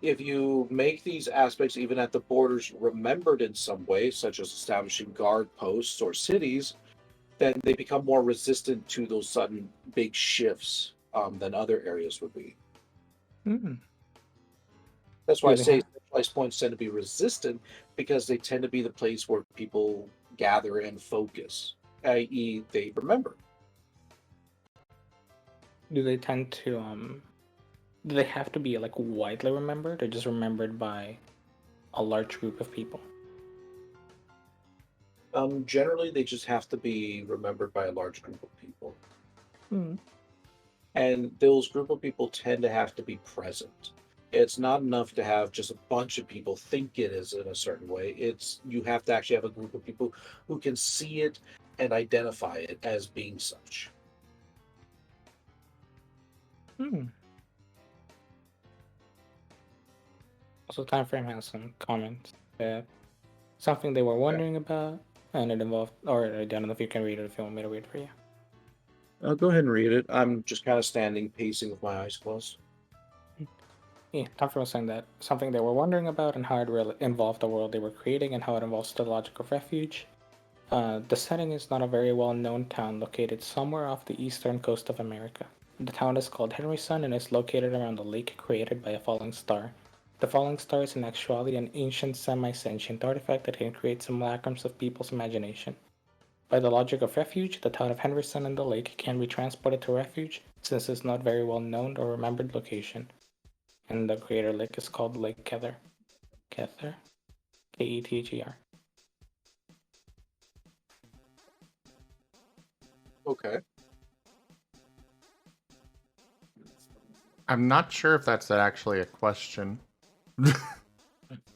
if you make these aspects, even at the borders, remembered in some way, such as establishing guard posts or cities, then they become more resistant to those sudden big shifts than other areas would be. That's why I say centralized points tend to be resistant, because they tend to be the place where people gather and focus, i.e., they remember. Do they tend to do they have to be like widely remembered or just remembered by a large group of people? Generally, they just have to be remembered by a large group of people. And those group of people tend to have to be present. It's not enough to have just a bunch of people think it is in a certain way. It's you have to actually have a group of people who can see it and identify it as being such. Also, Time Frame has some comments. Something they were wondering about, and it involved, or I don't know if you can read it if you want me to read it for you. I'll go ahead and read it. I'm just kind of standing, pacing with my eyes closed. Yeah, Time Frame was saying that something they were wondering about and how it really involved the world they were creating and how it involves the logic of refuge. The setting is not a very well-known town located somewhere off the eastern coast of America. The town is called Henryson and is located around a lake created by a falling star. The falling star is in actuality an ancient semi-sentient artifact that can create simulacrums of people's imagination. By the logic of refuge, the town of Henryson and the lake can be transported to refuge since it's not very well known or remembered location. And the greater lake is called Lake Kether. Kether? Kether. Okay. I'm not sure if that's actually a question.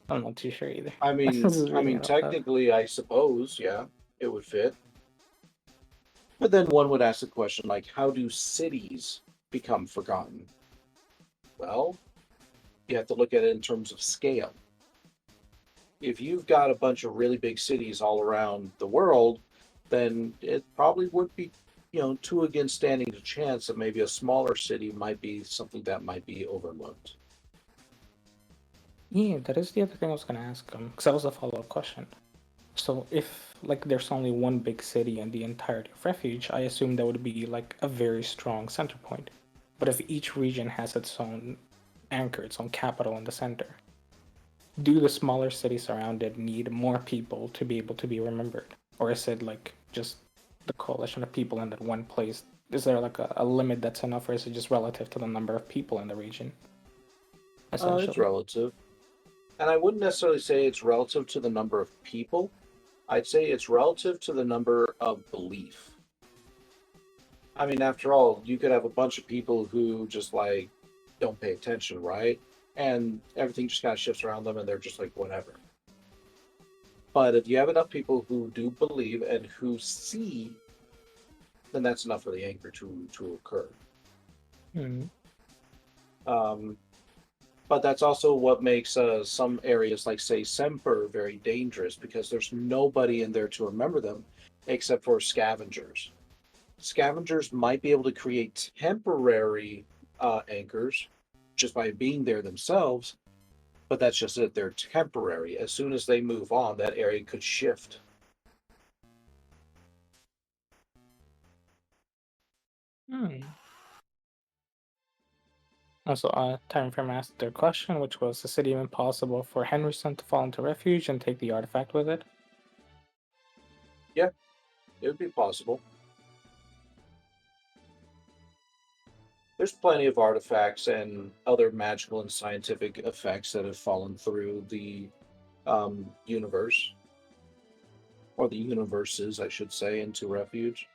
I'm not too sure either. I mean, was reading it out loud. technically, I suppose, yeah, it would fit. But then one would ask the question, like, how do cities become forgotten? Well, you have to look at it in terms of scale. If you've got a bunch of really big cities all around the world, then it probably would be, two against standing a chance that maybe a smaller city might be something that might be overlooked. Yeah, that is the other thing I was gonna ask him, because that was a follow-up question. So if like there's only one big city in the entirety of refuge, I assume that would be like a very strong center point. But if each region has its own anchor, its own capital in the center, do the smaller cities around it need more people to be able to be remembered? Or is it like just the coalition of people in that one place? Is there like a limit that's enough, or is it just relative to the number of people in the region? It's relative. And I wouldn't necessarily say it's relative to the number of people. I'd say it's relative to the number of belief. I mean, after all, you could have a bunch of people who just like don't pay attention, right? And everything just kind of shifts around them and they're just like, whatever. But if you have enough people who do believe and who see, then that's enough for the anchor to occur. But that's also what makes some areas like, say, Semper very dangerous, because there's nobody in there to remember them except for scavengers. Scavengers might be able to create temporary anchors just by being there themselves, but that's just it. They're temporary. As soon as they move on, that area could shift. Also, Time Frame asked their question, which was, is it even possible for Henryson to fall into refuge and take the artifact with it? Yeah, it would be possible. There's plenty of artifacts and other magical and scientific effects that have fallen through the universe, or the universes, I should say, into refuge.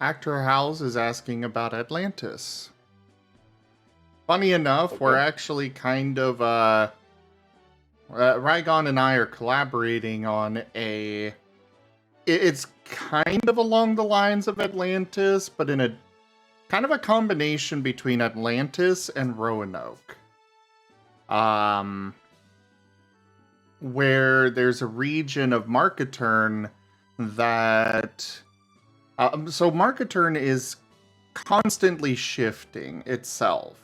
Actor Howls is asking about Atlantis. Funny enough, we're actually kind of, Rygon and I are collaborating on it's kind of along the lines of Atlantis, but in a kind of a combination between Atlantis and Roanoke. Where there's a region of Marketurn that... so Marketurn is constantly shifting itself,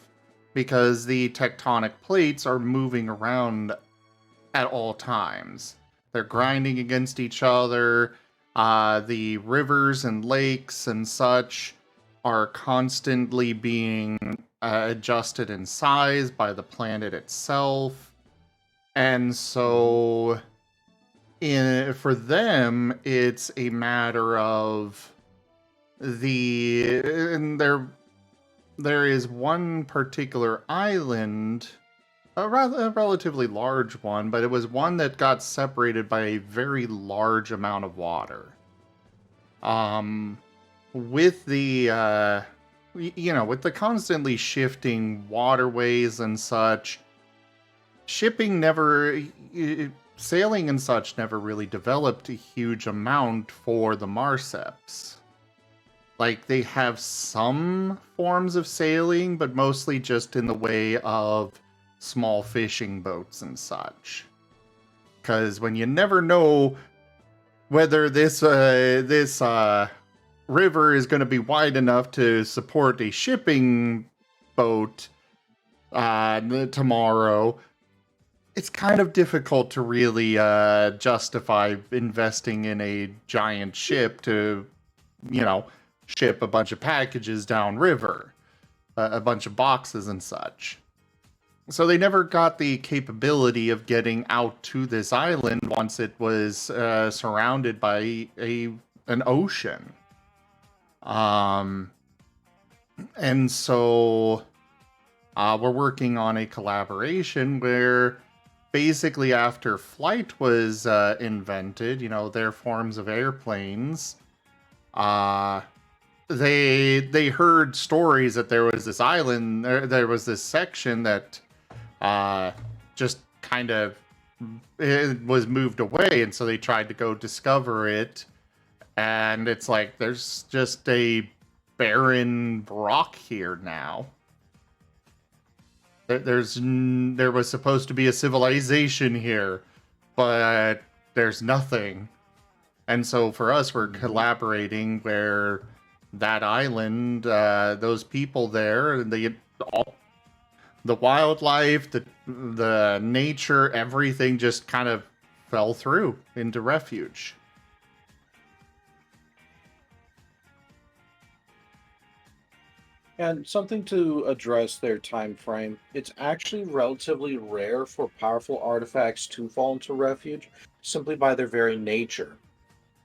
because the tectonic plates are moving around at all times. They're grinding against each other. The rivers and lakes and such are constantly being adjusted in size by the planet itself. And so for them, it's a matter of there is one particular island, a relatively large one, but it was one that got separated by a very large amount of water. With the, with the constantly shifting waterways and such, sailing and such never really developed a huge amount for the Marceps. Like, they have some forms of sailing, but mostly just in the way of small fishing boats and such. Because when you never know whether this river is going to be wide enough to support a shipping boat tomorrow, it's kind of difficult to really justify investing in a giant ship to, ship a bunch of packages downriver, a bunch of boxes and such. So they never got the capability of getting out to this island once it was surrounded by an ocean. And so we're working on a collaboration where basically after flight was invented, their forms of airplanes, they heard stories that there was this island, there was this section that just kind of it was moved away, and so they tried to go discover it, and it's like there's just a barren rock here now. There was supposed to be a civilization here, but there's nothing. And so for us, we're collaborating where that island, those people there, the wildlife, the nature, everything just kind of fell through into refuge. And something to address their time frame, it's actually relatively rare for powerful artifacts to fall into refuge simply by their very nature.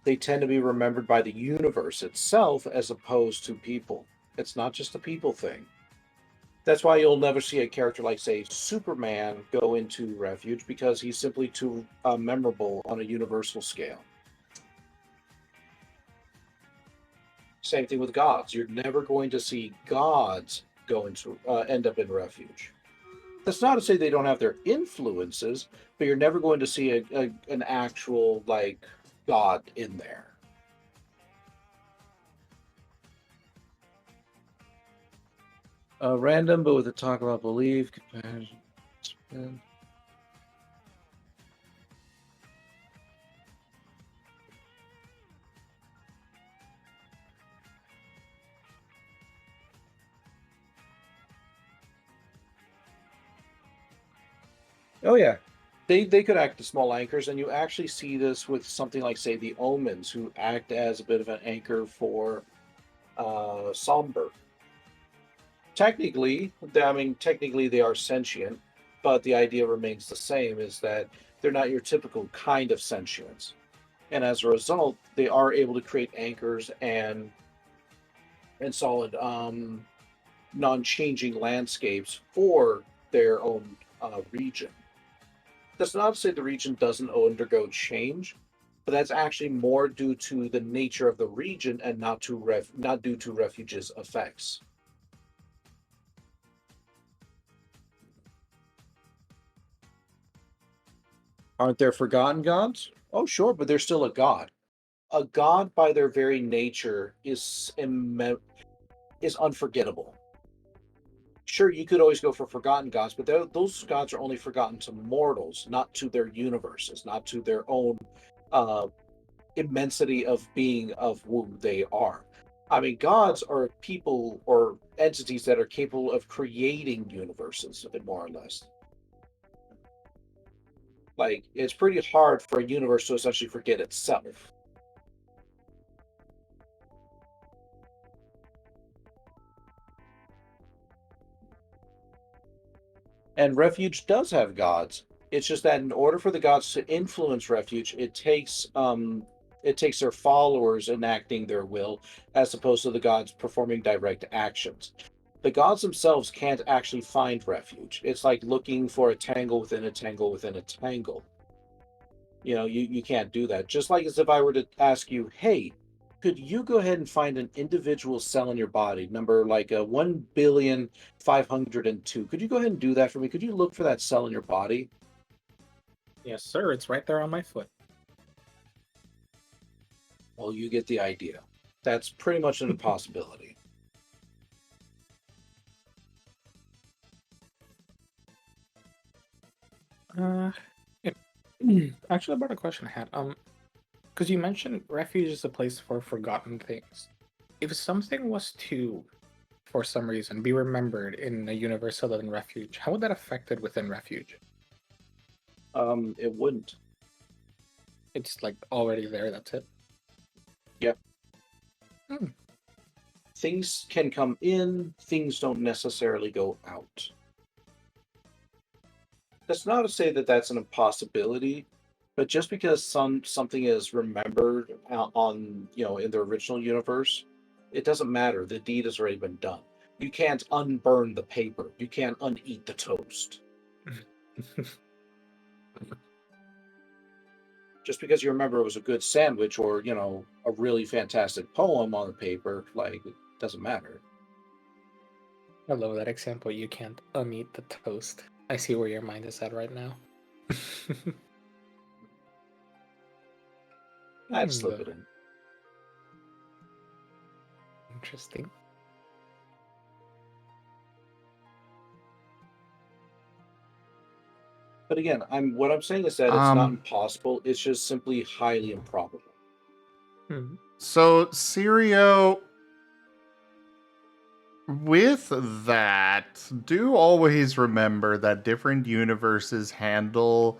They tend to be remembered by the universe itself as opposed to people. It's not just a people thing. That's why you'll never see a character like, say, Superman go into refuge, because he's simply too memorable on a universal scale. Same thing with gods. You're never going to see gods go into end up in refuge. That's not to say they don't have their influences, but you're never going to see an actual god in there. Random, but with a talk about belief, compassion. Oh yeah, they could act as small anchors, and you actually see this with something like, say, the Omens, who act as a bit of an anchor for Somber. Technically they are sentient, but the idea remains the same: is that they're not your typical kind of sentience, and as a result, they are able to create anchors and solid, non-changing landscapes for their own region. That's not to say the region doesn't undergo change, but that's actually more due to the nature of the region and not due to refuge's effects. Aren't there forgotten gods? Oh, sure, but they're still a god. A god, by their very nature, is unforgettable. Sure, you could always go for forgotten gods, but those gods are only forgotten to mortals, not to their universes, not to their own immensity of being of who they are. I mean, gods are people or entities that are capable of creating universes, more or less. It's pretty hard for a universe to essentially forget itself. And Refuge does have gods. It's just that in order for the gods to influence Refuge, it takes their followers enacting their will, as opposed to the gods performing direct actions. The gods themselves can't actually find refuge. It's like looking for a tangle within a tangle within a tangle. You can't do that. Just like as if I were to ask you, hey, could you go ahead and find an individual cell in your body, number 1,502? Could you go ahead and do that for me? Could you look for that cell in your body? Yes, sir. It's right there on my foot. Well, you get the idea. That's pretty much an impossibility. Actually, about a question I had. Because you mentioned refuge is a place for forgotten things. If something was to, for some reason, be remembered in a universe other than refuge, how would that affect it within refuge? It wouldn't. It's like already there. That's it. Yep. Hmm. Things can come in, things don't necessarily go out. That's not to say that that's an impossibility, but just because something is remembered on in the original universe, it doesn't matter. The deed has already been done. You can't unburn the paper. You can't uneat the toast. Just because you remember it was a good sandwich or a really fantastic poem on the paper, like it doesn't matter. I love that example. You can't uneat the toast. I see where your mind is at right now. I'd slip it in. Interesting. But again, what I'm saying is that it's not impossible. It's just simply highly improbable. So, Sirio, with that, do always remember that different universes handle,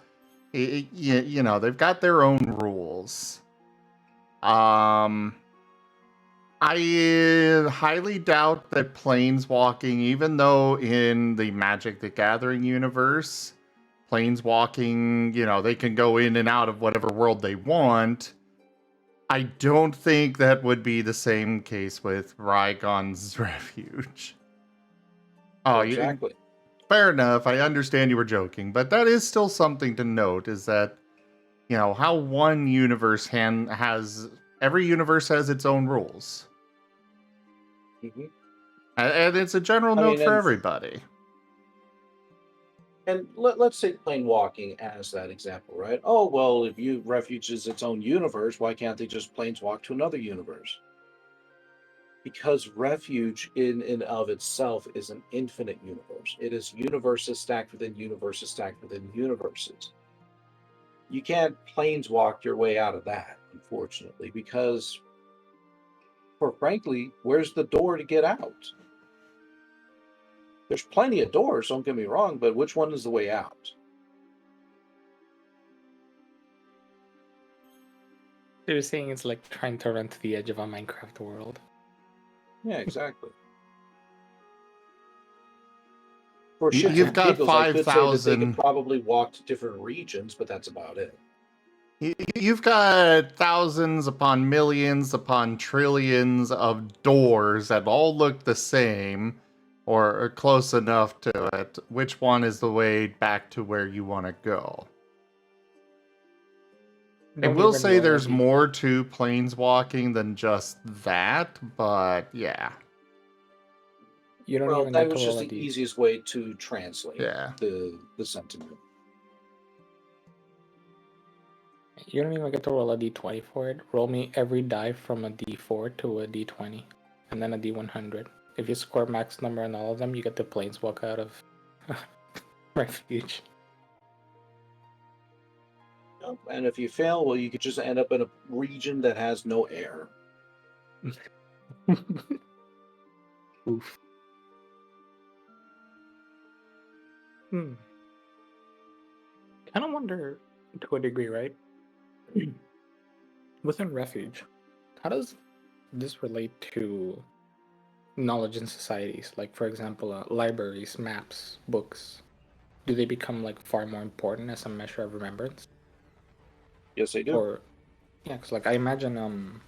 they've got their own rules. I highly doubt that planeswalking, even though in the Magic the Gathering universe, planeswalking, they can go in and out of whatever world they want. I don't think that would be the same case with Rygon's Refuge. Oh, exactly. Fair enough. I understand you were joking, but that is still something to note, is that, how one universe has... Every universe has its own rules. Mm-hmm. And it's a general note for everybody. And let's say plane walking as that example, right? Oh, well, if refuge is its own universe, why can't they just planeswalk to another universe? Because refuge in and of itself is an infinite universe. It is universes stacked within universes stacked within universes. You can't planeswalk your way out of that, unfortunately, because, frankly, where's the door to get out? There's plenty of doors, don't get me wrong, but which one is the way out? You're saying it's like trying to run to the edge of a Minecraft world. Yeah, exactly. For shits You've and got giggles, I could say that they 5,000... could probably walk to different regions, but that's about it. You've got thousands upon millions upon trillions of doors that all look the same or are close enough to it. Which one is the way back to where you want to go? I will say there's more to planeswalking than just that, but yeah. You don't even that was just the easiest way to translate the sentiment. You don't even get to roll a d20 for it. Roll me every die from a d4 to a d20, and then a d100. If you score max number on all of them, you get the planeswalk out of refuge. And if you fail, well, you could just end up in a region that has no air. Oof. Kind of wonder, to a degree, right? Within refuge, how does this relate to knowledge in societies? Like, for example, libraries, maps, books. Do they become like far more important as a measure of remembrance? Yes, they do. Or, yeah, because like I imagine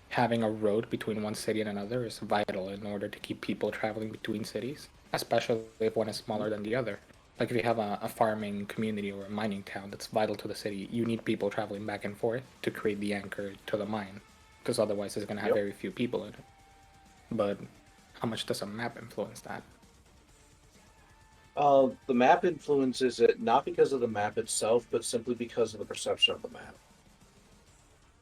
having a road between one city and another is vital in order to keep people traveling between cities, especially if one is smaller than the other. Like if you have a farming community or a mining town that's vital to the city, you need people traveling back and forth to create the anchor to the mine, because otherwise it's going to have very few people in it. But how much does a map influence that? The map influences it not because of the map itself, but simply because of the perception of the map.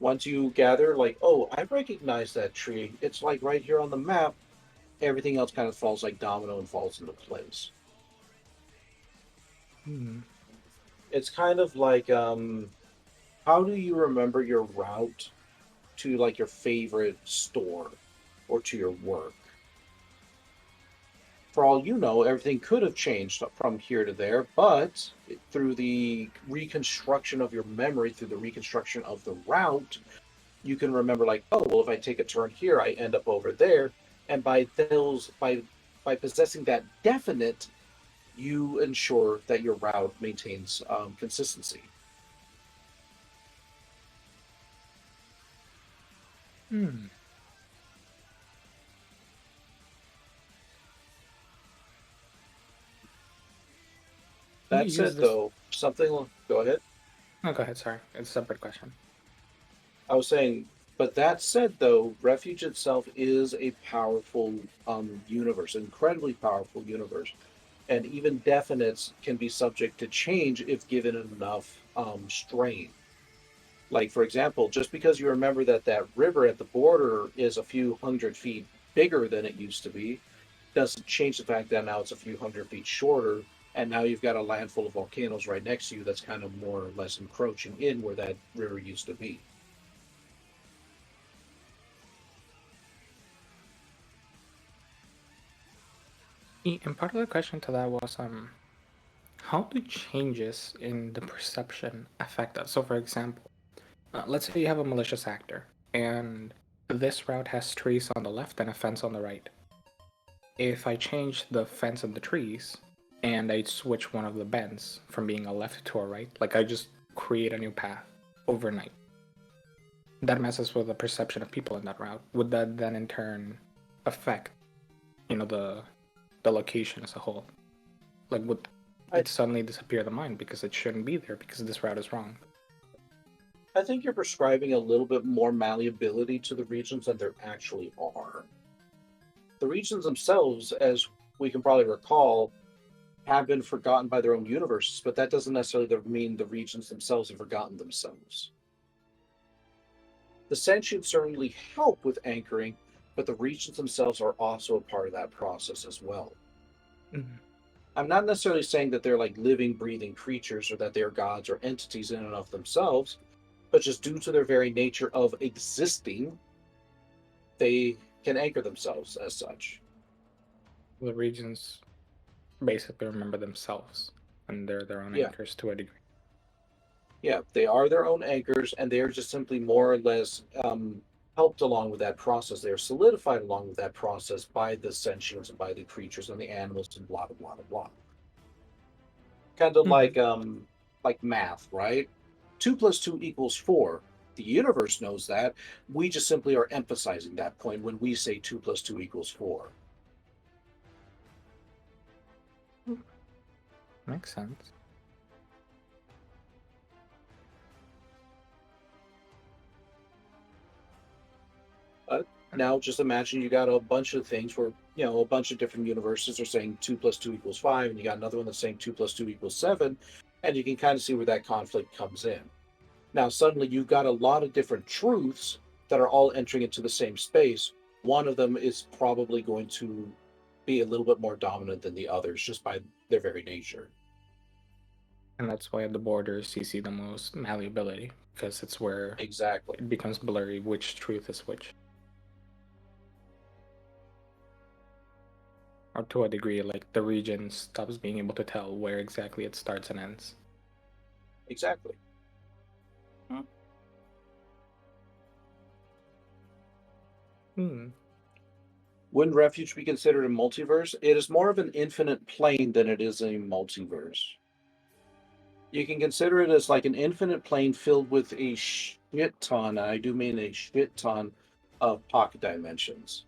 Once you gather, like, oh, I recognize that tree. It's like right here on the map. Everything else kind of falls like domino and falls into place. It's kind of like how do you remember your route to like your favorite store or to your work? For all you know, everything could have changed from here to there, but through the reconstruction of your memory, through the reconstruction of the route, you can remember like, oh, well, if I take a turn here, I end up over there. And by possessing that definite, you ensure that your route maintains consistency. Hmm. Can you That use said, this? though, something. Go ahead. No, go ahead. Sorry, it's a separate question. I was saying, but that said, though, Refuge itself is a powerful universe, incredibly powerful universe, and even definites can be subject to change if given enough strain. Like, for example, just because you remember that that river at the border is a few 100 feet bigger than it used to be, doesn't change the fact that now it's a few 100 feet shorter, and now you've got a land full of volcanoes right next to you that's kind of more or less encroaching in where that river used to be. And part of the question to that was, how do changes in the perception affect us? So, for example, let's say you have a malicious actor, and this route has trees on the left and a fence on the right. If I change the fence and the trees, and I switch one of the bends from being a left to a right, like I just create a new path overnight, that messes with the perception of people in that route. Would that then in turn affect, the location as a whole? Like, would I, it suddenly disappear the mind because it shouldn't be there because this route is wrong? I think you're prescribing a little bit more malleability to the regions than there actually are. The regions themselves, as we can probably recall, have been forgotten by their own universes, but that doesn't necessarily mean the regions themselves have forgotten themselves. The sentients certainly help with anchoring, but the regions themselves are also a part of that process as well. Mhm. I'm not necessarily saying that they're like living, breathing creatures or that they're gods or entities in and of themselves, but just due to their very nature of existing, they can anchor themselves as such. The regions basically remember themselves, and they're their own Yeah, anchors to a degree. yeah, they are their own anchors, and they are just simply more or less helped along with that process. They are solidified along with that process by the sentients and by the creatures and the animals and blah blah blah blah. Kind of Mhm. like math, right? 2 plus 2 equals 4. The universe knows that. We just simply are emphasizing that point when we say 2 plus 2 equals 4. Makes sense. Now, just imagine you got a bunch of things where, a bunch of different universes are saying 2 plus 2 equals 5, and you got another one that's saying 2 plus 2 equals 7, and you can kind of see where that conflict comes in. Now, suddenly you've got a lot of different truths that are all entering into the same space. One of them is probably going to be a little bit more dominant than the others just by their very nature. And that's why at the borders you see the most malleability, because it's where Exactly. it becomes blurry which truth is which. Or to a degree, like the region stops being able to tell where exactly it starts and ends. Exactly. Hmm. Wouldn't Refuge be considered a multiverse? It is more of an infinite plane than it is a multiverse. You can consider it as like an infinite plane filled with a shit ton, and I do mean a shit ton of pocket dimensions.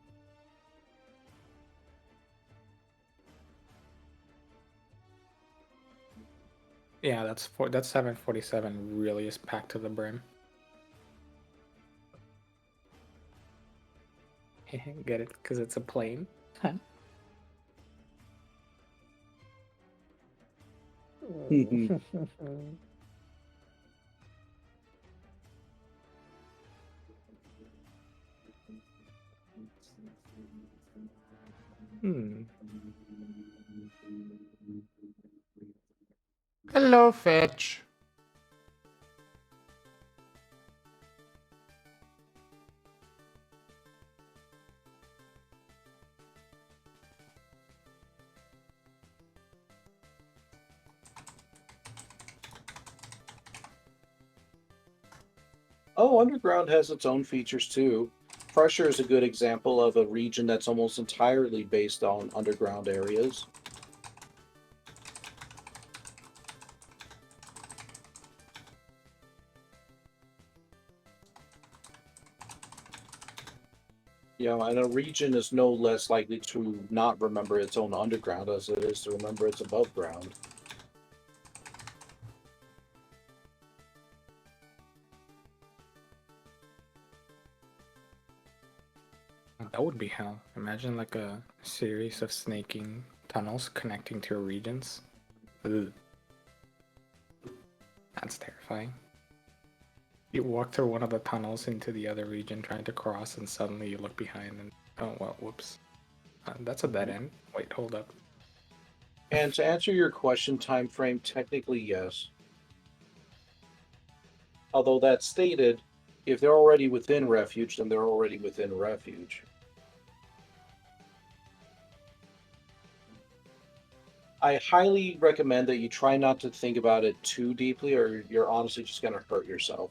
Yeah, that's 747 really is packed to the brim. Get it? Because it's a plane. Hmm. Hello, Fetch. Oh, underground has its own features too. Pressure is a good example of a region that's almost entirely based on underground areas. You know, and a region is no less likely to not remember its own underground as it is to remember its above ground. That would be hell. Imagine like a series of snaking tunnels connecting to regions. Ugh. That's terrifying. You walk through one of the tunnels into the other region trying to cross, and suddenly you look behind and oh well, whoops. That's a dead end. Wait, hold up. And to answer your question, time frame, technically yes. Although that stated, if they're already within refuge, then they're already within refuge. I highly recommend that you try not to think about it too deeply, or you're honestly just going to hurt yourself.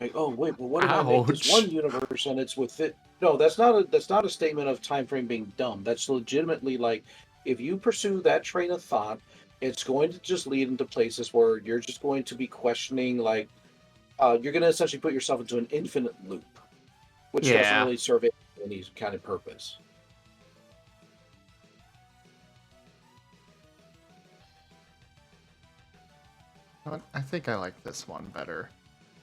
Like, oh wait, well, what if I make this one Ouch. universe and it's with it? No, that's not a statement of time frame being dumb. That's legitimately like, if you pursue that train of thought, it's going to just lead into places where you're just going to be questioning, like, you're going to essentially put yourself into an infinite loop, which doesn't Yeah. really serve any kind of purpose. But I think I like this one better.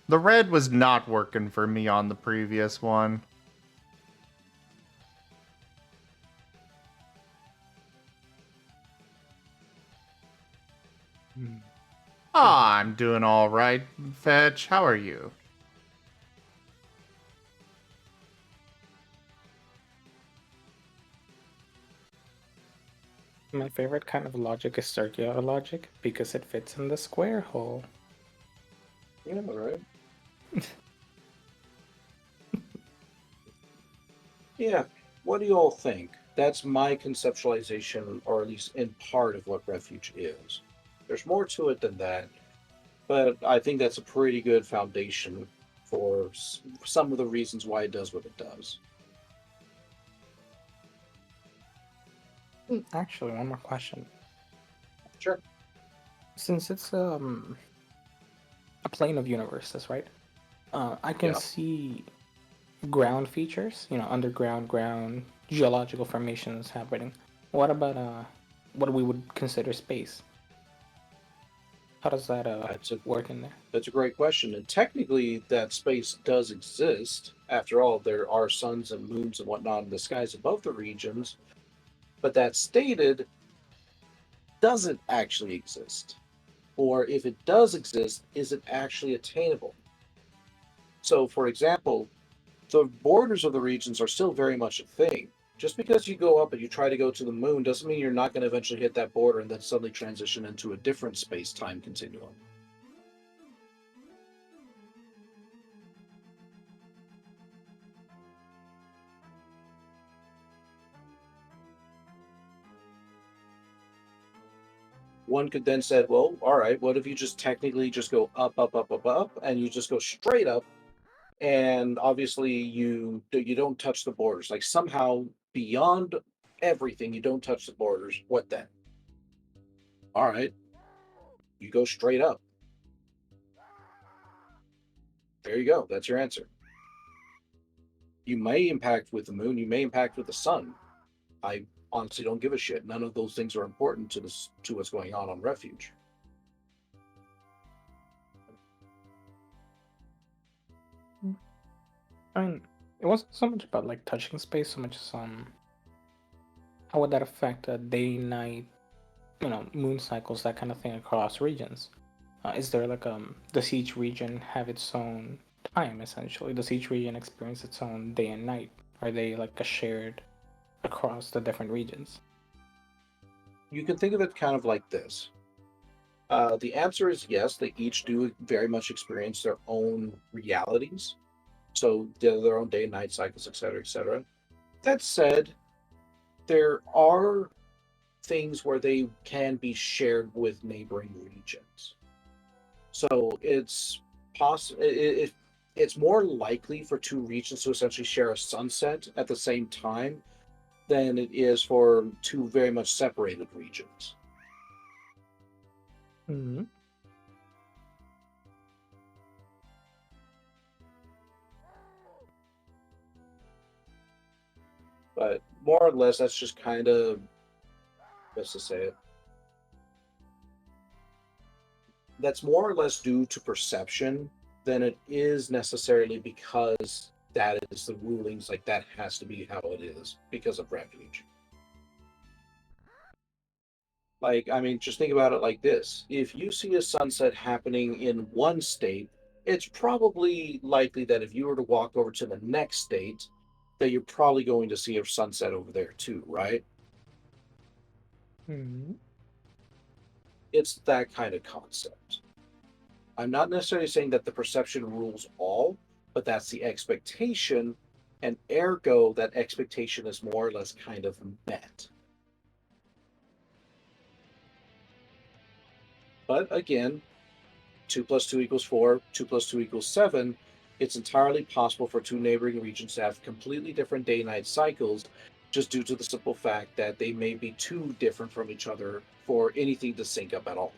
The red was not working for me on the previous one. I'm doing all right. Fetch, how are you? My favorite kind of logic is circular logic because it fits in the square hole. Yeah, right. Yeah. What do you all think? That's my conceptualization, or at least in part of what refuge is. There's more to it than that, but I think that's a pretty good foundation for some of the reasons why it does what it does. Actually, one more question. Sure. Since it's a plane of universes, right? I can Yeah. see ground features, underground, ground, geological formations happening. What about what we would consider space? How does that That's a work in there? that's a great question. And technically that space does exist. After all, there are suns and moons and whatnot in the skies above the regions, but that stated doesn't actually exist. Or if it does exist, is it actually attainable? So, for example, the borders of the regions are still very much a thing. Just because you go up and you try to go to the moon doesn't mean you're not going to eventually hit that border and then suddenly transition into a different space time continuum. One could then say, well, all right, what if you just technically just go up, up, up, up, up, and you just go straight up, and obviously you don't touch the borders. Like somehow beyond everything, you don't touch the borders. What then? All right, you go straight up. There you go. That's your answer. You may impact with the moon. You may impact with the sun. I honestly don't give a shit. None of those things are important to this to what's going on Refuge. I mean, it wasn't so much about like touching space, so much as how would that affect day, night, moon cycles, that kind of thing across regions? Is there like does each region have its own time essentially? Does each region experience its own day and night? Are they like a shared across the different regions? You can think of it kind of like this. The answer is yes, they each do very much experience their own realities. So they're their own day and night cycles, etc., etc. That said, there are things where they can be shared with neighboring regions. So it's possible. It's more likely for two regions to essentially share a sunset at the same time than it is for two very much separated regions. Mm-hmm. But more or less, that's just kind of, best to say it, that's more or less due to perception than it is necessarily because that is the rulings, like that has to be how it is because of refuge. Like, I mean, just think about it like this. If you see a sunset happening in one state, it's probably likely that if you were to walk over to the next state, that you're probably going to see a sunset over there too, right? Mm-hmm. It's that kind of concept. I'm not necessarily saying that the perception rules all, but that's the expectation, and ergo, that expectation is more or less kind of met. But again, 2 plus 2 equals 4, 2 plus 2 equals 7. It's entirely possible for two neighboring regions to have completely different day night cycles just due to the simple fact that they may be too different from each other for anything to sync up at all.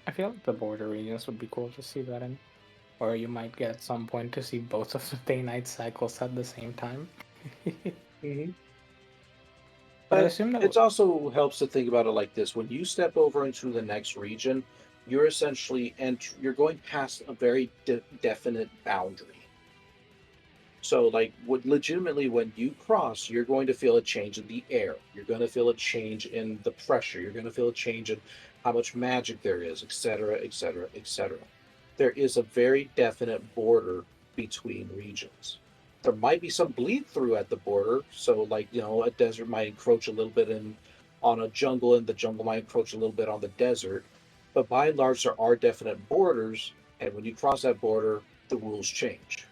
I feel like the border regions would be cool to see that in. Or you might get at some point to see both of the day-night cycles at the same time. Mm-hmm. But I But assume that it also helps to think about it like this: when you step over into the next region, you're essentially you're going past a very definite boundary. So, like, legitimately, when you cross, you're going to feel a change in the air. You're going to feel a change in the pressure. You're going to feel a change in how much magic there is, etc., etc., etc. There is a very definite border between regions. There might be some bleed through at the border. So, like, a desert might encroach a little bit on a jungle, and the jungle might encroach a little bit on the desert. But by and large, there are definite borders. And when you cross that border, the rules change.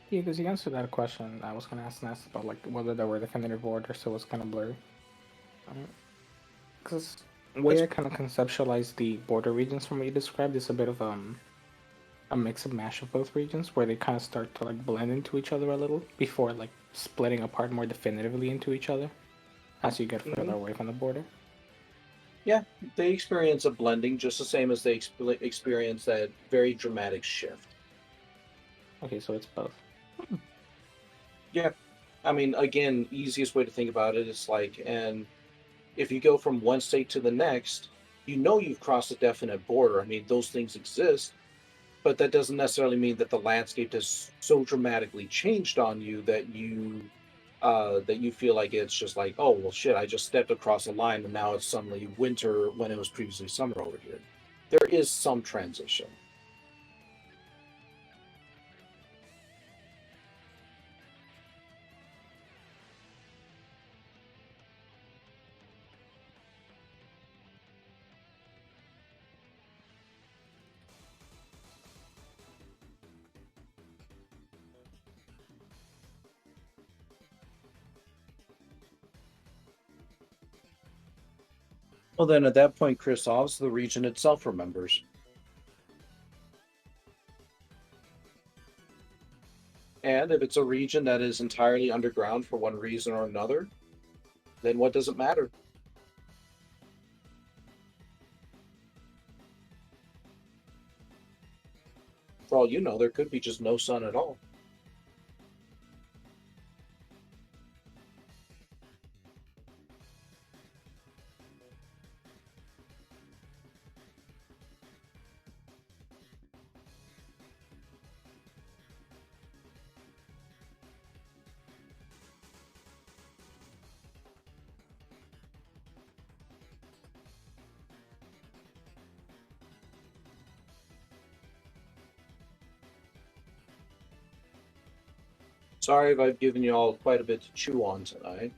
Yeah, because you answered that question I was gonna ask next about like whether there were definitive borders, so it was kind of blurry. Because way That's I kind of conceptualize the border regions from what you described is a bit of a mix and mash of both regions, where they kind of start to like blend into each other a little before like splitting apart more definitively into each other as you get further Mhm. away from the border. Yeah, they experience a blending just the same as they experience that very dramatic shift. Okay, so it's both. Yeah, I mean, again, easiest way to think about it is like, and if you go from one state to the next, you've crossed a definite border. I mean, those things exist, but that doesn't necessarily mean that the landscape has so dramatically changed on you that you feel like it's just like, oh well, shit, I just stepped across a line and now it's suddenly winter when it was previously summer over here. There is some transition. Well, then at that point, Chris Oz, the region itself remembers. And if it's a region that is entirely underground for one reason or another, then what does it matter? For all you know, there could be just no sun at all. Sorry if I've given you all quite a bit to chew on tonight.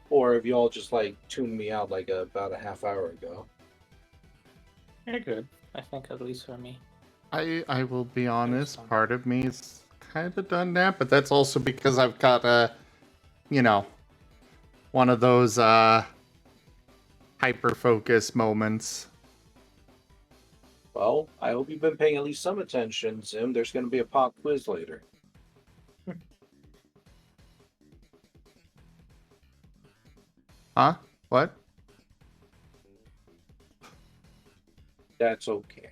Or if you all just like tuned me out like about a half hour ago. You're good. I think at least for me. I will be honest, fun. part of me is kind of done that, but that's also because I've got you know, one of those hyper focus moments. Well, I hope you've been paying at least some attention, Zim. There's going to be a pop quiz later. Huh? What? That's okay.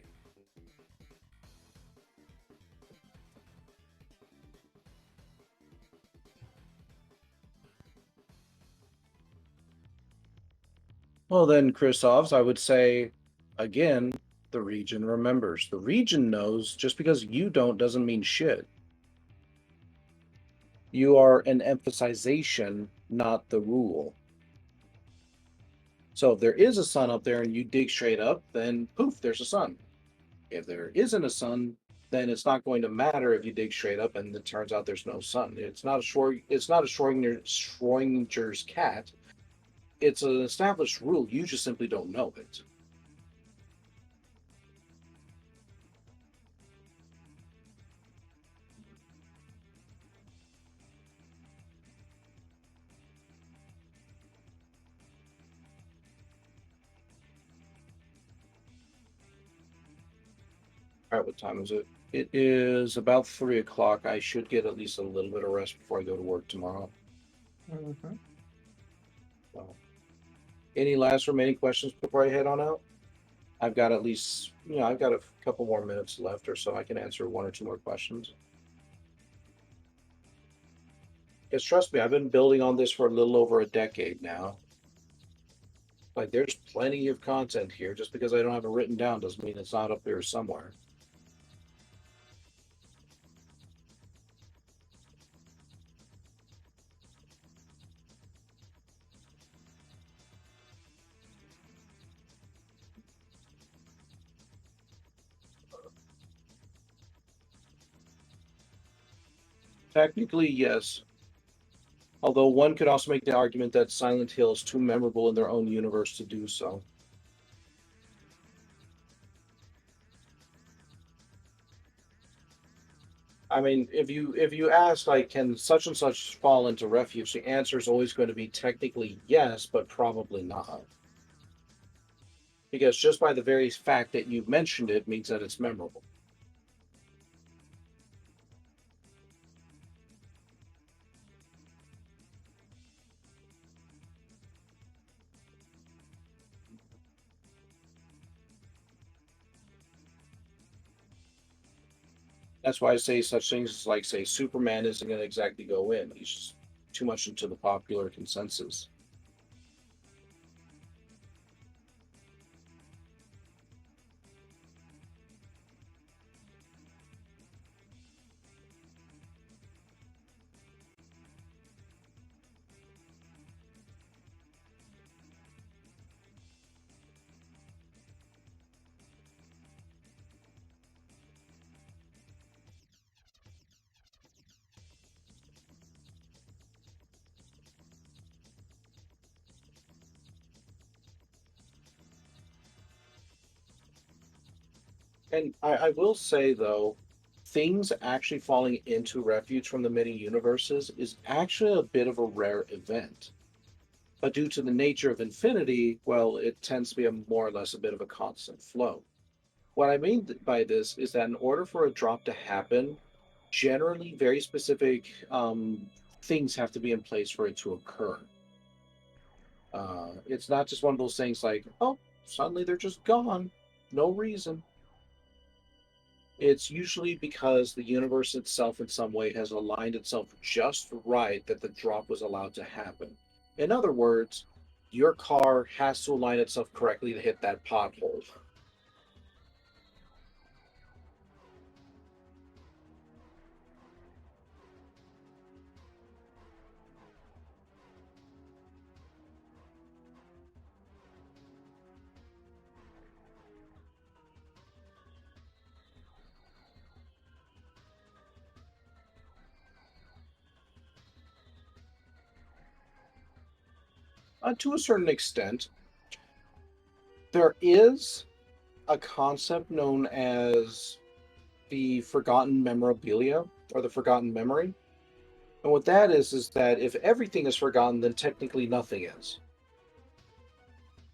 Well, then, Christophs, I would say, again, the region remembers. The region knows just because you don't doesn't mean shit. You are an emphasization, not the rule. So if there is a sun up there and you dig straight up, then poof, there's a sun. If there isn't a sun, then it's not going to matter if you dig straight up and it turns out there's no sun. It's not a Schrodinger's cat. It's an established rule. You just simply don't know it. All right, what time is it? It is about 3 o'clock. I should get at least a little bit of rest before I go to work tomorrow. Mm-hmm. So, any last remaining questions before I head on out? I've got at least, I've got a couple more minutes left or so. I can answer one or two more questions. Because trust me, I've been building on this for a little over a decade now. Like, there's plenty of content here. Just because I don't have it written down doesn't mean it's not up there somewhere. Technically, yes. Although one could also make the argument that Silent Hill is too memorable in their own universe to do so. I mean, if you ask like, can such and such fall into refuge, the answer is always going to be technically yes, but probably not. Because just by the very fact that you've mentioned it means that it's memorable. That's why I say such things as like, say, Superman isn't going to exactly go in. He's just too much into the popular consensus. And I will say though, things actually falling into refuge from the many universes is actually a bit of a rare event. But due to the nature of infinity, well, it tends to be a more or less a bit of a constant flow. What I mean by this is that in order for a drop to happen, generally very specific things have to be in place for it to occur. It's not just one of those things like, oh, suddenly they're just gone, no reason. It's usually because the universe itself, in some way, has aligned itself just right that the drop was allowed to happen. In other words, your car has to align itself correctly to hit that pothole. To a certain extent, there is a concept known as the forgotten memorabilia or the forgotten memory. And what that is that if everything is forgotten, then technically nothing is.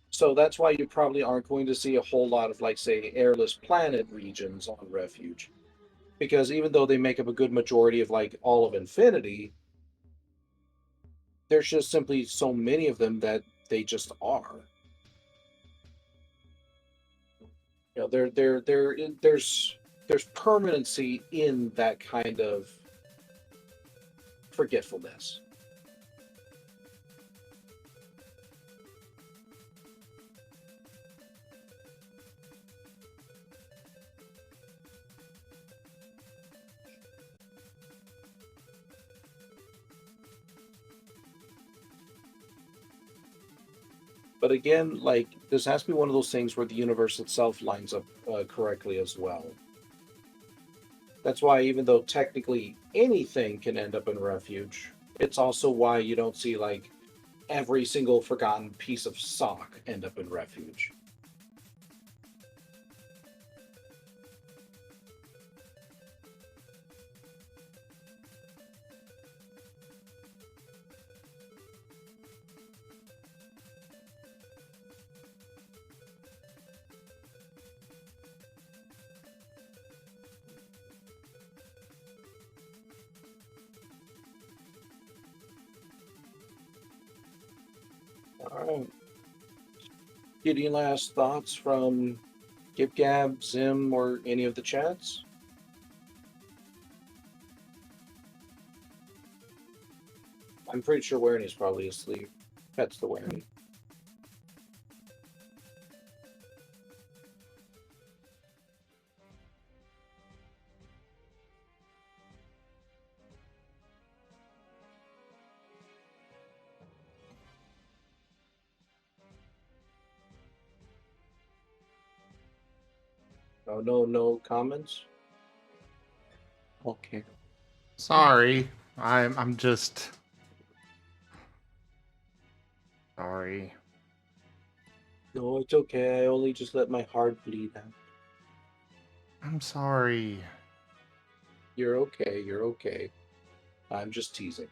So that's why you probably aren't going to see a whole lot of, like, say, airless planet regions on Refuge. Because even though they make up a good majority of, like, all of Infinity, there's just simply so many of them that they just are. You know, there's permanency in that kind of forgetfulness. But again, like, this has to be one of those things where the universe itself lines up correctly as well. That's why, even though technically anything can end up in Refuge, it's also why you don't see, like, every single forgotten piece of sock end up in Refuge. All right. Get any last thoughts from Gib Gab, Zim, or any of the chats? I'm pretty sure Werny's probably asleep. That's the Werny. Oh, no comments? Okay. Sorry. I'm just sorry. No, it's okay. I only just let my heart bleed out. I'm sorry. You're okay. You're okay. I'm just teasing.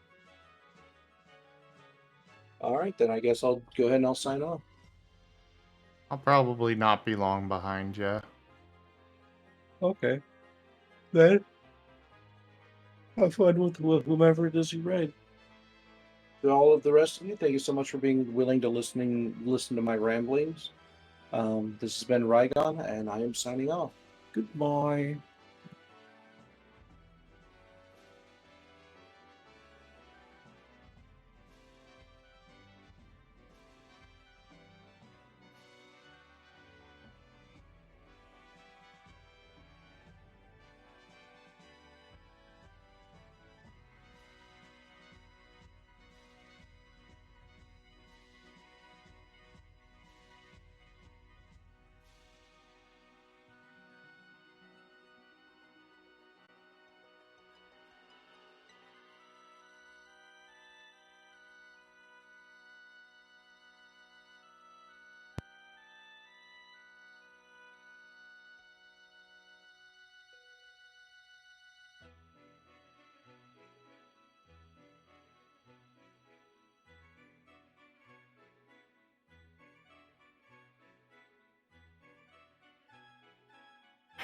All right, then I guess I'll go ahead and I'll sign off. I'll probably not be long behind you. Okay. Then have fun with whomever it is you read. To all of the rest of you, thank you so much for being willing to listen to my ramblings. This has been Rygon, and I am signing off. Goodbye.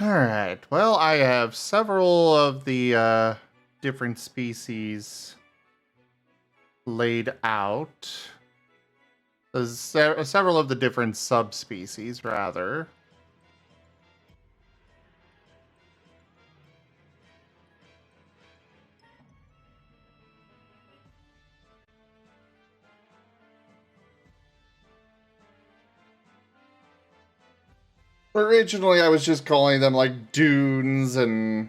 Alright, well, I have several of the different species laid out. Several of the different subspecies, rather. Originally, I was just calling them, like, dunes and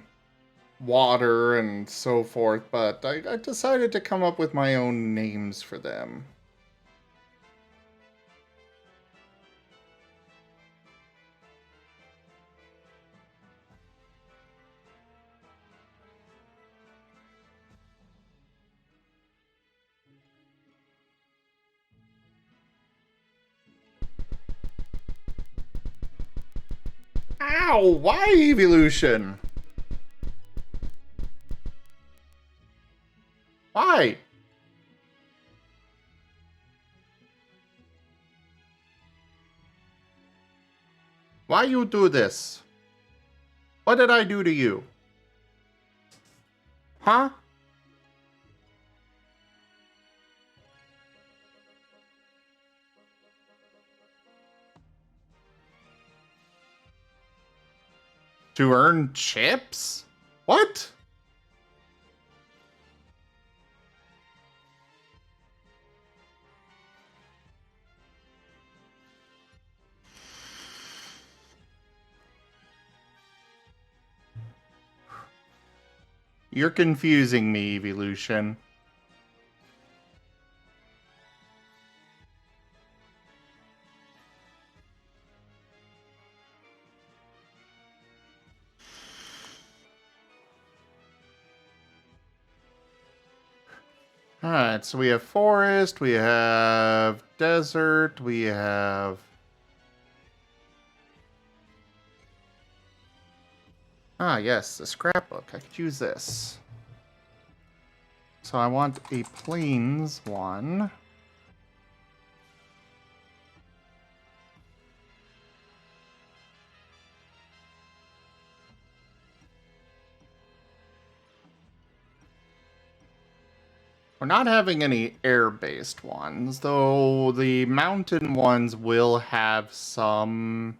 water and so forth, but I decided to come up with my own names for them. Ow! Why evolution? Why? Why you do this? What did I do to you? Huh? To earn chips? What? You're confusing me, evolution. Alright, so we have forest, we have desert, we have... Ah, yes, the scrapbook. I could use this. So I want a plains one. We're not having any air-based ones, though the mountain ones will have some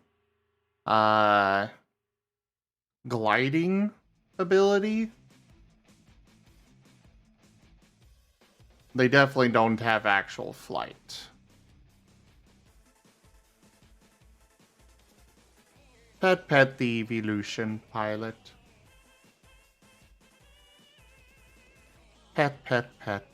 gliding ability. They definitely don't have actual flight. Pet the evolution pilot. Pet. Pet. Pet.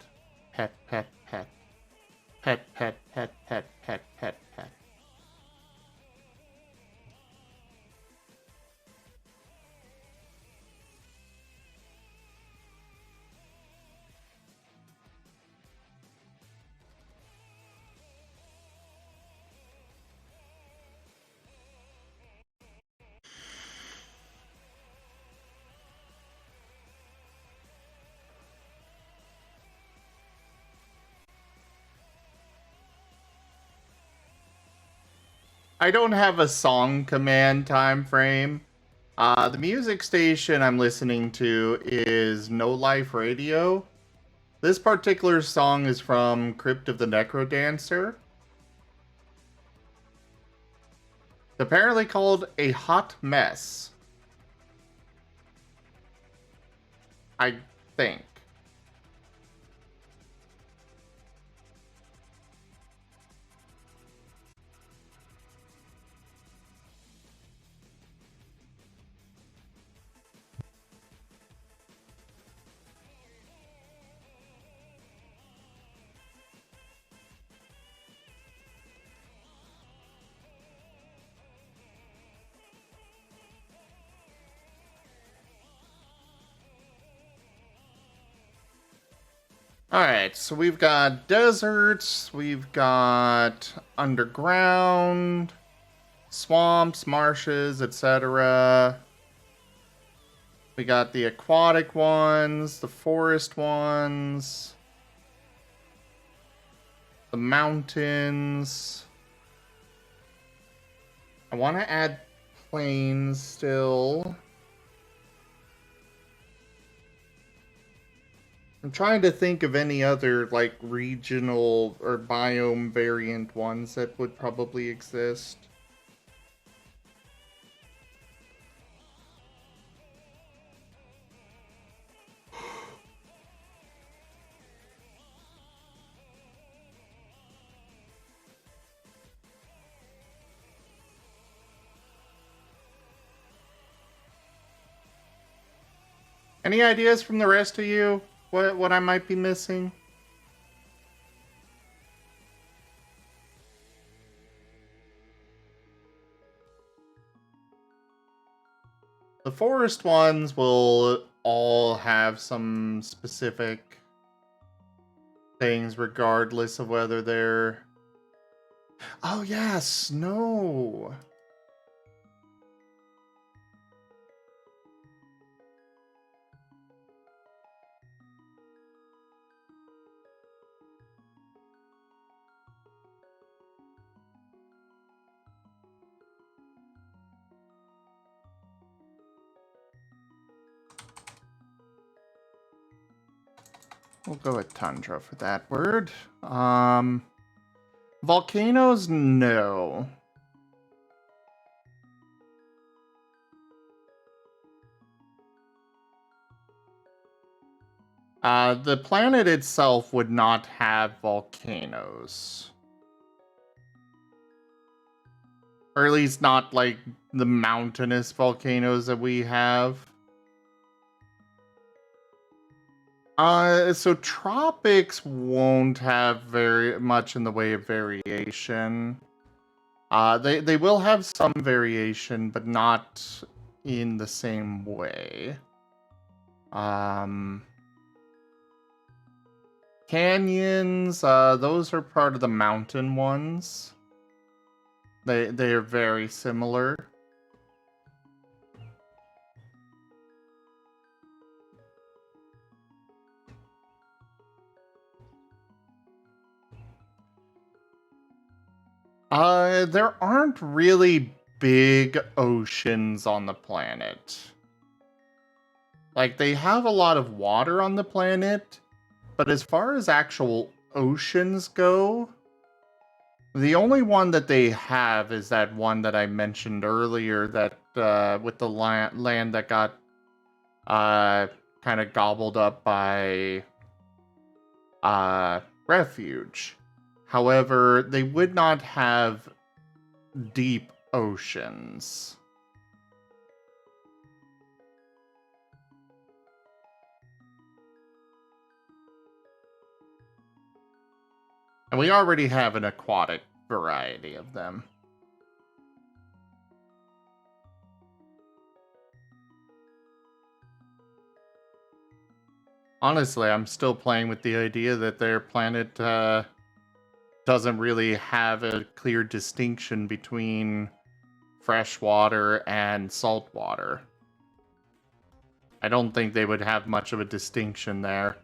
I don't have a song command time frame. The music station I'm listening to is No Life Radio. This particular song is from Crypt of the Necrodancer. It's apparently called A Hot Mess. I think. Alright, so we've got deserts, we've got underground, swamps, marshes, etc. We got the aquatic ones, the forest ones, the mountains. I want to add plains still. I'm trying to think of any other, like, regional or biome variant ones that would probably exist. Any ideas from the rest of you? What I might be missing? The forest ones will all have some specific things regardless of whether they're... Oh yeah, snow! We'll go with tundra for that word. Volcanoes, no. The planet itself would not have volcanoes. Or at least not like the mountainous volcanoes that we have. So tropics won't have very much in the way of variation. They will have some variation, but not in the same way. Canyons, those are part of the mountain ones. They are very similar. There aren't really big oceans on the planet. Like, they have a lot of water on the planet, but as far as actual oceans go, the only one that they have is that one that I mentioned earlier, that with the land that got kind of gobbled up by refuge. However, they would not have deep oceans. And we already have an aquatic variety of them. Honestly, I'm still playing with the idea that their planet doesn't really have a clear distinction between freshwater and saltwater. I don't think they would have much of a distinction there.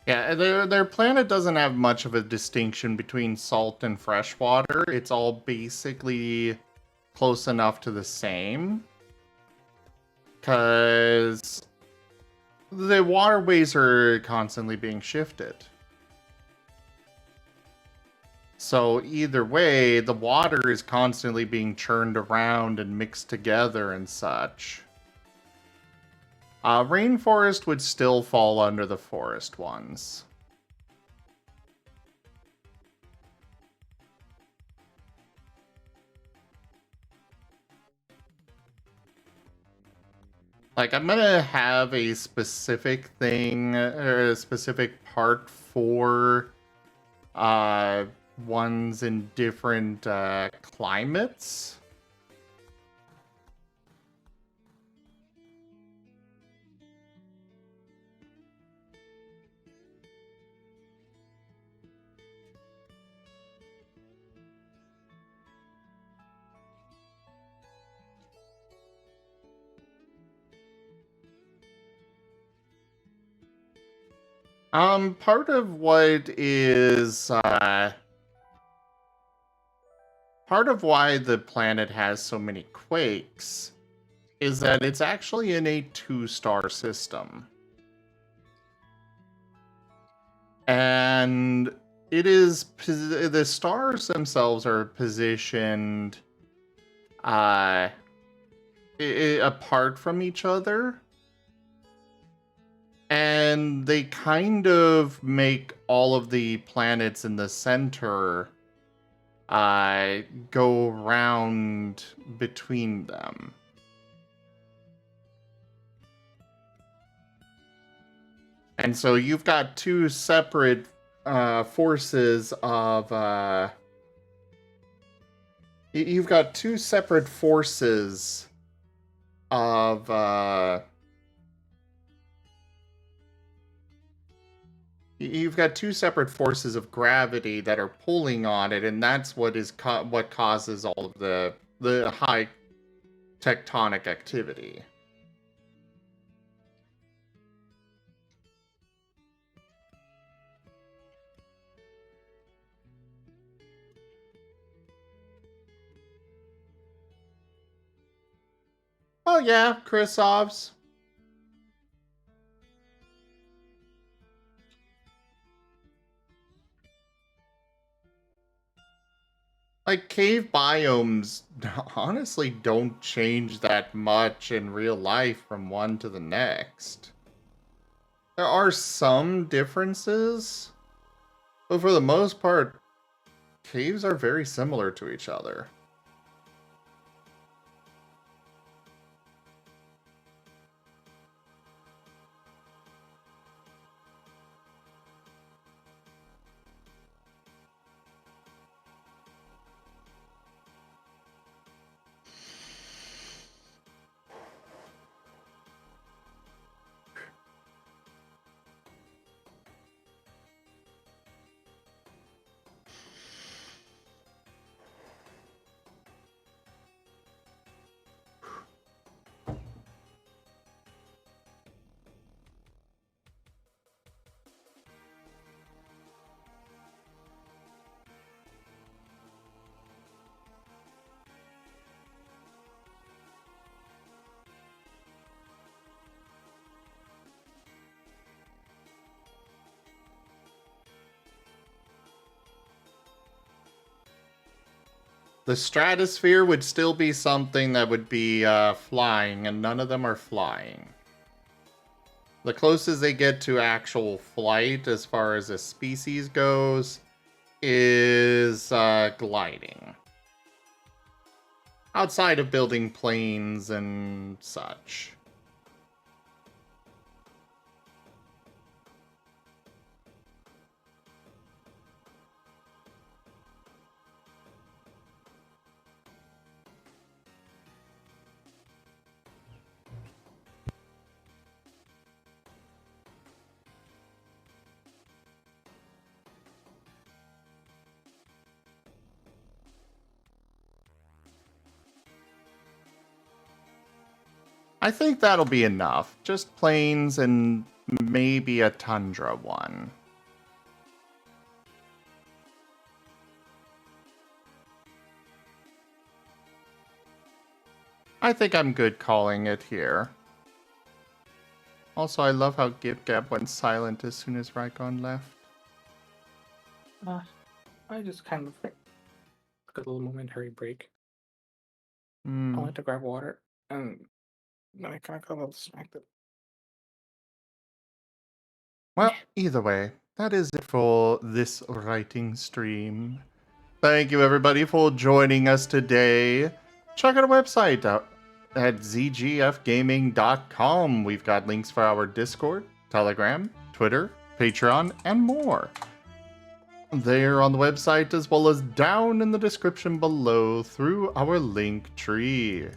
Yeah, their planet doesn't have much of a distinction between salt and freshwater. It's all basically close enough to the same. Because the waterways are constantly being shifted. So either way, the water is constantly being churned around and mixed together and such. Rainforest would still fall under the forest ones. Like, I'm gonna have a specific thing, or a specific part for ones in different climates. Part of what is, part of why the planet has so many quakes is that it's actually in a 2-star system. And it is, the stars themselves are positioned apart from each other. And they kind of make all of the planets in the center go around between them. And so you've got two separate forces of... you've got two separate forces of you've got two separate forces of gravity that are pulling on it, and that's what is what causes all of the high tectonic activity. Oh yeah, Krisovs. Like, cave biomes honestly don't change that much in real life from one to the next. There are some differences, but for the most part, caves are very similar to each other. The stratosphere would still be something that would be flying, and none of them are flying. The closest they get to actual flight, as far as a species goes, is gliding. Outside of building planes and such. I think that'll be enough. Just plains and maybe a tundra one. I think I'm good calling it here. Also, I love how Gib-Gab went silent as soon as Rykon left. I just kind of took a little momentary break. I Hmm. went to grab water, and then I kind of got a little distracted. Well, either way, that is it for this writing stream. Thank you everybody for joining us today. Check out our website out at zgfgaming.com. We've got links for our Discord, Telegram, Twitter, Patreon, and more. There on the website, as well as down in the description below through our link tree.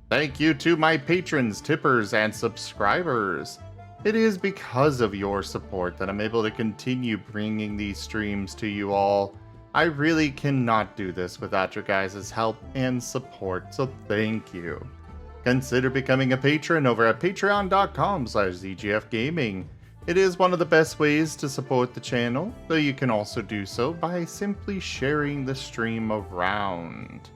Thank you to my patrons, tippers, and subscribers. It is because of your support that I'm able to continue bringing these streams to you all. I really cannot do this without your guys' help and support, so thank you. Consider becoming a patron over at patreon.com/zgfgaming. It is one of the best ways to support the channel, though you can also do so by simply sharing the stream around,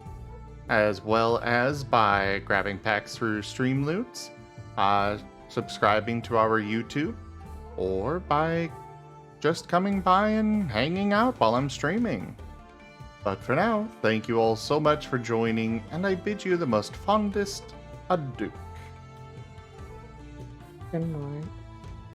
as well as by grabbing packs through Stream Loots, subscribing to our YouTube, or by just coming by and hanging out while I'm streaming. But for now, thank you all so much for joining, and I bid you the most fondest adieu. Good night.